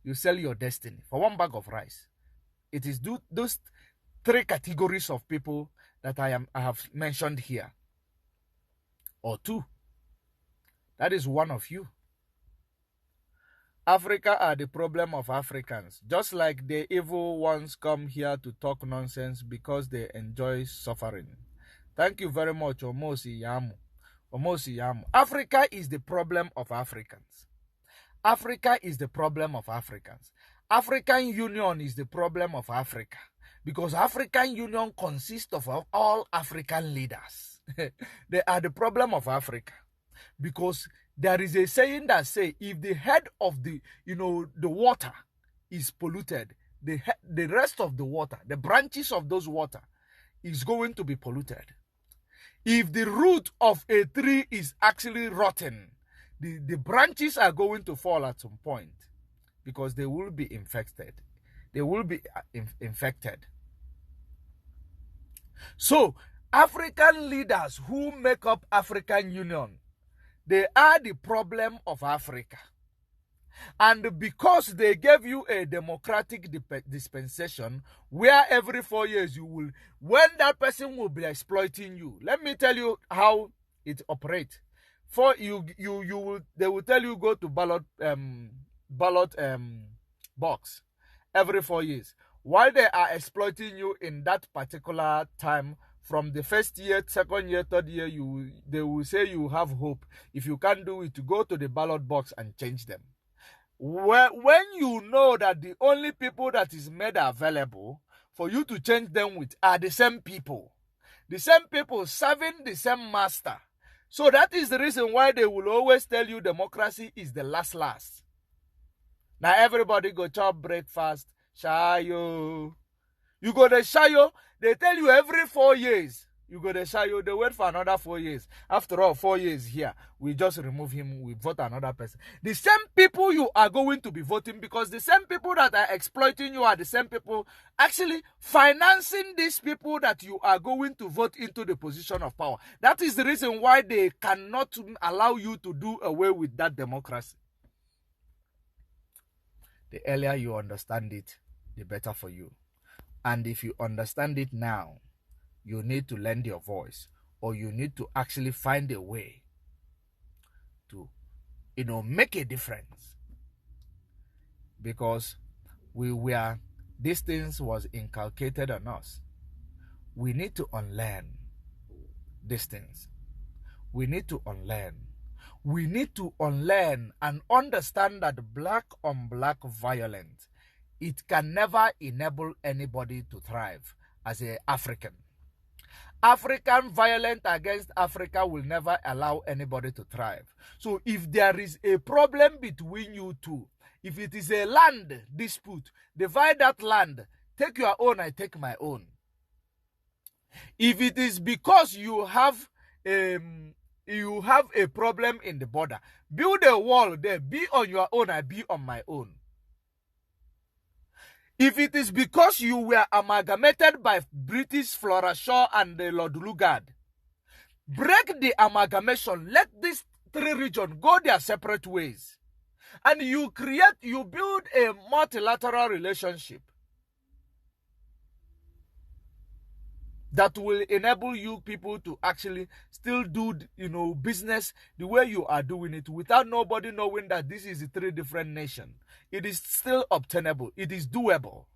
Speaker 3: You sell your destiny for one bag of rice. It is those three categories of people that I have mentioned here, or two. That is one of you.
Speaker 1: Africa are the problem of Africans. Just like the evil ones come here to talk nonsense because they enjoy suffering. Thank you very much, Omosi Yamu. Omosi Yamu. Africa is the problem of Africans. Africa is the problem of Africans. African Union is the problem of Africa. Because African Union consists of all African leaders. They are the problem of Africa. Because there is a saying that say, if the head of the water is polluted, the rest of the water, the branches of those water is going to be polluted. If the root of a tree is actually rotten, the branches are going to fall at some point because they will be infected. They will be infected. So, African leaders who make up African Union, they are the problem of Africa. And because they gave you a democratic dispensation where every 4 years you will, when that person will be exploiting you, let me tell you how it operates. They will tell you go to ballot box every 4 years. While they are exploiting you in that particular time, from the first year, second year, third year, they will say you have hope. If you can't do it, to go to the ballot box and change them. When you know that the only people that is made available for you to change them with are the same people serving the same master. So that is the reason why they will always tell you democracy is the last. Now everybody go chop breakfast, shayo. You go to shayo, they tell you every 4 years. You go to shayo, they wait for another 4 years. After all, 4 years here, we just remove him, we vote another person. The same people you are going to be voting, because the same people that are exploiting you are the same people actually financing these people that you are going to vote into the position of power. That is the reason why they cannot allow you to do away with that democracy. The earlier you understand it, the better for you. And if you understand it now, you need to lend your voice, or you need to actually find a way to, make a difference. Because these things was inculcated on us. We need to unlearn these things. We need to unlearn. We need to unlearn and understand that black on black violence, it can never enable anybody to thrive as an African. African violence against Africa will never allow anybody to thrive. So if there is a problem between you two, if it is a land dispute, divide that land. Take your own, I take my own. If it is because you have a problem in the border, build a wall there. Be on your own, I be on my own. If it is because you were amalgamated by British Flora Shaw and the Lord Lugard, break the amalgamation. Let these three regions go their separate ways. And you build a multilateral relationship that will enable you people to actually still do, business the way you are doing it without nobody knowing that this is 3 different nations. It is still obtainable. It is doable.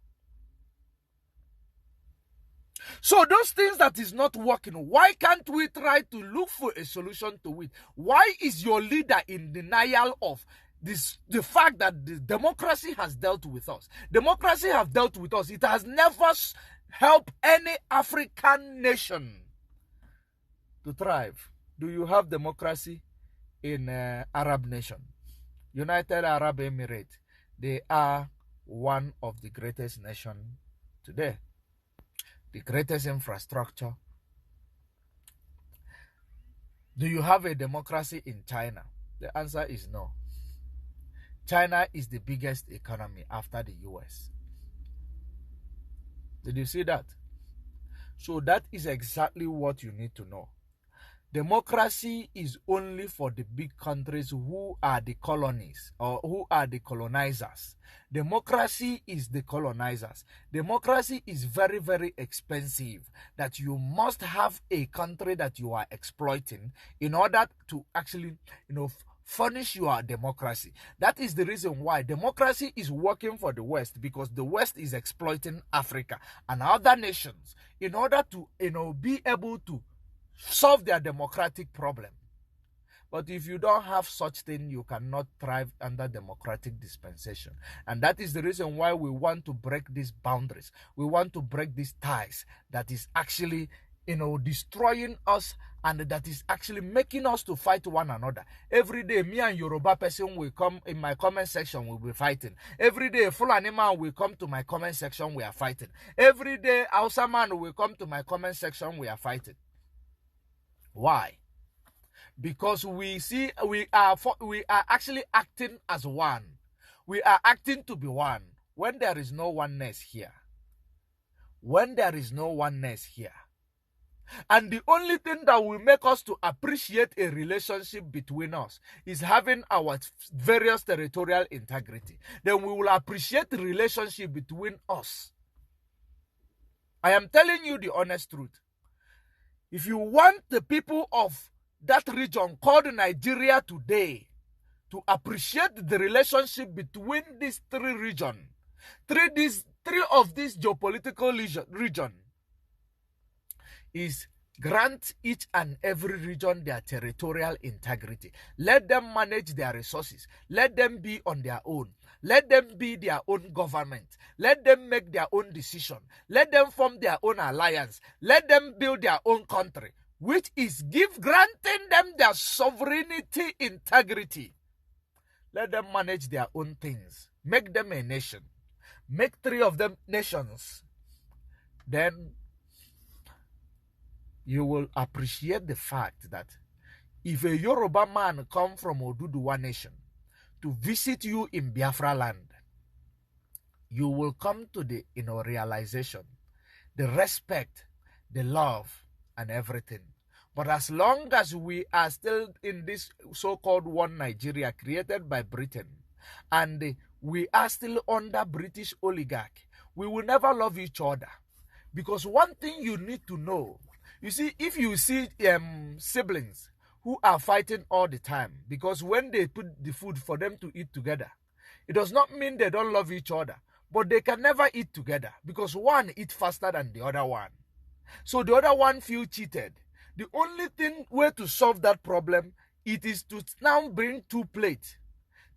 Speaker 1: So those things that is not working, why can't we try to look for a solution to it? Why is your leader in denial of the fact that the democracy has dealt with us? Democracy has dealt with us. It has never helped any African nation to thrive. Do you have democracy in Arab nation? United Arab Emirates, they are one of the greatest nations today. The greatest infrastructure. Do you have a democracy in China? The answer is no. China is the biggest economy after the US. Did you see that? So that is exactly what you need to know. Democracy is only for the big countries who are the colonies or who are the colonizers. Democracy is the colonizers. Democracy is very, very expensive, that you must have a country that you are exploiting in order to actually,
Speaker 3: furnish your democracy. That is the reason why democracy is working for the West, because the West is exploiting Africa and other nations in order to, be able to solve their democratic problem. But if you don't have such thing, you cannot thrive under democratic dispensation. And that is the reason why we want to break these boundaries. We want to break these ties that is actually, destroying us, and that is actually making us to fight one another. Every day, me and Yoruba person will come in my comment section, we'll be fighting. Every day, Fulani man will come to my comment section, we are fighting. Every day, Hausa man will come to my comment section, we are fighting. Why? Because we are actually acting as one. We are acting to be one when there is no oneness here. When there is no oneness here. And the only thing that will make us to appreciate a relationship between us is having our various territorial integrity. Then we will appreciate the relationship between us. I am telling you the honest truth. If you want the people of that region called Nigeria today to appreciate the relationship between these three regions, three of these geopolitical region, is grant each and every region their territorial integrity. Let them manage their resources. Let them be on their own. Let them be their own government. Let them make their own decision. Let them form their own alliance. Let them build their own country, which is granting them their sovereignty integrity. Let them manage their own things. Make them a nation. Make three of them nations. Then you will appreciate the fact that if a Yoruba man come from Oduduwa nation to visit you in Biafra land, you will come to the realization, the respect, the love, and everything. But as long as we are still in this so-called one Nigeria created by Britain, and we are still under British oligarch, we will never love each other. Because one thing you need to know, you see, if you see siblings who are fighting all the time, because when they put the food for them to eat together, it does not mean they don't love each other, but they can never eat together because one eats faster than the other one. So the other one feels cheated. The only way to solve that problem, it is to now bring two plates.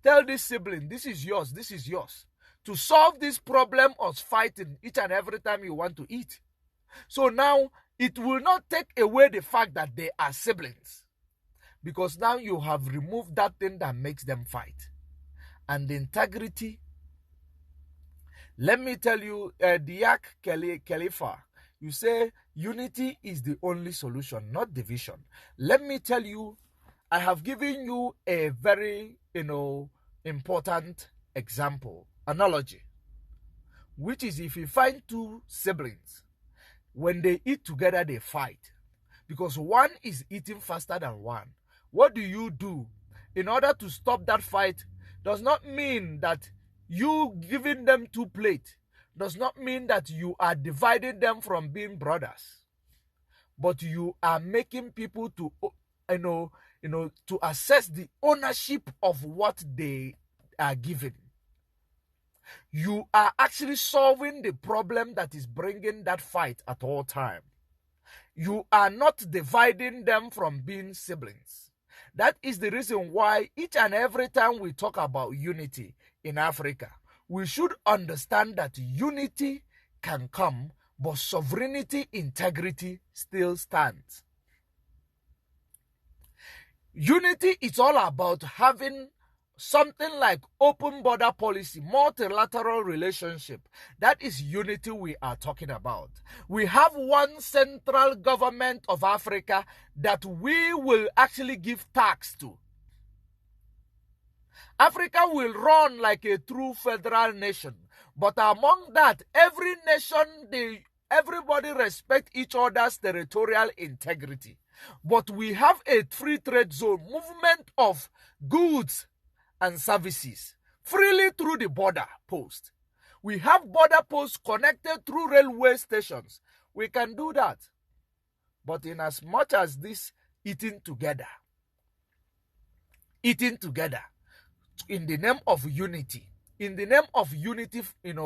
Speaker 3: Tell this sibling, this is yours, this is yours. To solve this problem of fighting each and every time you want to eat. So now, it will not take away the fact that they are siblings. Because now you have removed that thing that makes them fight. And the integrity. Let me tell you, Diak Khalifa, you say unity is the only solution, not division. Let me tell you, I have given you a very, important example, analogy, which is if you find two siblings, when they eat together, they fight because one is eating faster than one. What do you do in order to stop that fight? Does not mean that you giving them two plates, does not mean that you are dividing them from being brothers, but you are making people to, to assess the ownership of what they are given. You are actually solving the problem that is bringing that fight at all time. You are not dividing them from being siblings. That is the reason why each and every time we talk about unity in Africa, we should understand that unity can come, but sovereignty, integrity still stands. Unity is all about having something like open border policy, multilateral relationship. That is unity we are talking about. We have one central government of Africa that we will actually give tax to. Africa will run like a true federal nation. But among that, every nation, everybody respect each other's territorial integrity. But we have a free trade zone, movement of goods and services freely through the border post. We have border posts connected through railway stations. We can do that. But in as much as this eating together, eating together in the name of unity,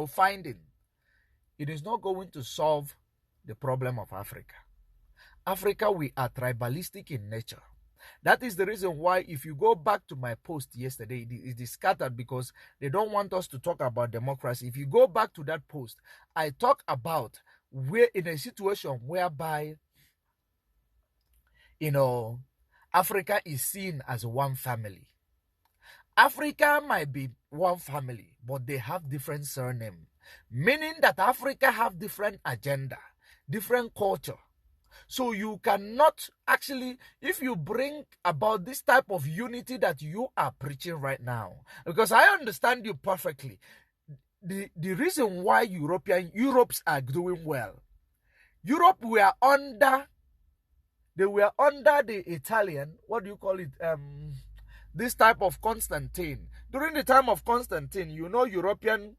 Speaker 3: finding, it is not going to solve the problem of Africa. Africa, we are tribalistic in nature. That is the reason why, if you go back to my post yesterday, it is scattered because they don't want us to talk about democracy. If you go back to that post, I talk about we're in a situation whereby, Africa is seen as one family. Africa might be one family, but they have different surname, meaning that Africa have different agenda, different culture. So you cannot actually, if you bring about this type of unity that you are preaching right now, because I understand you perfectly, the reason why Europe's are doing well, Europe were under the Italian, what do you call it, this type of Constantine. During the time of Constantine, European,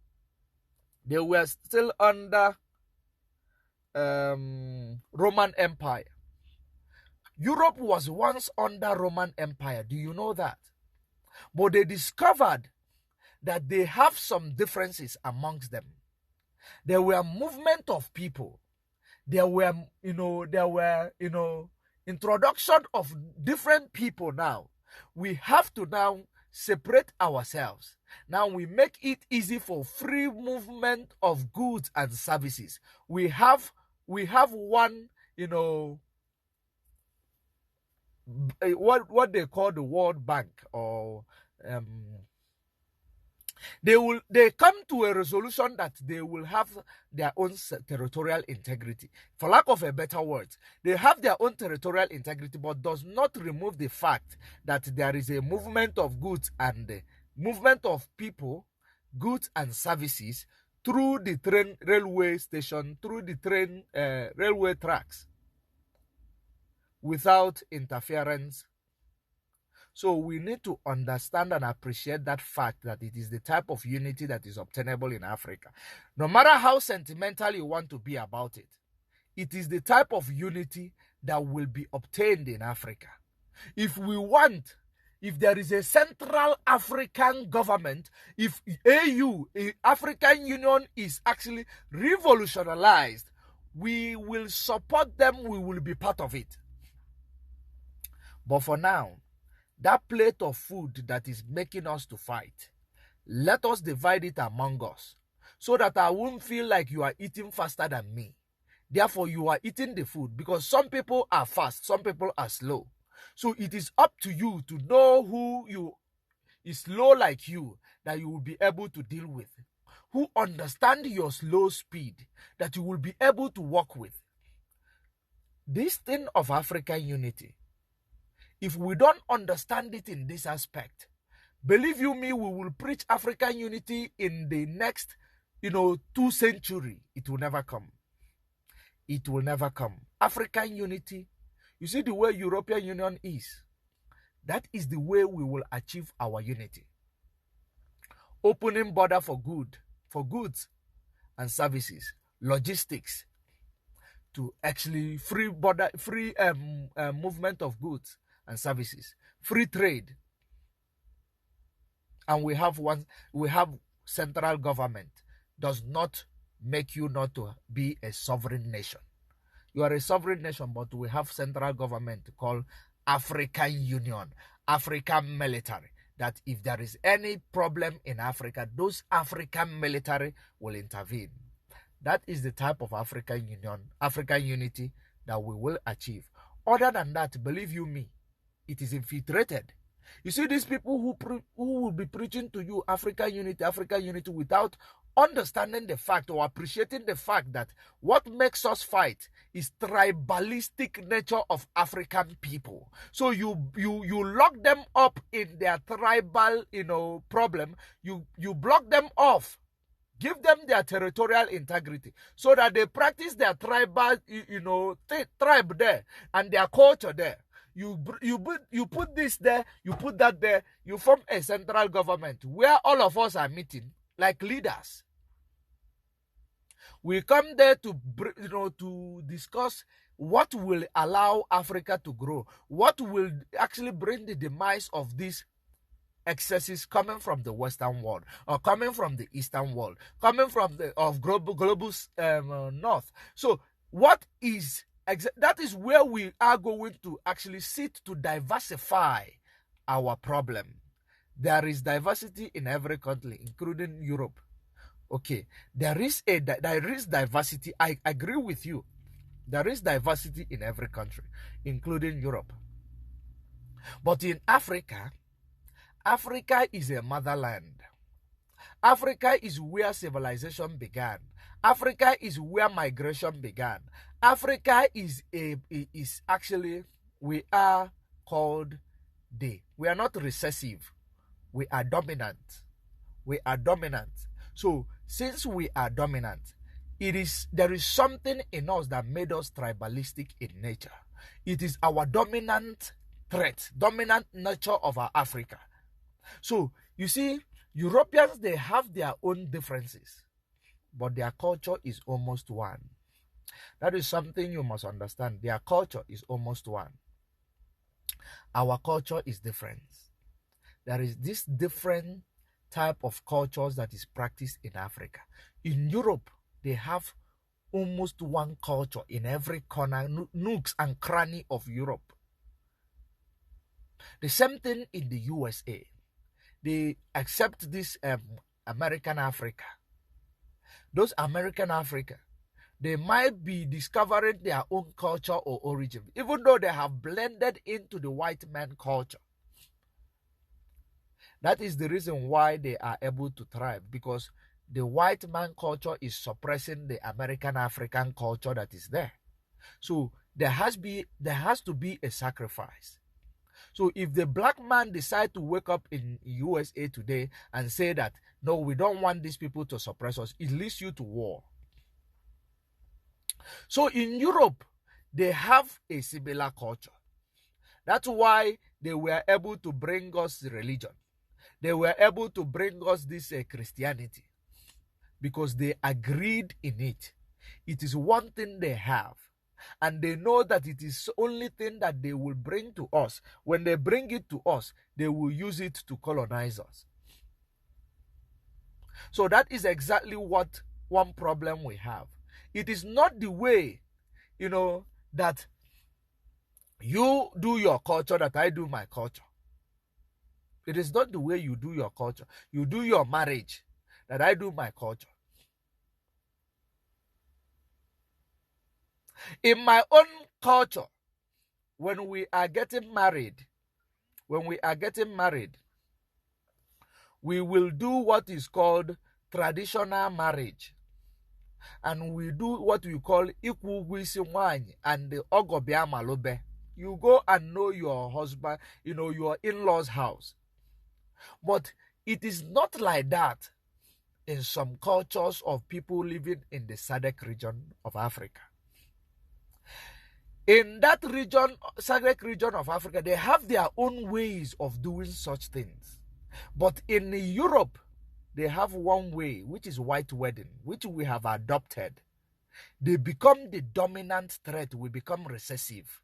Speaker 3: they were still under Roman Empire. Europe was once under Roman Empire. Do you know that? But they discovered that they have some differences amongst them. There were movement of people. There were introduction of different people now. We have to now separate ourselves. Now we make it easy for free movement of goods and services. We have one, what they call the World Bank, or they come to a resolution that they will have their own territorial integrity. For lack of a better word, they have their own territorial integrity, but does not remove the fact that there is a movement of goods and movement of people, goods and services through the train railway station, through the train railway tracks, without interference. So we need to understand and appreciate that fact, that it is the type of unity that is obtainable in Africa. No matter how sentimental you want to be about it, it is the type of unity that will be obtained in Africa. If there is a Central African government, if African Union is actually revolutionized, we will support them, we will be part of it. But for now, that plate of food that is making us to fight, let us divide it among us, so that I won't feel like you are eating faster than me. Therefore, you are eating the food, because some people are fast, some people are slow. So it is up to you to know who is slow like you, that you will be able to deal with, who understand your slow speed, that you will be able to work with. This thing of African unity, if we don't understand it in this aspect, believe you me, we will preach African unity in the next, 2 centuries. It will never come. It will never come. African unity, you see the way European Union is, that is the way we will achieve our unity. Opening border for goods and services, logistics, to actually free movement of goods and services, free trade. And we have central government, does not make you not to be a sovereign nation. You are a sovereign nation, but we have central government called African Union, African military, that if there is any problem in Africa, those African military will intervene. That is the type of African Union, African unity that we will achieve. Other than that, believe you me, it is infiltrated. You see, these people who will be preaching to you African unity without understanding the fact or appreciating the fact that what makes us fight is tribalistic nature of African people. So you lock them up in their tribal, problem. You block them off. Give them their territorial integrity so that they practice their tribal, tribe there and their culture there. You put this there, you put that there, you form a central government where all of us are meeting like leaders. We come there to discuss what will allow Africa to grow, what will actually bring the demise of this excesses coming from the Western world or coming from the Eastern world, coming from the global north. So what is that is where we are going to actually sit to diversify our problem. There is diversity in every country, including Europe. Okay, there is diversity. I agree with you. There is diversity in every country, including Europe. But in Africa, Africa is a motherland. Africa is where civilization began. Africa is where migration began. Africa is actually, we are called we are not recessive. We are dominant. We are dominant. So since we are dominant, there is something in us that made us tribalistic in nature. It is our dominant trait, dominant nature of our Africa. So you see, Europeans, they have their own differences, but their culture is almost one. That is something you must understand. Their culture is almost one. Our culture is different. There is this different type of cultures that is practiced in Africa. In Europe, they have almost one culture in every corner, nooks and cranny of Europe. The same thing in the USA. They accept this American Africa. Those American Africa, they might be discovering their own culture or origin, even though they have blended into the white man culture. That is the reason why they are able to thrive, because the white man culture is suppressing the American African culture that is there. So there has to be a sacrifice. So if the black man decide to wake up in USA today and say that, no, we don't want these people to suppress us, it leads you to war. So in Europe, they have a similar culture. That's why they were able to bring us religion. They were able to bring us this Christianity, because they agreed in it. It is one thing they have, and they know that it is the only thing that they will bring to us. When they bring it to us, they will use it to colonize us. So that is exactly what one problem we have. It is not the way, that you do your culture that I do my culture. It is not the way you do your culture. You do your marriage that I do my culture. In my own culture, when we are getting married, we will do what is called traditional marriage. And we do what we call Ikwugwisi and the Ogobia Malobe. You go and know your husband, your in-laws' house. But it is not like that in some cultures of people living in the SADC region of Africa. In that region, SADC region of Africa, they have their own ways of doing such things. But in Europe, they have one way, which is white wedding, which we have adopted. They become the dominant threat. We become recessive,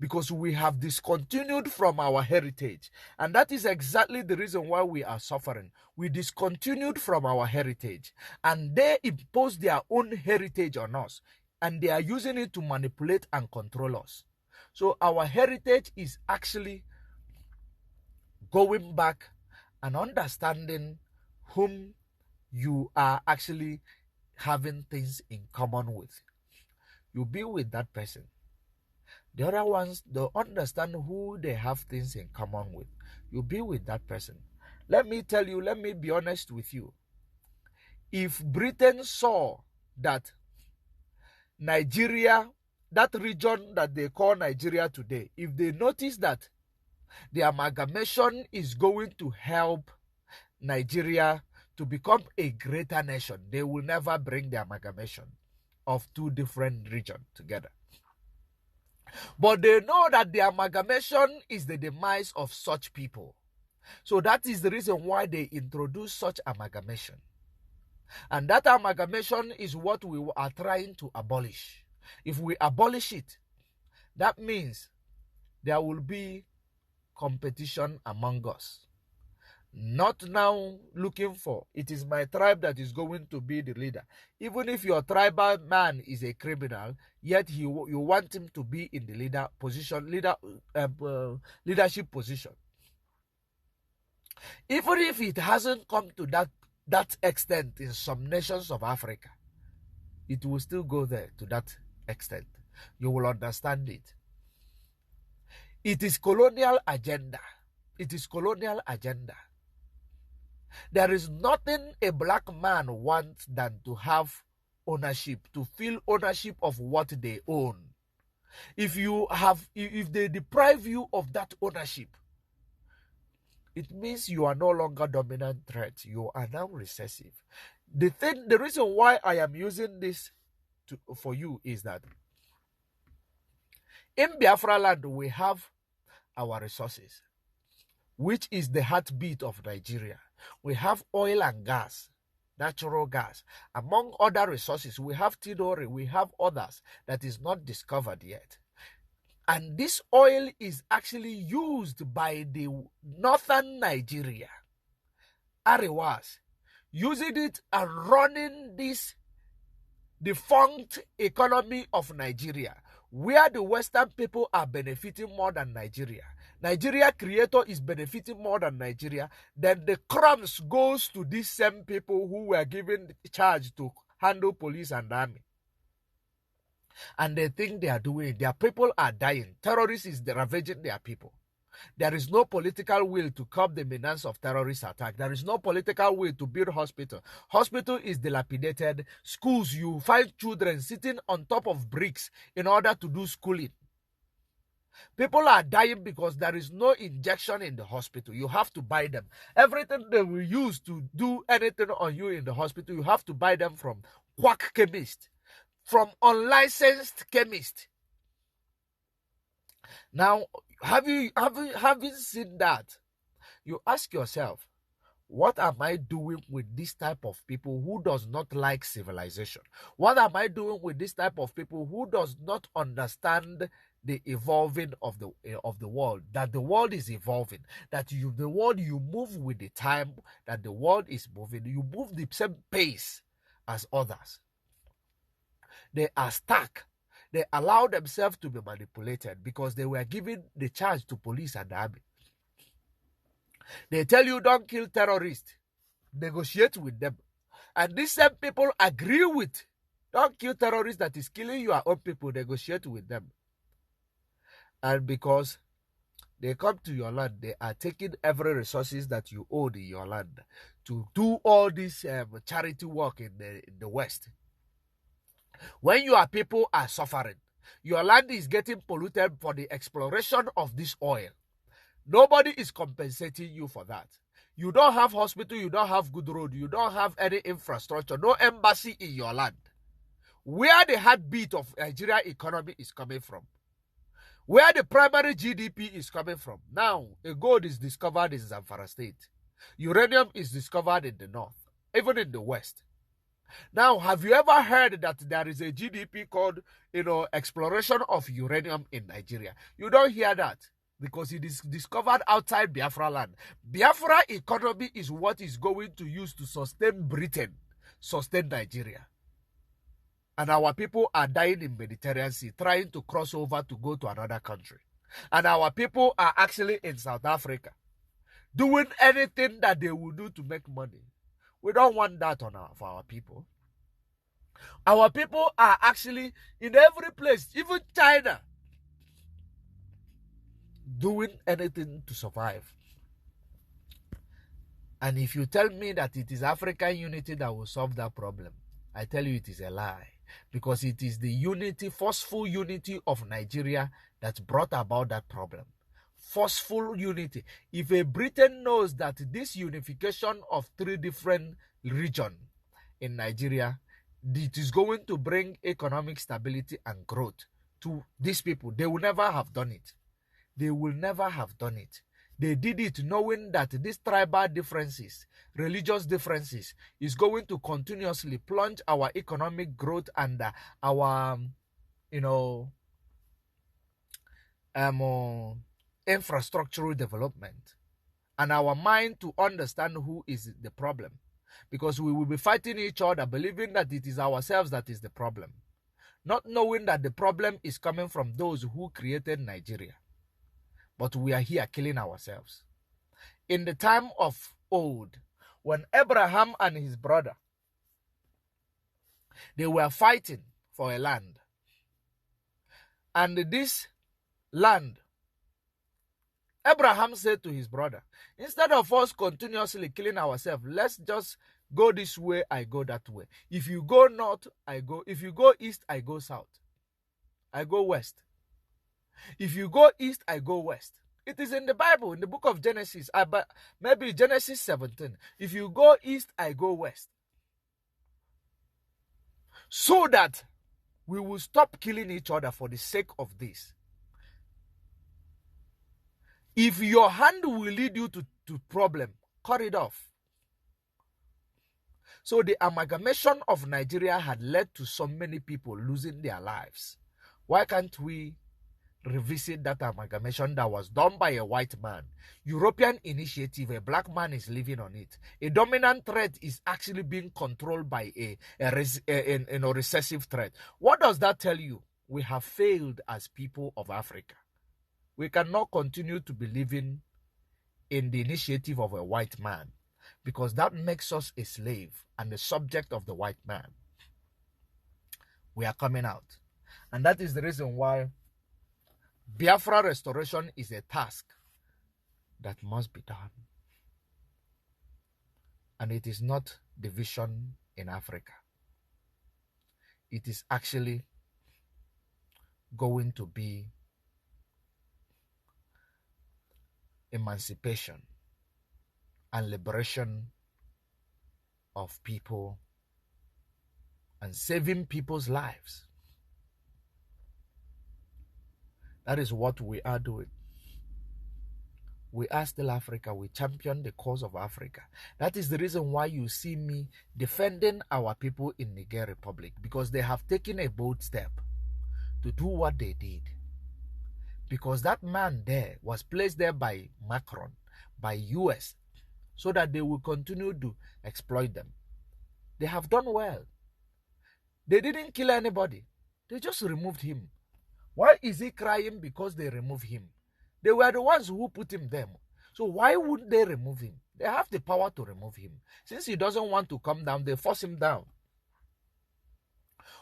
Speaker 3: because we have discontinued from our heritage. And that is exactly the reason why we are suffering. We discontinued from our heritage, and they impose their own heritage on us, and they are using it to manipulate and control us. So our heritage is actually going back and understanding whom you are actually having things in common with. You be with that person. The other ones, they understand who they have things in common with. You be with that person. Let me tell you, let me be honest with you. If Britain saw that Nigeria, that region that they call Nigeria today, if they notice that the amalgamation is going to help Nigeria to become a greater nation, they will never bring the amalgamation of two different regions together. But they know that the amalgamation is the demise of such people. So that is the reason why they introduce such amalgamation. And that amalgamation is what we are trying to abolish. If we abolish it, that means there will be competition among us. Not now looking for, it is my tribe that is going to be the leader. Even if your tribal man is a criminal, yet you want him to be in the leadership position. Even if it hasn't come to that extent in some nations of Africa, it will still go there to that extent. You will understand it. It is colonial agenda. It is colonial agenda. There is nothing a black man wants than to have ownership, to feel ownership of what they own. If they deprive you of that ownership, it means you are no longer dominant threat. You are now recessive. The reason why I am using this for you is that in Biafra land we have our resources, which is the heartbeat of Nigeria. We have oil and gas, natural gas. Among other resources, we have Tidore, we have others that is not discovered yet. And this oil is actually used by the northern Nigeria, Arewas, using it and running this defunct economy of Nigeria, where the Western people are benefiting more than Nigeria. Nigeria creator is benefiting more than Nigeria. Then the crumbs goes to these same people who were given charge to handle police and army. And they think they are doing it. Their people are dying. Terrorists is ravaging their people. There is no political will to curb the menace of terrorist attack. There is no political will to build hospital. Hospital is dilapidated. Schools, you find children sitting on top of bricks in order to do schooling. People are dying because there is no injection in the hospital. You have to buy them. Everything they will use to do anything on you in the hospital, you have to buy them from quack chemist, from unlicensed chemist. Now, having seen that, you ask yourself, what am I doing with this type of people who does not like civilization? What am I doing with this type of people who does not understand the evolving of the world? That the world is evolving. That the world, you move with the time. That the world is moving. You move the same pace as others. They are stuck. They allow themselves to be manipulated because they were given the charge to police and army. They tell you don't kill terrorists. Negotiate with them. And these same people agree with don't kill terrorists that is killing your own people. Negotiate with them. And because they come to your land, they are taking every resources that you own in your land to do all this charity work in the West. When your people are suffering, your land is getting polluted for the exploration of this oil. Nobody is compensating you for that. You don't have hospital, you don't have good road, you don't have any infrastructure, no embassy in your land. Where the heartbeat of Nigeria economy is coming from, where the primary GDP is coming from. Now, a gold is discovered in Zamfara State. Uranium is discovered in the north, even in the west. Now, have you ever heard that there is a GDP called, exploration of uranium in Nigeria? You don't hear that because it is discovered outside Biafra land. Biafra economy is what is going to use to sustain Britain, sustain Nigeria. And our people are dying in Mediterranean Sea, trying to cross over to go to another country. And our people are actually in South Africa, doing anything that they will do to make money. We don't want that for our people. Our people are actually in every place, even China, doing anything to survive. And if you tell me that it is African unity that will solve that problem, I tell you it is a lie. Because it is the unity, forceful unity of Nigeria that brought about that problem. Forceful unity. If a Britain knows that this unification of 3 different regions in Nigeria, it is going to bring economic stability and growth to these people, they will never have done it. They will never have done it. They did it knowing that these tribal differences, religious differences, is going to continuously plunge our economic growth and our, infrastructural development. and our mind to understand who is the problem. Because we will be fighting each other, believing that it is ourselves that is the problem, not knowing that the problem is coming from those who created Nigeria. But we are here killing ourselves. In the time of old, when Abraham and his brother, they were fighting for a land. And this land, Abraham said to his brother, instead of us continuously killing ourselves, let's just go this way, I go that way. If you go north, I go. If you go east, I go south. I go west. If you go east, I go west. It is in the Bible, in the book of Genesis, maybe Genesis 17. If you go east, I go west. So that we will stop killing each other for the sake of this. If your hand will lead you to problem, cut it off. So the amalgamation of Nigeria had led to so many people losing their lives. Why can't we revisit that amalgamation that was done by a white man? European initiative, a black man is living on it. A dominant threat is actually being controlled by a recessive threat. What does that tell you? We have failed as people of Africa. We cannot continue to be living in the initiative of a white man, because that makes us a slave and the subject of the white man. We are coming out. And that is the reason why Biafra restoration is a task that must be done. And it is not division in Africa. It is actually going to be emancipation and liberation of people and saving people's lives. That is what we are doing. We are still Africa. We champion the cause of Africa. That is the reason why you see me defending our people in Niger Republic, because they have taken a bold step to do what they did. Because that man there was placed there by Macron, by US, so that they will continue to exploit them. They have done well. They didn't kill anybody. They just removed him. Why is he crying because they removed him? They were the ones who put him there. So why wouldn't they remove him? They have the power to remove him. Since he doesn't want to come down, they force him down.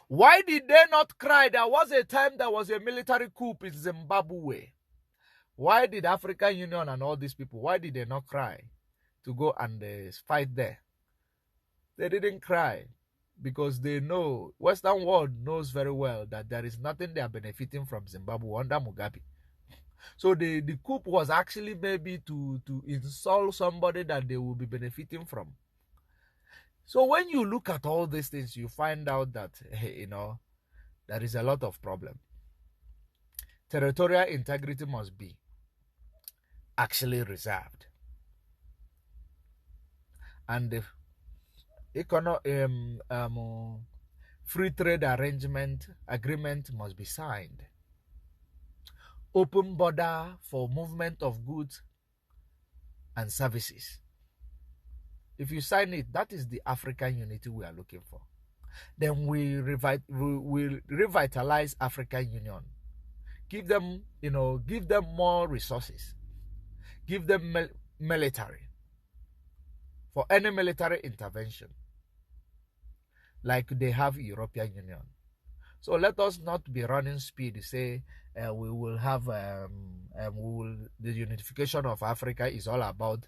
Speaker 3: Why did they not cry? There was a time there was a military coup in Zimbabwe. Why did African Union and all these people, why did they not cry to go and fight there? They didn't cry because they know, Western world knows very well that there is nothing they are benefiting from Zimbabwe under Mugabe. So the coup was actually maybe to install somebody that they will be benefiting from. So when you look at all these things, you find out that, hey, there is a lot of problem. Territorial integrity must be actually reserved. And the free trade agreement must be signed. Open border for movement of goods and services. If you sign it, that is the African unity we are looking for. Then we revitalize African Union. Give them, give them more resources. Give them military for any military intervention, like they have European Union. So let us not be running speed to say we will have the unification of Africa is all about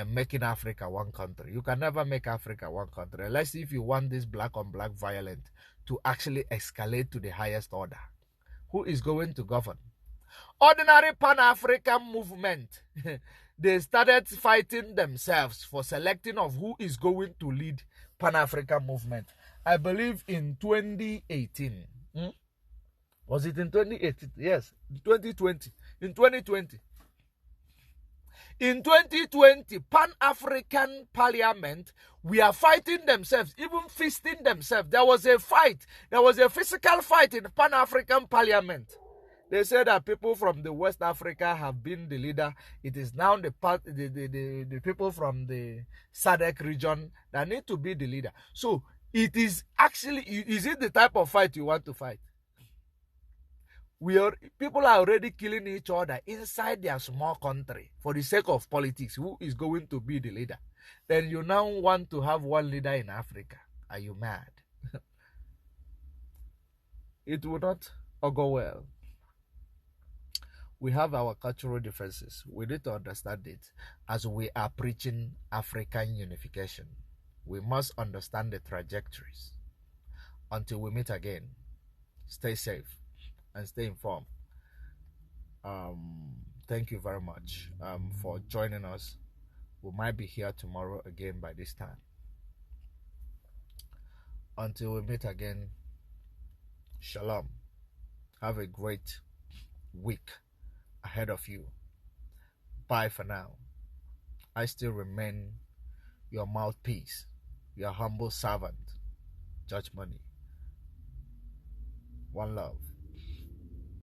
Speaker 3: making Africa one country. You can never make Africa one country unless if you want this black on black violence to actually escalate to the highest order. Who is going to govern? Ordinary Pan-African movement. They started fighting themselves for selecting of who is going to lead Pan-African movement. I believe in 2018. Was it in 2018? Yes, 2020. In 2020. In 2020, Pan-African Parliament, we are fighting themselves, even feasting themselves. There was a fight. There was a physical fight in Pan-African Parliament. They say that people from the West Africa have been the leader. It is now the people from the SADC region that need to be the leader. So it is actually, is it the type of fight you want to fight? People are already killing each other inside their small country for the sake of politics. Who is going to be the leader? Then you now want to have one leader in Africa. Are you mad? It will not go well. We have our cultural differences. We need to understand it as we are preaching African unification. We must understand the trajectories. Until we meet again, stay safe and stay informed. Thank you very much for joining us. We might be here tomorrow again by this time. Until we meet again, shalom. Have a great week ahead of you. Bye for now. I still remain your mouthpiece, your humble servant, Judge Money. One love.